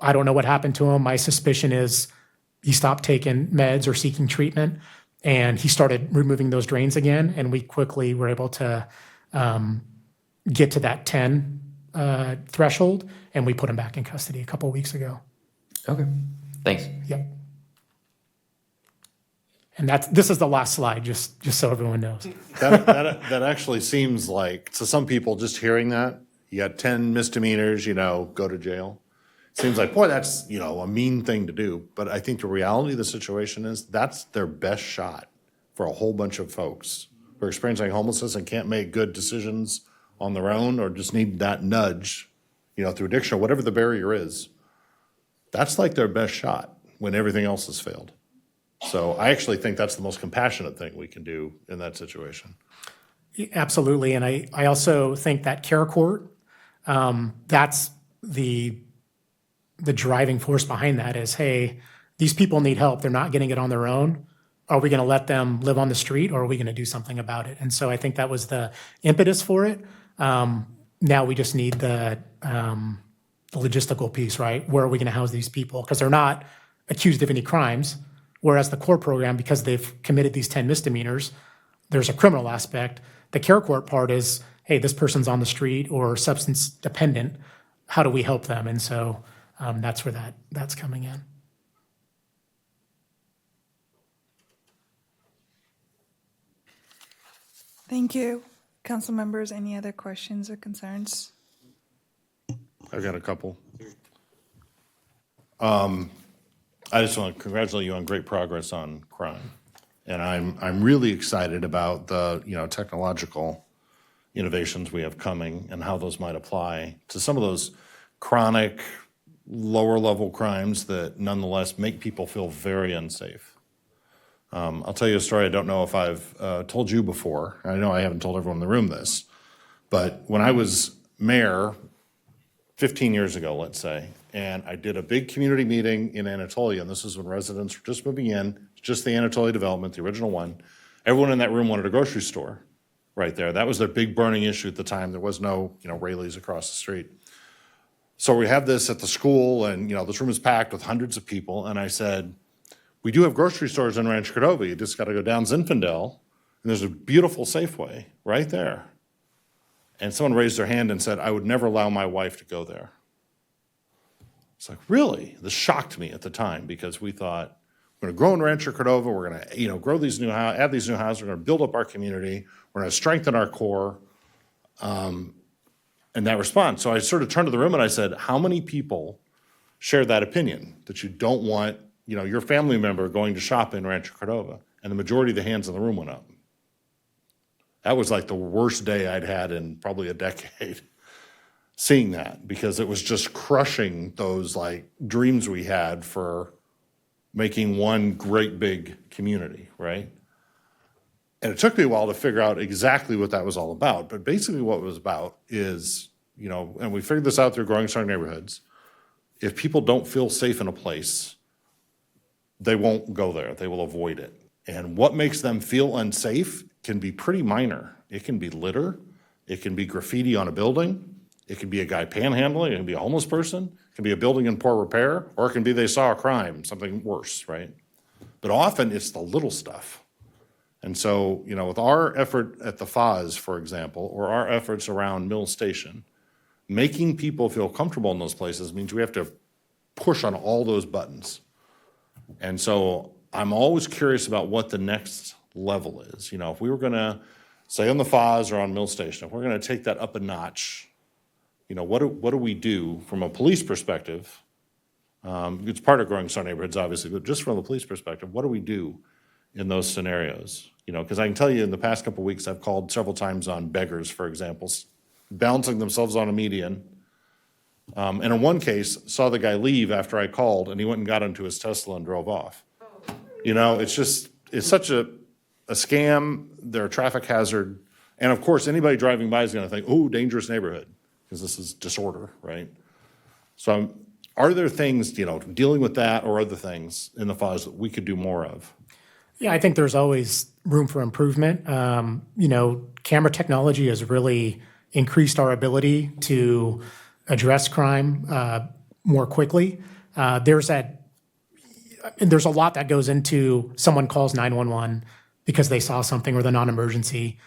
I don't know what happened to him. My suspicion is he stopped taking meds or seeking treatment, and he started removing those drains again. And we quickly were able to get to that 10 threshold, and we put him back in custody a couple of weeks ago.
Okay, thanks.
Yep. And this is the last slide, just so everyone knows.
That actually seems like, to some people, just hearing that, you got 10 misdemeanors, go to jail. Seems like, boy, that's, a mean thing to do. But I think the reality of the situation is that's their best shot for a whole bunch of folks who are experiencing homelessness and can't make good decisions on their own or just need that nudge, through addiction or whatever the barrier is. That's like their best shot when everything else has failed. So I actually think that's the most compassionate thing we can do in that situation.
Absolutely. And I also think that care court, that's the driving force behind that is, hey, these people need help. They're not getting it on their own. Are we going to let them live on the street, or are we going to do something about it? And so I think that was the impetus for it. Now we just need the logistical piece, right? Where are we going to house these people? Because they're not accused of any crimes. Whereas the CORE program, because they've committed these 10 misdemeanors, there's a criminal aspect. The care court part is, hey, this person's on the street or substance dependent. How do we help them? And so that's where that's coming in.
Thank you. Council members, any other questions or concerns?
I've got a couple. I just want to congratulate you on great progress on crime. And I'm really excited about the, technological innovations we have coming and how those might apply to some of those chronic, lower level crimes that nonetheless make people feel very unsafe. I'll tell you a story. I don't know if I've told you before. I know I haven't told everyone in the room this, but when I was mayor 15 years ago, let's say, and I did a big community meeting in Anatolia, and this is when residents were just moving in, just the Anatolia development, the original one. Everyone in that room wanted a grocery store right there. That was their big burning issue at the time. There was no, Rayleigh's across the street. So we have this at the school, and, this room is packed with hundreds of people, and I said, we do have grocery stores in Rancho Cordova. You just got to go down Zinfandel, and there's a beautiful Safeway right there. And someone raised their hand and said, I would never allow my wife to go there. It's like, really? This shocked me at the time because we thought, we're going to grow in Rancho Cordova. We're going to, grow these add these new houses. We're going to build up our community. We're going to strengthen our core. And that response. So I sort of turned to the room and I said, how many people share that opinion that you don't want, your family member going to shop in Rancho Cordova? And the majority of the hands in the room went up. That was like the worst day I'd had in probably a decade, seeing that, because it was just crushing those dreams we had for making one great big community, right? And it took me a while to figure out exactly what that was all about. But basically what it was about is, and we figured this out through Growing Strong Neighborhoods, if people don't feel safe in a place, they won't go there. They will avoid it. And what makes them feel unsafe can be pretty minor. It can be litter. It can be graffiti on a building. It can be a guy panhandling. It can be a homeless person. It can be a building in poor repair. Or it can be they saw a crime, something worse, right? But often it's the little stuff. And so, with our effort at the FAS, for example, or our efforts around Mill Station, making people feel comfortable in those places means we have to push on all those buttons. And so I'm always curious about what the next level is. If we were going to, say on the FAS or on Mill Station, if we're going to take that up a notch, what do we do from a police perspective? It's part of Growing Strong Neighborhoods, obviously, but just from a police perspective, what do we do in those scenarios? Because I can tell you in the past couple of weeks, I've called several times on beggars, for example, balancing themselves on a median. And in one case, saw the guy leave after I called, and he went and got into his Tesla and drove off. It's such a scam. They're a traffic hazard. And of course, anybody driving by is going to think, oh, dangerous neighborhood, because this is disorder, right? So are there things, dealing with that or other things in the FAS that we could do more of?
Yeah, I think there's always room for improvement. Camera technology has really increased our ability to address crime more quickly. There's a lot that goes into someone calls 911 because they saw something or the non-emergency.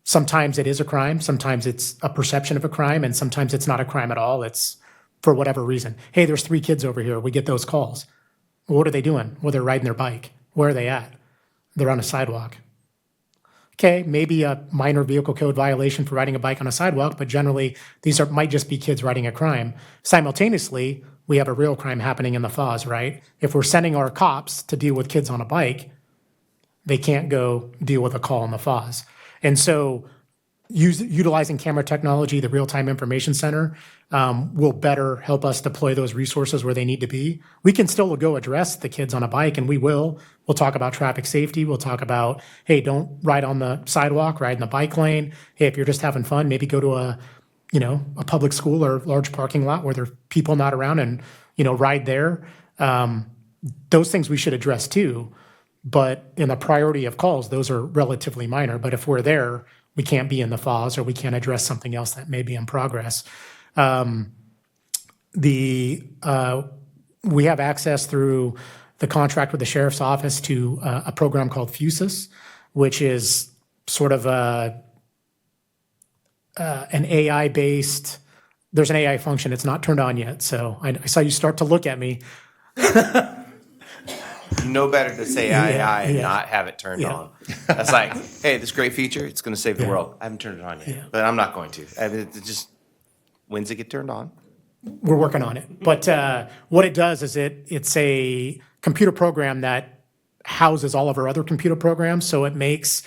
Sometimes it is a crime. Sometimes it's a perception of a crime, and sometimes it's not a crime at all. It's for whatever reason. Hey, there's 3 kids over here. We get those calls. Well, what are they doing? Well, they're riding their bike. Where are they at? They're on a sidewalk. Okay, maybe a minor vehicle code violation for riding a bike on a sidewalk, but generally might just be kids riding a crime. Simultaneously, we have a real crime happening in the FAS, right? If we're sending our cops to deal with kids on a bike, they can't go deal with a call in the FAS. And so utilizing camera technology, the real-time information center, will better help us deploy those resources where they need to be. We can still go address the kids on a bike, and we will. We'll talk about traffic safety. We'll talk about, hey, don't ride on the sidewalk, ride in the bike lane. Hey, if you're just having fun, maybe go to a public school or large parking lot where there are people not around and, ride there. Those things we should address too. But in the priority of calls, those are relatively minor. But if we're there, we can't be in the FAS or we can't address something else that may be in progress. We have access through the contract with the sheriff's office to a program called FUSIS, which is sort of an AI-based, there's an AI function. It's not turned on yet. So I saw you start to look at me.
You know better to say AI and not have it turned on. That's like, hey, this great feature, it's going to save the world. I haven't turned it on yet, but I'm not going to. I mean, it just, when's it get turned on?
We're working on it. But what it does is it's a computer program that houses all of our other computer programs. So it makes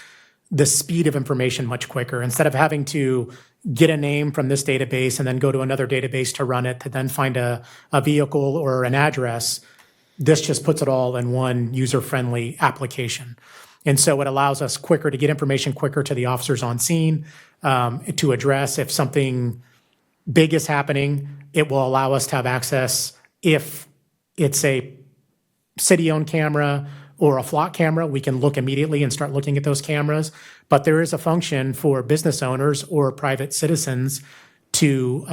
the speed of information much quicker. Instead of having to get a name from this database and then go to another database to run it, to then find a vehicle or an address, this just puts it all in one user-friendly application. And so it allows us quicker to get information quicker to the officers on scene, to address if something big is happening. It will allow us to have access if it's a city-owned camera or a flock camera. We can look immediately and start looking at those cameras. But there is a function for business owners or private citizens to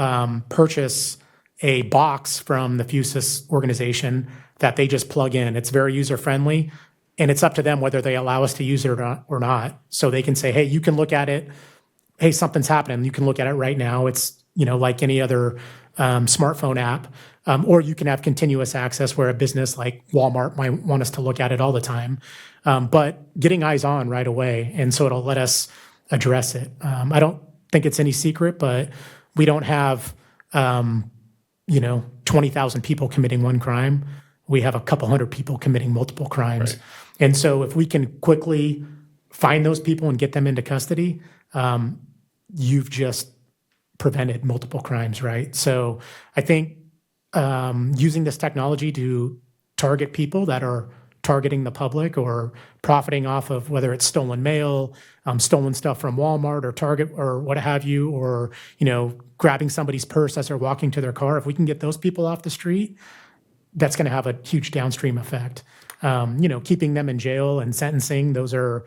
purchase a box from the Fusus organization that they just plug in. It's very user-friendly, and it's up to them whether they allow us to use it or not. So they can say, hey, you can look at it. Hey, something's happening. You can look at it right now. It's, like any other smartphone app. Or you can have continuous access where a business like Walmart might want us to look at it all the time. But getting eyes on right away, and so it'll let us address it. I don't think it's any secret, but we don't have, 20,000 people committing one crime. We have a couple hundred people committing multiple crimes. Right. And so if we can quickly find those people and get them into custody, you've just prevented multiple crimes, right? So I think using this technology to target people that are targeting the public or profiting off of whether it's stolen mail, stolen stuff from Walmart or Target or what have you, or, grabbing somebody's purse as they're walking to their car, if we can get those people off the street, that's going to have a huge downstream effect. Keeping them in jail and sentencing, those are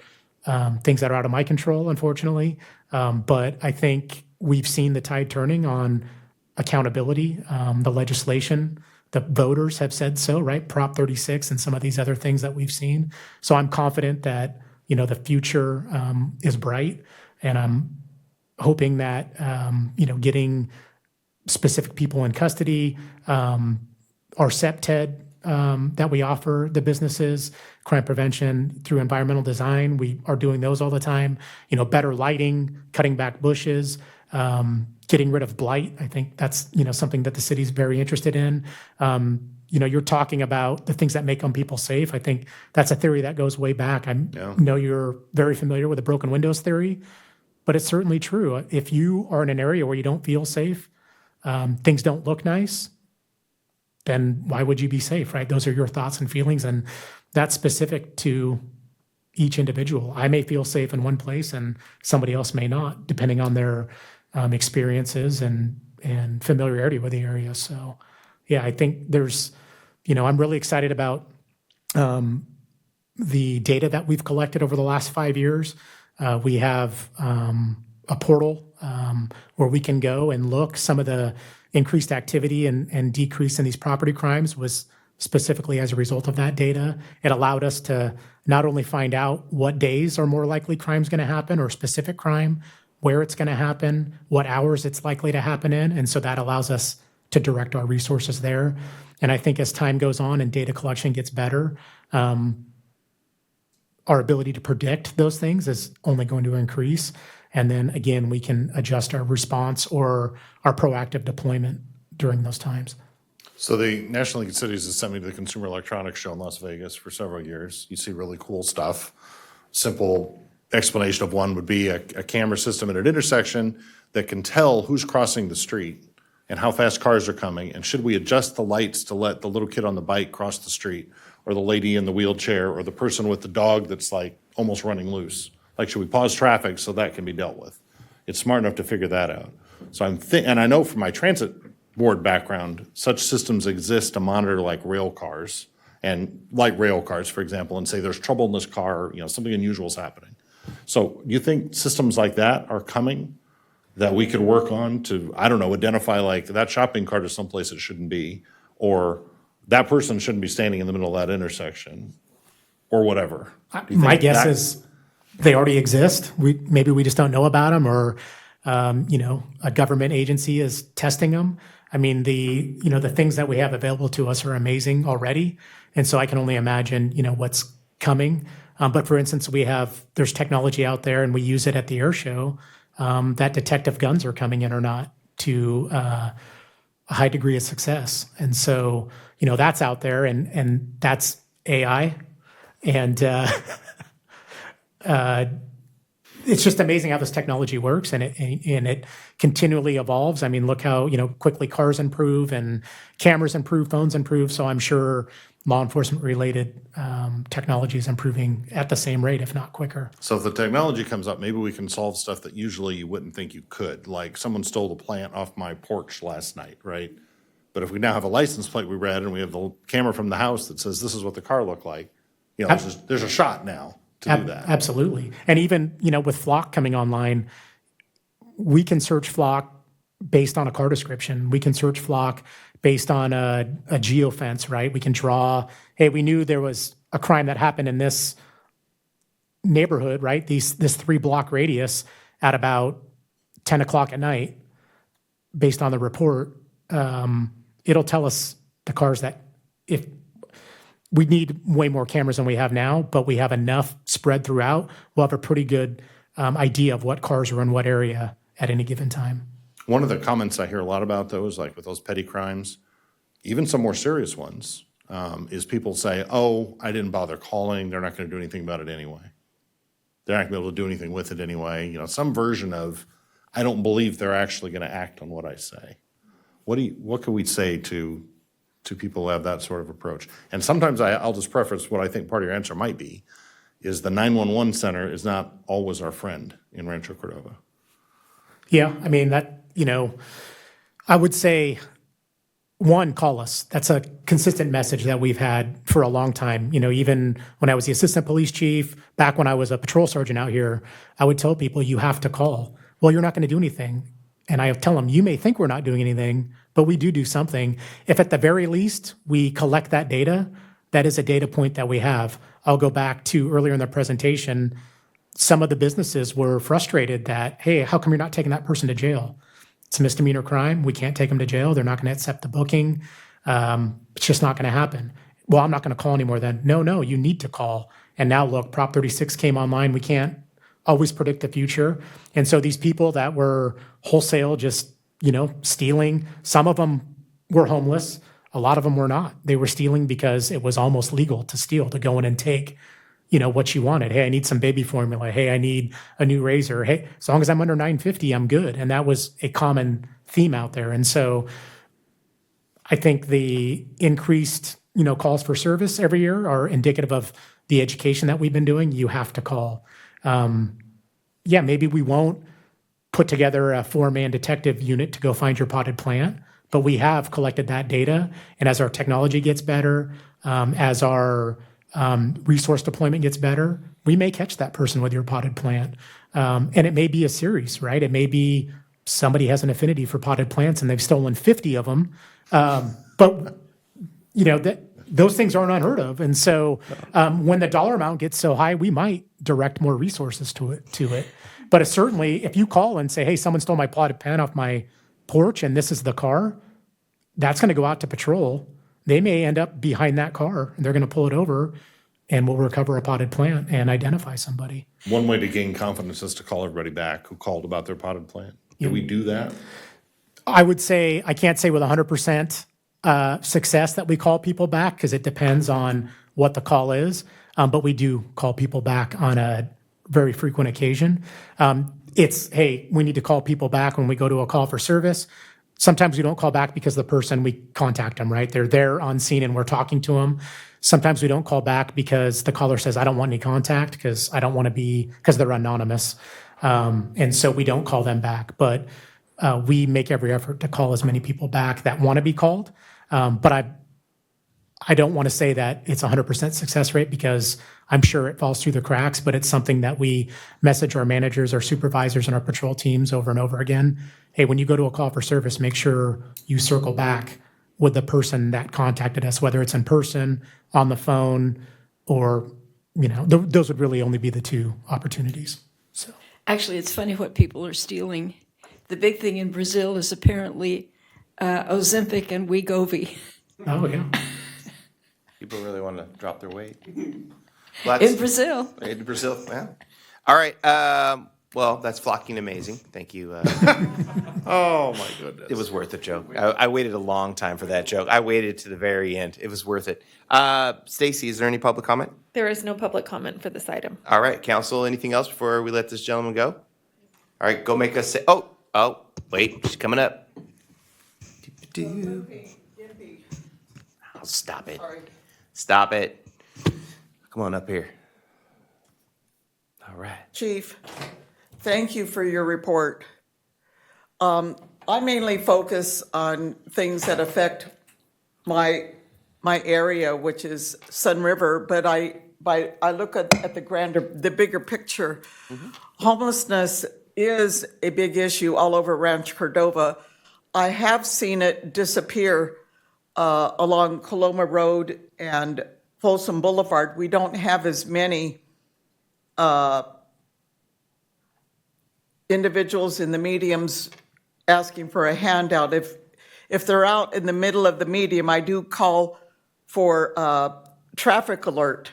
things that are out of my control, unfortunately. But I think we've seen the tide turning on accountability. The legislation, the voters have said so, right? Prop 36 and some of these other things that we've seen. So I'm confident that, the future is bright, and I'm hoping that, getting specific people in custody, our CEPTED that we offer the businesses, crime prevention through environmental design, we are doing those all the time. Better lighting, cutting back bushes, getting rid of blight. I think that's, something that the city's very interested in. You're talking about the things that make people safe. I think that's a theory that goes way back. I know you're very familiar with the broken windows theory, but it's certainly true. If you are in an area where you don't feel safe, things don't look nice, then why would you be safe, right? Those are your thoughts and feelings, and that's specific to each individual. I may feel safe in one place and somebody else may not, depending on their experiences and familiarity with the area. So, yeah, I think there's, I'm really excited about the data that we've collected over the last 5 years. We have a portal where we can go and look. Some of the increased activity and decrease in these property crimes was specifically as a result of that data. It allowed us to not only find out what days are more likely crime's going to happen or specific crime, where it's going to happen, what hours it's likely to happen in. And so that allows us to direct our resources there. And I think as time goes on and data collection gets better, our ability to predict those things is only going to increase. And then again, we can adjust our response or our proactive deployment during those times.
So the National League of Cities has sent me to the Consumer Electronics Show in Las Vegas for several years. You see really cool stuff. Simple explanation of one would be a camera system at an intersection that can tell who's crossing the street and how fast cars are coming, and should we adjust the lights to let the little kid on the bike cross the street, or the lady in the wheelchair, or the person with the dog that's like almost running loose? Like, should we pause traffic so that can be dealt with? It's smart enough to figure that out. So and I know from my transit board background, such systems exist to monitor like rail cars, and light rail cars, for example, and say there's trouble in this car, something unusual is happening. So you think systems like that are coming that we could work on to, I don't know, identify like that shopping cart is someplace it shouldn't be, or that person shouldn't be standing in the middle of that intersection, or whatever?
My guess is they already exist. Maybe we just don't know about them, or a government agency is testing them. I mean, the things that we have available to us are amazing already. And so I can only imagine, what's coming. But for instance, there's technology out there and we use it at the air show that detect if guns are coming in or not to a high degree of success. And so, that's out there and that's AI. And it's just amazing how this technology works and it continually evolves. I mean, look how, quickly cars improve and cameras improve, phones improve. So I'm sure law enforcement related technology is improving at the same rate, if not quicker.
So if the technology comes up, maybe we can solve stuff that usually you wouldn't think you could. Like someone stole the plant off my porch last night, right? But if we now have a license plate we read and we have the camera from the house that says this is what the car looked like, there's a shot now to do that.
Absolutely. And even, with Flock coming online, we can search Flock based on a car description. We can search Flock based on a geofence, right? We can draw, hey, we knew there was a crime that happened in this neighborhood, right? This 3-block radius at about 10 o'clock at night, based on the report. It'll tell us the cars that if we need way more cameras than we have now, but we have enough spread throughout, we'll have a pretty good idea of what cars are in what area at any given time.
One of the comments I hear a lot about those, like with those petty crimes, even some more serious ones, is people say, oh, I didn't bother calling. They're not going to do anything about it anyway. They're not going to be able to do anything with it anyway. Some version of, I don't believe they're actually going to act on what I say. What can we say to people who have that sort of approach? And sometimes I'll just preface what I think part of your answer might be, is the 911 center is not always our friend in Rancho Cordova.
Yeah, I mean, I would say, one, call us. That's a consistent message that we've had for a long time. Even when I was the assistant police chief, back when I was a patrol sergeant out here, I would tell people, you have to call. Well, you're not going to do anything. And I tell them, you may think we're not doing anything, but we do something. If at the very least we collect that data, that is a data point that we have. I'll go back to earlier in the presentation, some of the businesses were frustrated that, hey, how come you're not taking that person to jail? It's a misdemeanor crime. We can't take them to jail. They're not going to accept the booking. It's just not going to happen. Well, I'm not going to call anymore then. No, you need to call. And now look, Prop 36 came online. We can't always predict the future. And so these people that were wholesale just, stealing, some of them were homeless. A lot of them were not. They were stealing because it was almost legal to steal, to go in and take, what you wanted. Hey, I need some baby formula. Hey, I need a new razor. Hey, as long as I'm under $950, I'm good. And that was a common theme out there. And so I think the increased, calls for service every year are indicative of the education that we've been doing. You have to call. Maybe we won't put together a 4-man detective unit to go find your potted plant, but we have collected that data. And as our technology gets better, as our resource deployment gets better, we may catch that person with your potted plant. And it may be a series, right? It may be somebody has an affinity for potted plants and they've stolen 50 of them. But those things aren't unheard of. And so when the dollar amount gets so high, we might direct more resources to it. But certainly, if you call and say, hey, someone stole my potted plant off my porch and this is the car, that's going to go out to patrol. They may end up behind that car and they're going to pull it over and we'll recover a potted plant and identify somebody.
One way to gain confidence is to call everybody back who called about their potted plant. Do we do that?
I would say, I can't say with 100% success that we call people back because it depends on what the call is. But we do call people back on a very frequent occasion. It's, hey, we need to call people back when we go to a call for service. Sometimes we don't call back because the person, we contact them, right? They're there on scene and we're talking to them. Sometimes we don't call back because the caller says, I don't want any contact because because they're anonymous. And so we don't call them back. But we make every effort to call as many people back that want to be called. But I don't want to say that it's 100% success rate because I'm sure it falls through the cracks, but it's something that we message our managers, our supervisors, and our patrol teams over and over again. Hey, when you go to a call for service, make sure you circle back with the person that contacted us, whether it's in person, on the phone, or, those would really only be the two opportunities. So
Actually, it's funny what people are stealing. the big thing in Brazil is apparently Ozempic and Wegovy.
Oh, yeah.
People really want to drop their weight.
In Brazil.
In Brazil, yeah. All right, well, that's flocking amazing. Thank you.
Oh, my goodness.
It was worth it, Joe. I waited a long time for that joke. I waited to the very end. It was worth it. Stacy, is there any public comment?
There is no public comment for this item.
All right, council, anything else before we let this gentleman go? All right, go make us say, wait, she's coming up. Oh, stop it. Stop it. Come on up here. All right.
Chief, thank you for your report. I mainly focus on things that affect my area, which is Sun River, but I look at the bigger picture. Homelessness is a big issue all over Rancho Cordova. I have seen it disappear along Coloma Road and Folsom Boulevard. We don't have as many individuals in the mediums asking for a handout. If they're out in the middle of the medium, I do call for traffic alert,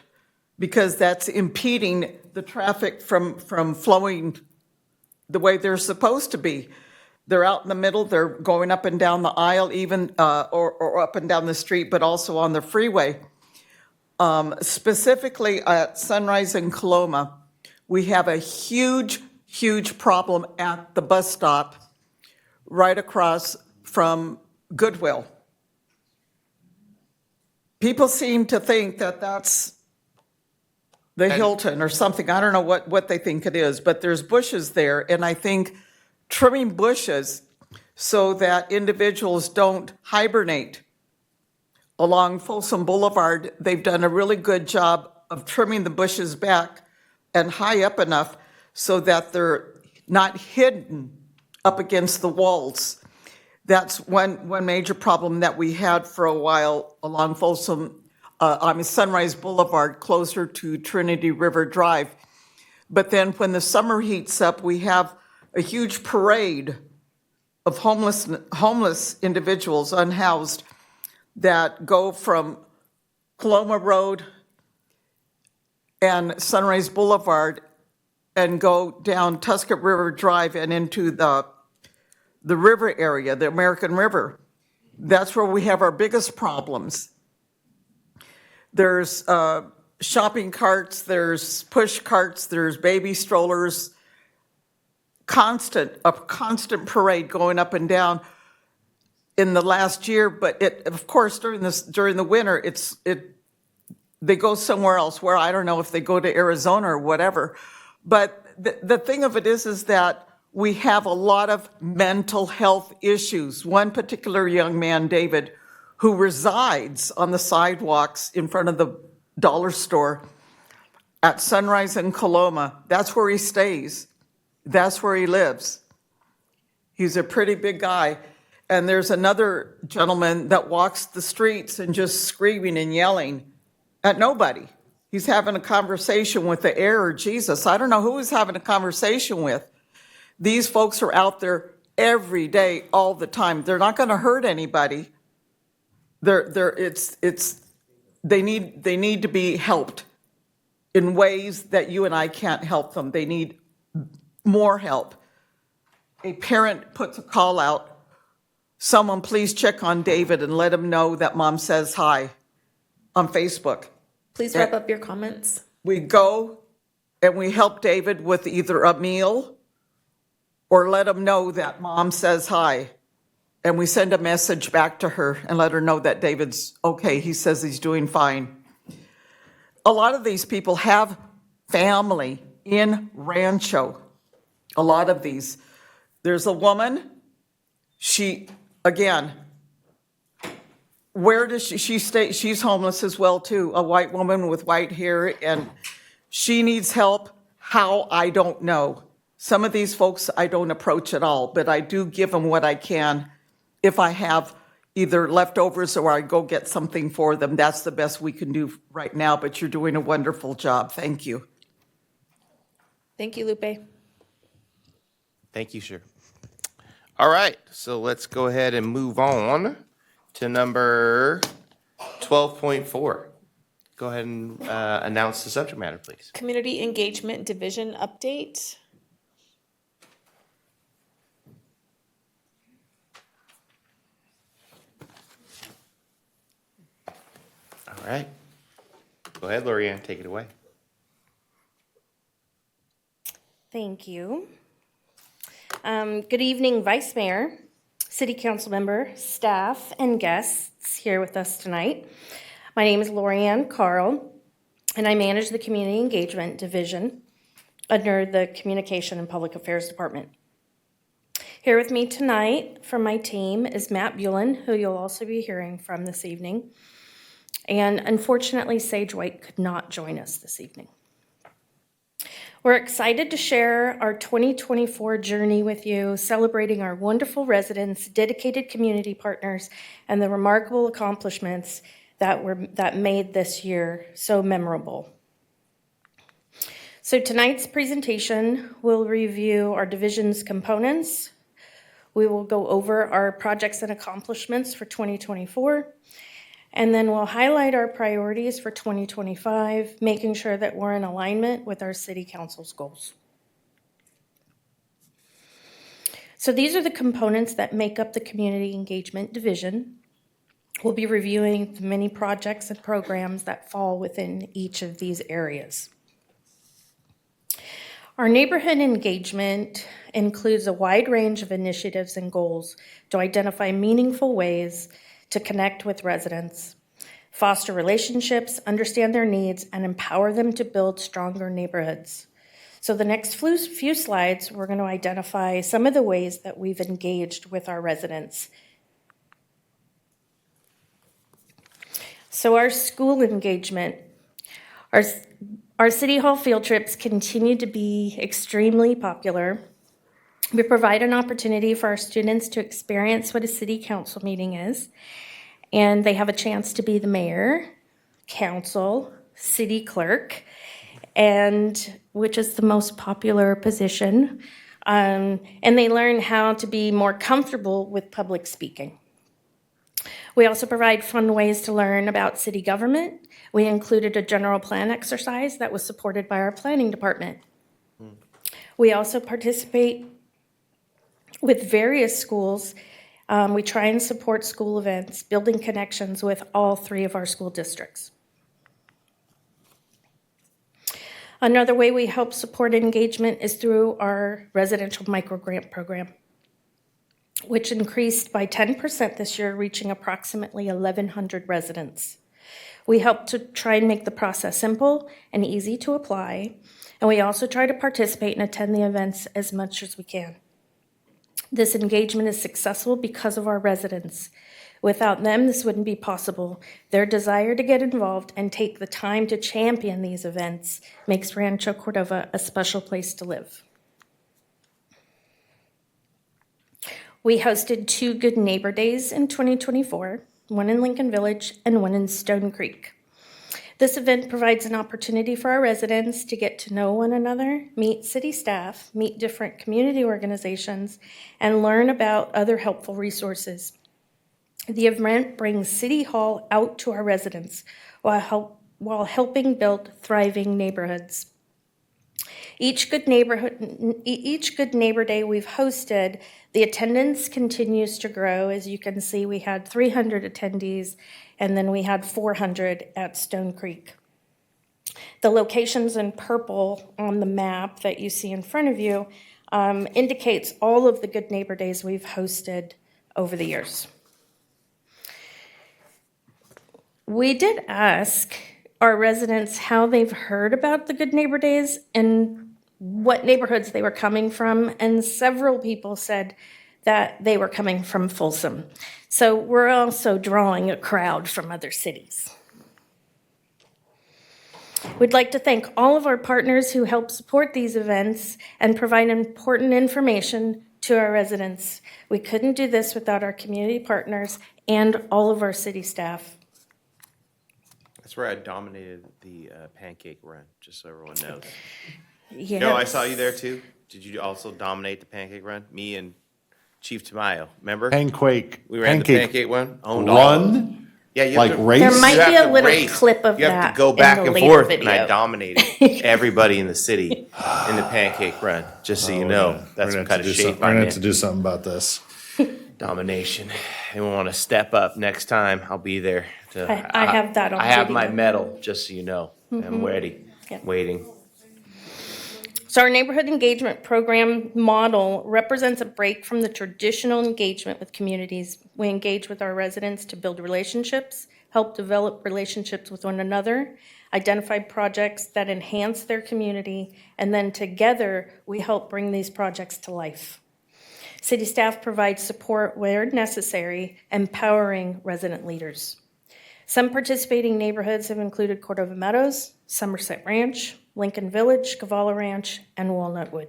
because that's impeding the traffic from flowing the way they're supposed to be. They're out in the middle, they're going up and down the aisle, even or up and down the street, but also on the freeway. Specifically at Sunrise and Coloma, we have a huge problem at the bus stop right across from Goodwill. People seem to think that that's the Hilton or something. I don't know what they think it is, but there's bushes there, and I think trimming bushes so that individuals don't hibernate along Folsom Boulevard, they've done a really good job of trimming the bushes back and high up enough so that they're not hidden up against the walls. That's one major problem that we had for a while along Sunrise Boulevard, closer to Trinity River Drive. But then when the summer heats up, we have a huge parade of homeless individuals, unhoused, that go from Coloma Road and Sunrise Boulevard and go down Tuscan River Drive and into the river area, the American River. That's where we have our biggest problems. There's shopping carts, there's push carts, there's baby strollers, a constant parade going up and down in the last year. But of course, during the winter, they go somewhere else, where I don't know if they go to Arizona or whatever. But the thing of it is that we have a lot of mental health issues. One particular young man, David, who resides on the sidewalks in front of the dollar store at Sunrise and Coloma, that's where he stays. That's where he lives. He's a pretty big guy. And there's another gentleman that walks the streets and just screaming and yelling at nobody. He's having a conversation with the air or Jesus. I don't know who he's having a conversation with. These folks are out there every day, all the time. They're not going to hurt anybody. They need to be helped in ways that you and I can't help them. They need more help. A parent puts a call out, someone please check on David and let him know that mom says hi, on Facebook.
Please wrap up your comments.
We go and we help David with either a meal or let him know that mom says hi. And we send a message back to her and let her know that David's okay. He says he's doing fine. A lot of these people have family in Rancho. A lot of these. There's a woman, where does she stay? She's homeless as well too, a white woman with white hair, and she needs help. How? I don't know. Some of these folks I don't approach at all, but I do give them what I can. If I have either leftovers or I go get something for them, that's the best we can do right now, but you're doing a wonderful job. Thank you.
Thank you, Lupe.
Thank you, sir. All right, so let's go ahead and move on to number 12.4. Go ahead and announce the subject matter, please.
Community Engagement Division update.
All right. Go ahead, Lorianne, take it away.
Thank you. Good evening, Vice Mayor, City Council member, staff, and guests here with us tonight. My name is Lorianne Carl, and I manage the Community Engagement Division under the Communication and Public Affairs Department. Here with me tonight from my team is Matt Bullen, who you'll also be hearing from this evening. And unfortunately, Sage White could not join us this evening. We're excited to share our 2024 journey with you, celebrating our wonderful residents, dedicated community partners, and the remarkable accomplishments that made this year so memorable. So tonight's presentation will review our division's components. We will go over our projects and accomplishments for 2024. And then we'll highlight our priorities for 2025, making sure that we're in alignment with our city council's goals. So these are the components that make up the Community Engagement Division. We'll be reviewing the many projects and programs that fall within each of these areas. Our neighborhood engagement includes a wide range of initiatives and goals to identify meaningful ways to connect with residents, foster relationships, understand their needs, and empower them to build stronger neighborhoods. So the next few slides, we're going to identify some of the ways that we've engaged with our residents. So our school engagement, our City Hall field trips continue to be extremely popular. We provide an opportunity for our students to experience what a city council meeting is, and they have a chance to be the mayor, council, city clerk, and which is the most popular position, and they learn how to be more comfortable with public speaking. We also provide fun ways to learn about city government. We included a general plan exercise that was supported by our planning department. We also participate with various schools. We try and support school events, building connections with all 3 of our school districts. Another way we help support engagement is through our residential microgrant program, which increased by 10% this year, reaching approximately 1,100 residents. We help to try and make the process simple and easy to apply, and we also try to participate and attend the events as much as we can. This engagement is successful because of our residents. Without them, this wouldn't be possible. Their desire to get involved and take the time to champion these events makes Rancho Cordova a special place to live. We hosted 2 Good Neighbor Days in 2024, one in Lincoln Village and one in Stone Creek. This event provides an opportunity for our residents to get to know one another, meet city staff, meet different community organizations, and learn about other helpful resources. The event brings City Hall out to our residents while helping build thriving neighborhoods. Each Good Neighbor Day we've hosted, the attendance continues to grow. As you can see, we had 300 attendees, and then we had 400 at Stone Creek. The locations in purple on the map that you see in front of you indicates all of the Good Neighbor Days we've hosted over the years. We did ask our residents how they've heard about the Good Neighbor Days and what neighborhoods they were coming from, and several people said that they were coming from Folsom. So we're also drawing a crowd from other cities. We'd like to thank all of our partners who help support these events and provide important information to our residents. We couldn't do this without our community partners and all of our city staff.
That's where I dominated the pancake run, just so everyone knows.
Yes.
No, I saw you there too. Did you also dominate the pancake run? Me and Chief Tamayo, remember?
Pancake.
We ran the pancake one, owned all of them.
Run?
Yeah, you
Like
have to,
race?
There might
you have
be a
to
little
race.
clip of
You have
that
to go
in
back
the
and
later
forth, and I
video.
dominated everybody in the city in the pancake run, just so you know. That's what kind of shape
We're
I'm
gonna
in.
have to do something about this.
Domination. Anyone want to step up next time, I'll be there.
I have that on
I have my
video.
medal, just so you know. I'm
Mhm.
ready,
Yep.
waiting.
So our neighborhood engagement program model represents a break from the traditional engagement with communities. We engage with our residents to build relationships, help develop relationships with one another, identify projects that enhance their community, and then together we help bring these projects to life. City staff provides support where necessary, empowering resident leaders. Some participating neighborhoods have included Cordova Meadows, Somerset Ranch, Lincoln Village, Cavala Ranch, and Walnut Wood.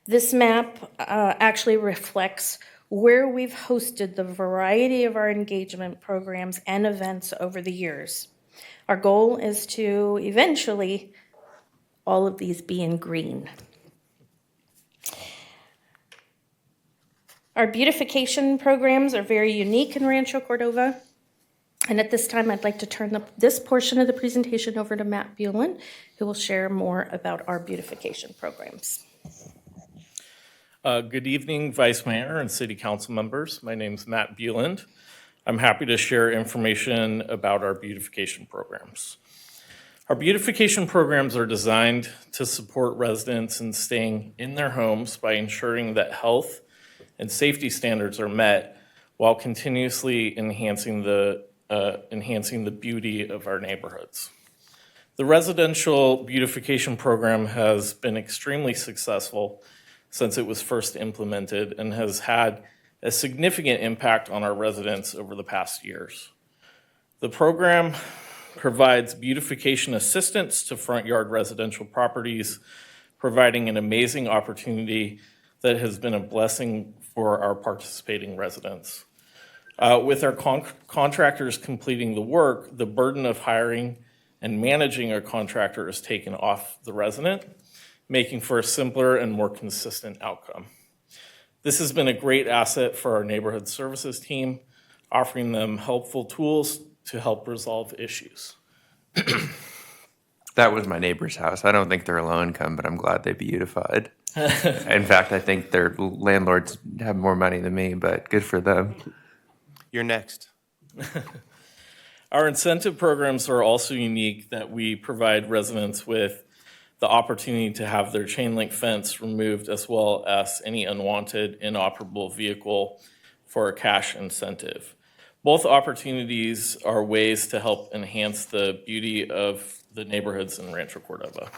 This map actually reflects where we've hosted the variety of our engagement programs and events over the years. Our goal is to eventually all of these be in green. Our beautification programs are very unique in Rancho Cordova. And at this time, I'd like to turn this portion of the presentation over to Matt Buellin, who will share more about our beautification programs.
Good evening, Vice Mayor and City Council members. My name is Matt Buellin. I'm happy to share information about our beautification programs. Our beautification programs are designed to support residents in staying in their homes by ensuring that health and safety standards are met while continuously enhancing the beauty of our neighborhoods. The residential beautification program has been extremely successful since it was first implemented and has had a significant impact on our residents over the past years. The program provides beautification assistance to front yard residential properties, providing an amazing opportunity that has been a blessing for our participating residents. With our contractors completing the work, the burden of hiring and managing a contractor is taken off the resident, making for a simpler and more consistent outcome. This has been a great asset for our neighborhood services team, offering them helpful tools to help resolve issues.
That was my neighbor's house. I don't think they're low income, but I'm glad they beautified. In fact, I think their landlords have more money than me, but good for them.
You're next.
Our incentive programs are also unique that we provide residents with the opportunity to have their chain link fence removed, as well as any unwanted inoperable vehicle for a cash incentive. Both opportunities are ways to help enhance the beauty of the neighborhoods in Rancho Cordova.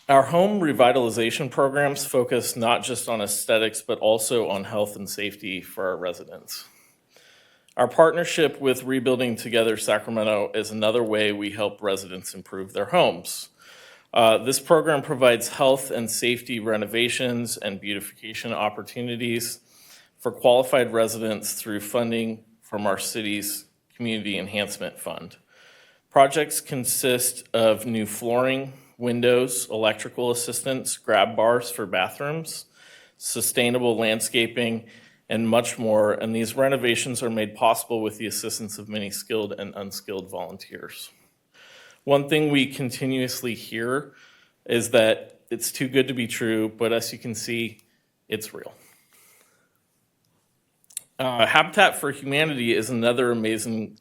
Our home revitalization programs focus not just on aesthetics, but also on health and safety for our residents. Our partnership with Rebuilding Together Sacramento is another way we help residents improve their homes. This program provides health and safety renovations and beautification opportunities for qualified residents through funding from our city's Community Enhancement Fund. Projects consist of new flooring, windows, electrical assistance, grab bars for bathrooms, sustainable landscaping, and much more. And these renovations are made possible with the assistance of many skilled and unskilled volunteers. One thing we continuously hear is that it's too good to be true, but as you can see, it's real. Habitat for Humanity is another amazing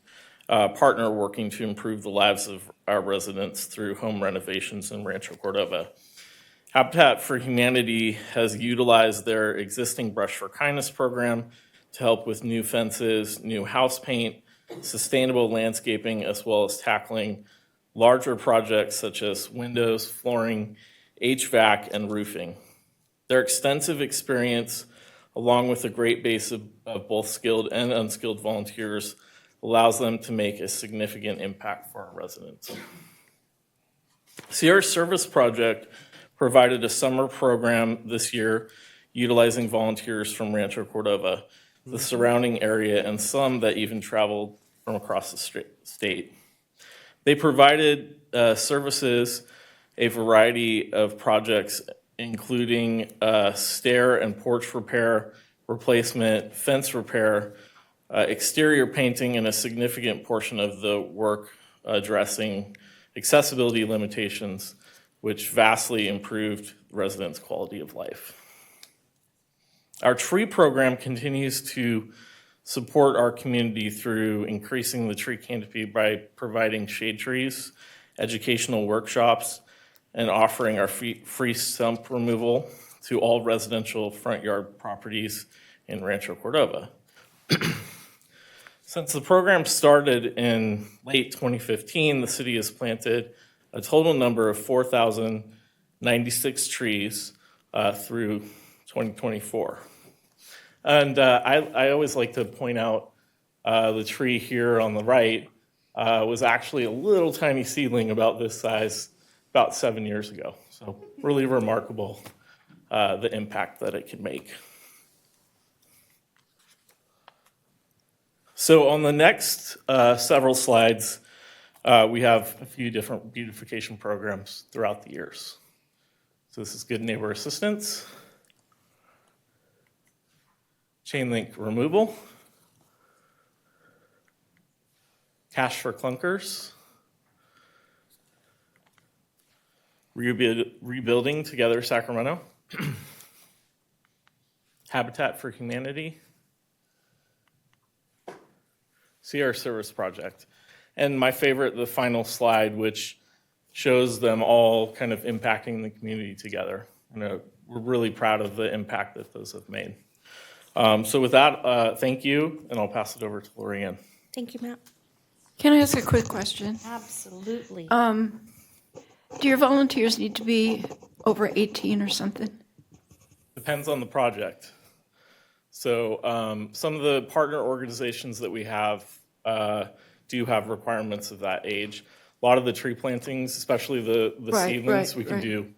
partner working to improve the lives of our residents through home renovations in Rancho Cordova. Habitat for Humanity has utilized their existing Brush for Kindness program to help with new fences, new house paint, sustainable landscaping, as well as tackling larger projects such as windows, flooring, HVAC, and roofing. Their extensive experience, along with a great base of both skilled and unskilled volunteers, allows them to make a significant impact for our residents. Sierra Service Project provided a summer program this year utilizing volunteers from Rancho Cordova, the surrounding area, and some that even traveled from across the state. They provided services, a variety of projects including stair and porch repair, replacement, fence repair, exterior painting, and a significant portion of the work addressing accessibility limitations, which vastly improved residents' quality of life. Our tree program continues to support our community through increasing the tree canopy by providing shade trees, educational workshops, and offering our free stump removal to all residential front yard properties in Rancho Cordova. Since the program started in late 2015, the city has planted a total number of 4,096 trees through 2024. And I always like to point out the tree here on the right was actually a little tiny seedling about this size about 7 years ago. So really remarkable the impact that it can make. So on the next several slides, we have a few different beautification programs throughout the years. So this is Good Neighbor Assistance, chain link removal, cash for clunkers, rebuilding Together Sacramento, Habitat for Humanity, CR Service Project, and my favorite, the final slide, which shows them all kind of impacting the community together. We're really proud of the impact that those have made. So with that, thank you, and I'll pass it over to Lorianne.
Thank you, Matt.
Can I ask a quick question?
Absolutely.
Do your volunteers need to be over 18 or something?
Depends on the project. So some of the partner organizations that we have do have requirements of that age. A lot of the tree plantings, especially the seedlings, we can do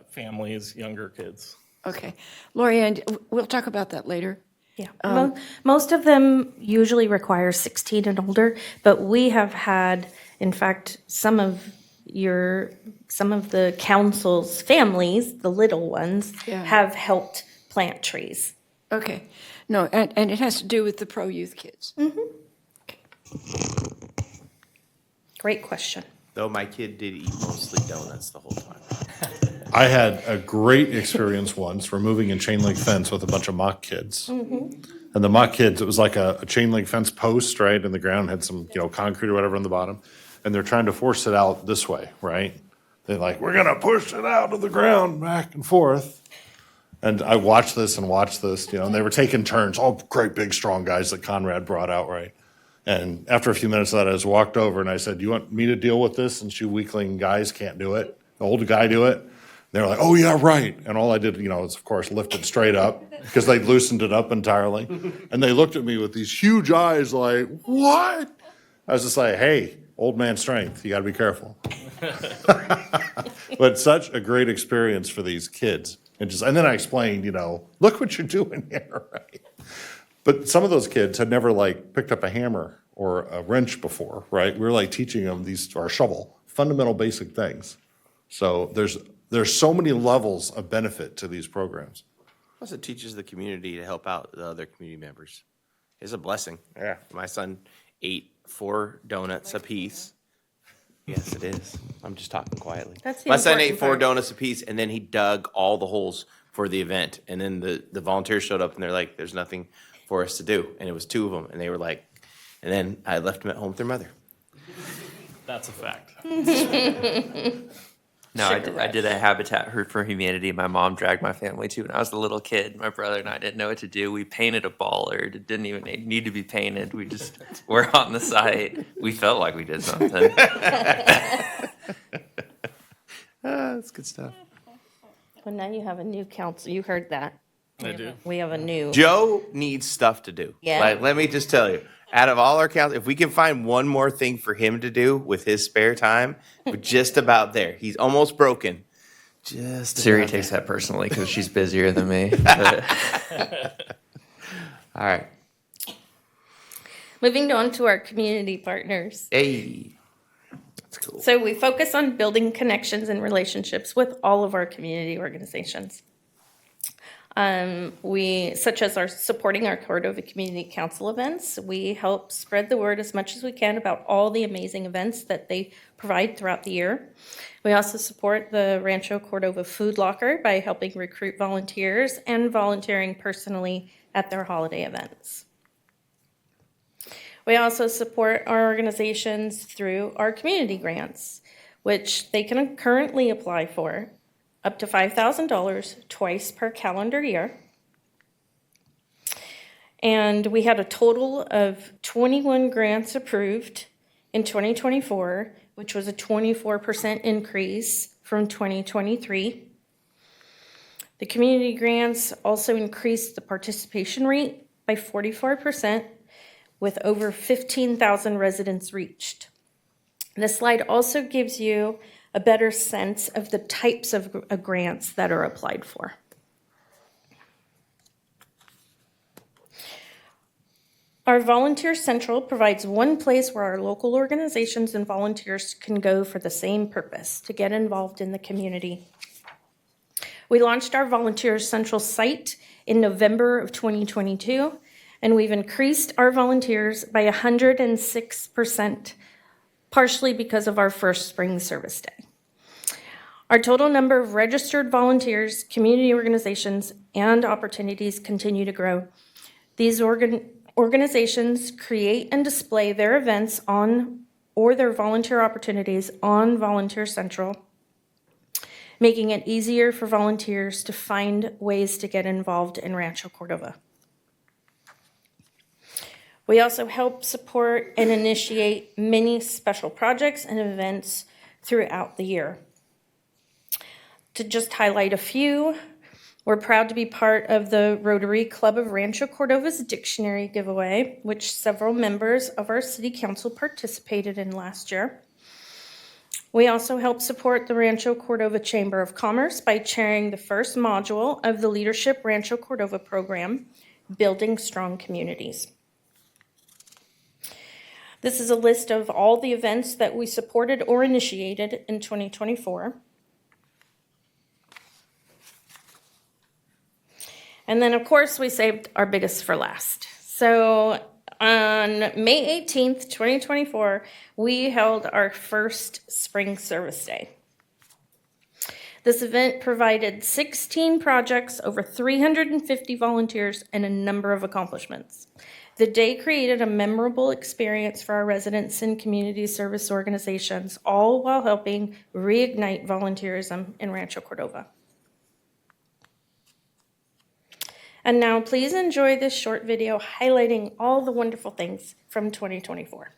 families, younger kids.
Okay. Lorianne, we'll talk about that later.
Yeah. Most of them usually require 16 and older, but we have had, in fact, some of the council's families, the little ones, have helped plant trees.
Okay. No, and it has to do with the pro-youth kids.
Mm-hmm. Great question.
Though my kid did eat mostly donuts the whole time.
I had a great experience once removing a chain link fence with a bunch of mock kids.
Mm-hmm.
And the mock kids, it was like a chain link fence post, right? And the ground had some, concrete or whatever on the bottom. And they're trying to force it out this way, right? They're like, we're going to push it out of the ground back and forth. And I watched this, and they were taking turns, all great big strong guys that Conrad brought out, right? And after a few minutes of that, I just walked over and I said, you want me to deal with this since you weakling guys can't do it? The old guy do it? They were like, oh, yeah, right. And all I did, was, of course, lift it straight up because they'd loosened it up entirely. And they looked at me with these huge eyes like, what? I was just like, hey, old man strength. You got to be careful. But such a great experience for these kids. And then I explained, look what you're doing here, right? But some of those kids had never picked up a hammer or a wrench before, right? We were teaching them or a shovel, fundamental basic things. So there's so many levels of benefit to these programs.
Plus, it teaches the community to help out the other community members. It's a blessing. Yeah. My son ate 4 donuts apiece. Yes, it is. I'm just talking quietly.
That's the
My son ate
important
4
part.
donuts apiece, and then he dug all the holes for the event. And then the volunteers showed up, and they're like, there's nothing for us to do. And it was 2 of them, and they were like, and then I left them at home with their mother.
That's a fact.
No, I did a Habitat for Humanity my mom dragged my family to when I was a little kid. My brother and I didn't know what to do. We painted a baller. It didn't even need to be painted. We just were on the site. We felt like we did something.
That's good stuff.
Well, now you have a new council. You heard that.
I do.
We have a new.
Joe needs stuff to do.
Yeah.
Let me just tell you, out of all our counts, if we can find one more thing for him to do with his spare time, we're just about there. He's almost broken.
Siri takes that personally because she's busier than me.
All right.
Moving on to our community partners.
Hey.
So we focus on building connections and relationships with all of our community organizations. Such as supporting our Cordova Community Council events. We help spread the word as much as we can about all the amazing events that they provide throughout the year. We also support the Rancho Cordova Food Locker by helping recruit volunteers and volunteering personally at their holiday events. We also support our organizations through our community grants, which they can currently apply for up to $5,000 twice per calendar year. And we had a total of 21 grants approved in 2024, which was a 24% increase from 2023. The community grants also increased the participation rate by 44%, with over 15,000 residents reached. This slide also gives you a better sense of the types of grants that are applied for. Our Volunteer Central provides one place where our local organizations and volunteers can go for the same purpose, to get involved in the community. We launched our Volunteer Central site in November of 2022, and we've increased our volunteers by 106%, partially because of our first spring service day. Our total number of registered volunteers, community organizations, and opportunities continue to grow. These organizations create and display their events on or their volunteer opportunities on Volunteer Central, making it easier for volunteers to find ways to get involved in Rancho Cordova. We also help support and initiate many special projects and events throughout the year. To just highlight a few, we're proud to be part of the Rotary Club of Rancho Cordova's Dictionary giveaway, which several members of our City Council participated in last year. We also help support the Rancho Cordova Chamber of Commerce by chairing the first module of the Leadership Rancho Cordova program, Building Strong Communities. This is a list of all the events that we supported or initiated in 2024. And then, of course, we saved our biggest for last. So on May 18th, 2024, we held our first Spring Service Day. This event provided 16 projects, over 350 volunteers, and a number of accomplishments. The day created a memorable experience for our residents and community service organizations, all while helping reignite volunteerism in Rancho Cordova. And now please enjoy this short video highlighting all the wonderful things from 2024.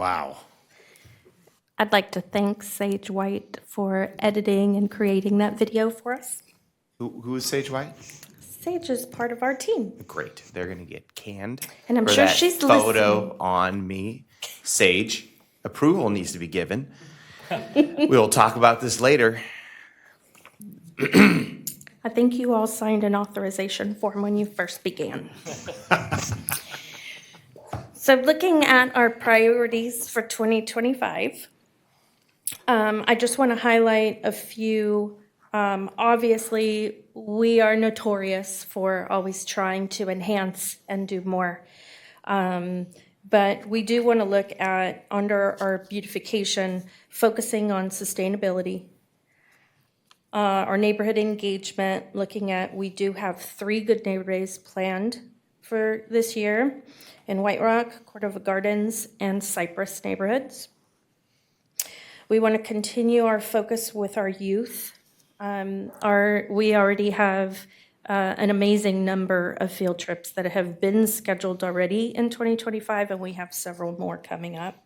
Wow.
I'd like to thank Sage White for editing and creating that video for us.
Who is Sage White?
Sage is part of our team.
Great. They're going to get canned.
And I'm
for
sure
that
she's
photo
listening.
on me. Sage, approval needs to be given. We'll talk about this later.
I think you all signed an authorization form when you first began. So looking at our priorities for 2025, I just want to highlight a few. Obviously, we are notorious for always trying to enhance and do more. But we do want to look at, under our beautification, focusing on sustainability. Our neighborhood engagement, looking at, we do have 3 Good Neighbor Days planned for this year in White Rock, Cordova Gardens, and Cypress neighborhoods. We want to continue our focus with our youth. We already have an amazing number of field trips that have been scheduled already in 2025, and we have several more coming up.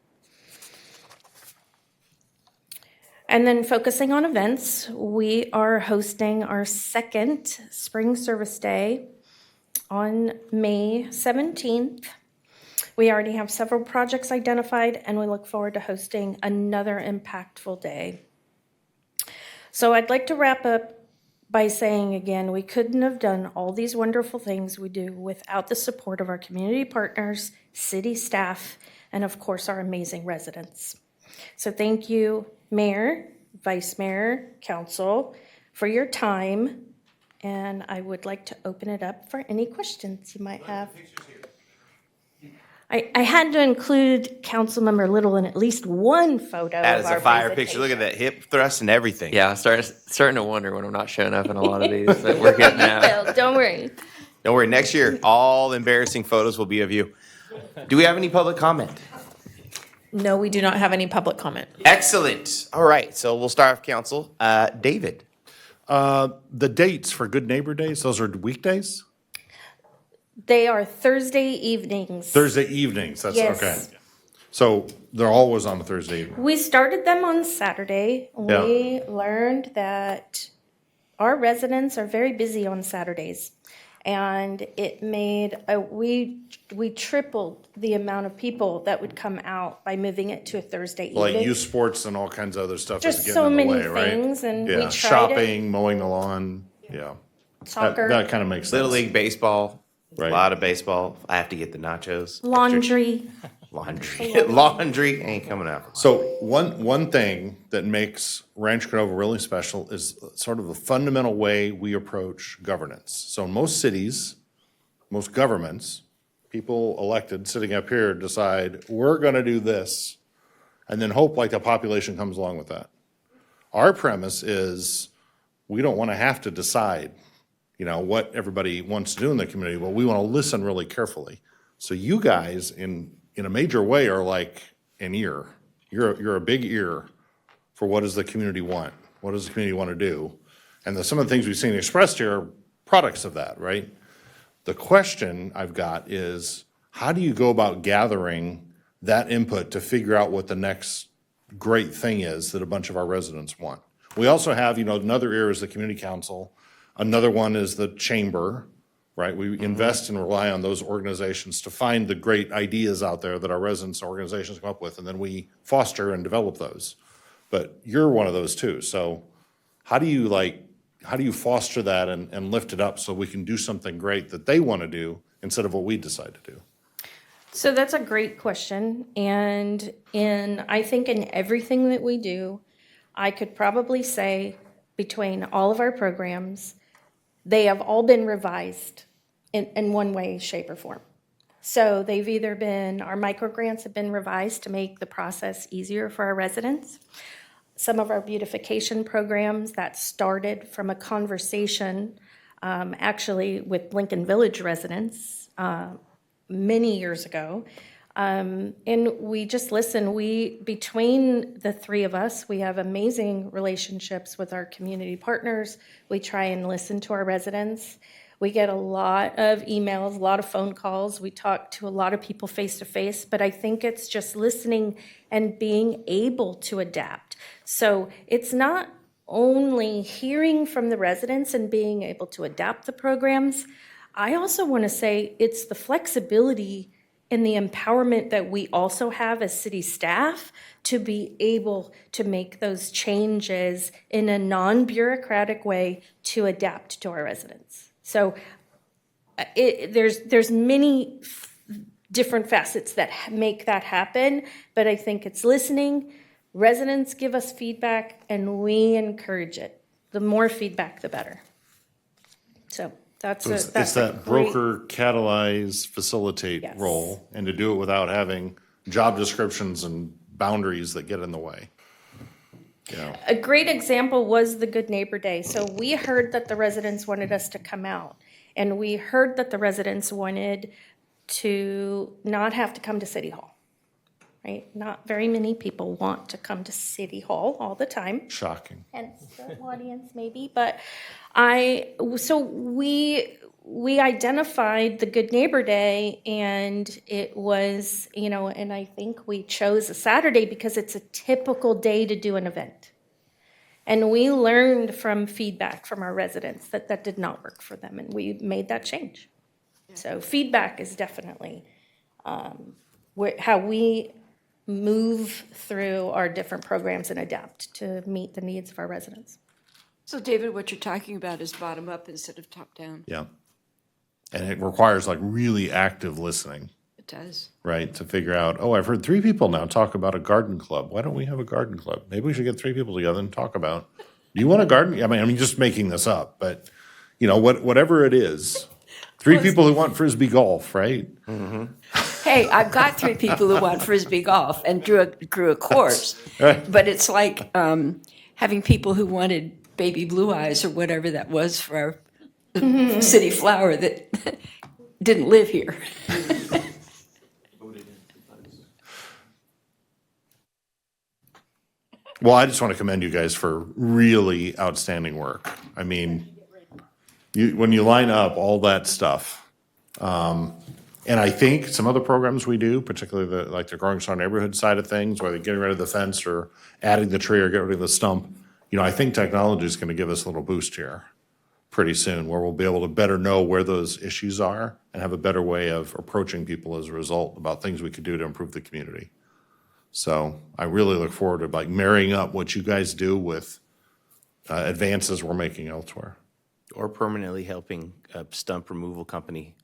And then focusing on events, we are hosting our 2nd Spring Service Day on May 17th. We already have several projects identified, and we look forward to hosting another impactful day. So I'd like to wrap up by saying again, we couldn't have done all these wonderful things we do without the support of our community partners, city staff, and of course, our amazing residents. So thank you, Mayor, Vice Mayor, Council, for your time. And I would like to open it up for any questions you might have. I had to include Councilmember Little in at least one photo
That
of
is
our
a fire
presentation.
picture. Look at that hip thrust and everything.
Yeah, I'm starting to wonder when I'm not showing up in a lot of these, but we're good now.
Well, don't worry.
Don't worry, next year, all embarrassing photos will be of you. Do we have any public comment?
No, we do not have any public comment.
Excellent. All right, so we'll start with council. David.
The dates for Good Neighbor Days, those are weekdays?
They are Thursday evenings.
Thursday evenings, that's
Yes.
okay. So they're always on a Thursday evening.
We started them on Saturday.
Yeah.
We learned that our residents are very busy on Saturdays. And it made, we tripled the amount of people that would come out by moving it to a Thursday evening.
Like youth sports and all kinds of other stuff
Just
is getting
so
in the
many
way, right?
things, and we
Yeah,
tried
shopping, mowing the lawn, yeah.
Soccer.
That kind of makes sense.
Little League baseball,
Right.
a lot of baseball. I have to get the nachos.
Laundry.
Laundry. Laundry ain't coming out.
So one thing that makes Rancho Cordova really special is sort of the fundamental way we approach governance. So in most cities, most governments, people elected sitting up here decide, we're gonna do this, and then hope like the population comes along with that. Our premise is, we don't wanna have to decide, what everybody wants to do in the community, but we wanna listen really carefully. So you guys, in a major way, are like an ear. You're a big ear for what does the community want? What does the community want to do? And some of the things we've seen expressed here are products of that, right? The question I've got is, how do you go about gathering that input to figure out what the next great thing is that a bunch of our residents want? We also have, another ear is the community council. Another one is the chamber, right? We invest and rely on those organizations to find the great ideas out there that our residents and organizations come up with, and then we foster and develop those. But you're one of those too. So how do you foster that and lift it up so we can do something great that they want to do instead of what we decide to do?
So that's a great question. And I think in everything that we do, I could probably say between all of our programs, they have all been revised in one way, shape, or form. So they've either been, our microgrants have been revised to make the process easier for our residents. Some of our beautification programs that started from a conversation actually with Lincoln Village residents many years ago. And we just listen. Between the three of us, we have amazing relationships with our community partners. We try and listen to our residents. We get a lot of emails, a lot of phone calls. We talk to a lot of people face to face, but I think it's just listening and being able to adapt. So it's not only hearing from the residents and being able to adapt the programs. I also want to say it's the flexibility and the empowerment that we also have as city staff to be able to make those changes in a non-bureaucratic way to adapt to our residents. So there's many different facets that make that happen, but I think it's listening. Residents give us feedback and we encourage it. The more feedback, the better. So that's
So it's that broker, catalyze, facilitate role, and to do it without having job descriptions and boundaries that get in the way. Yeah.
A great example was the Good Neighbor Day. So we heard that the residents wanted us to come out, and we heard that the residents wanted to not have to come to City Hall, right? Not very many people want to come to City Hall all the time.
Shocking.
Hence the audience maybe, but we identified the Good Neighbor Day, and it was, and I think we chose a Saturday because it's a typical day to do an event. And we learned from feedback from our residents that that did not work for them, and we made that change. So feedback is definitely how we move through our different programs and adapt to meet the needs of our residents.
So David, what you're talking about is bottom up instead of top down.
Yeah. And it requires like really active listening,
It does.
right? To figure out, oh, I've heard 3 people now talk about a garden club. Why don't we have a garden club? Maybe we should get 3 people together and talk about, do you want a garden? I mean, I'm just making this up, but whatever it is, 3 people who want Frisbee golf, right? Mm-hmm.
Hey, I've got 3 people who want Frisbee golf and grew a course.
Right.
But it's like having people who wanted baby blue eyes or whatever that was for our city flower that didn't live here.
Well, I just want to commend you guys for really outstanding work. I mean, when you line up all that stuff, and I think some other programs we do, particularly the Growing Strong Neighborhood side of things, whether getting rid of the fence or adding the tree or getting rid of the stump, I think technology is going to give us a little boost here pretty soon, where we'll be able to better know where those issues are and have a better way of approaching people as a result about things we could do to improve the community. So I really look forward to marrying up what you guys do with advances we're making elsewhere.
Or permanently helping a stump removal company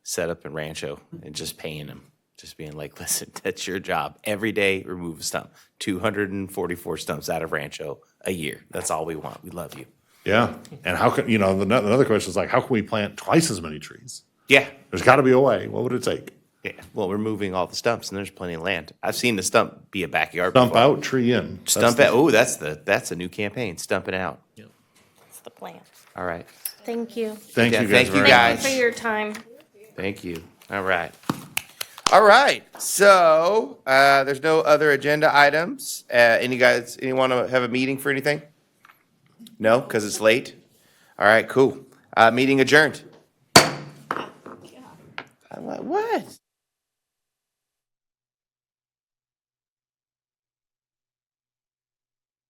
set up in Rancho and just paying them. Just being like, listen, that's your job. Every day, remove a stump. 244 stumps out of Rancho a year. That's all we want. We love you.
Yeah. And how can, another question is how can we plant twice as many trees?
Yeah.
There's got to be a way. What would it take?
Yeah. Well, we're moving all the stumps, and there's plenty of land. I've seen the stump be a backyard.
Stump
before.
out, tree in.
Stump out. Oh, that's a new campaign. Stumping out.
That's the plan.
All right.
Thank you.
Thank you guys.
Thank you
very
guys.
Thank you for your time.
Thank you. All right. All right. So there's no other agenda items. Anyone have a meeting for anything? No, because it's late. All right. Cool. Meeting adjourned. What?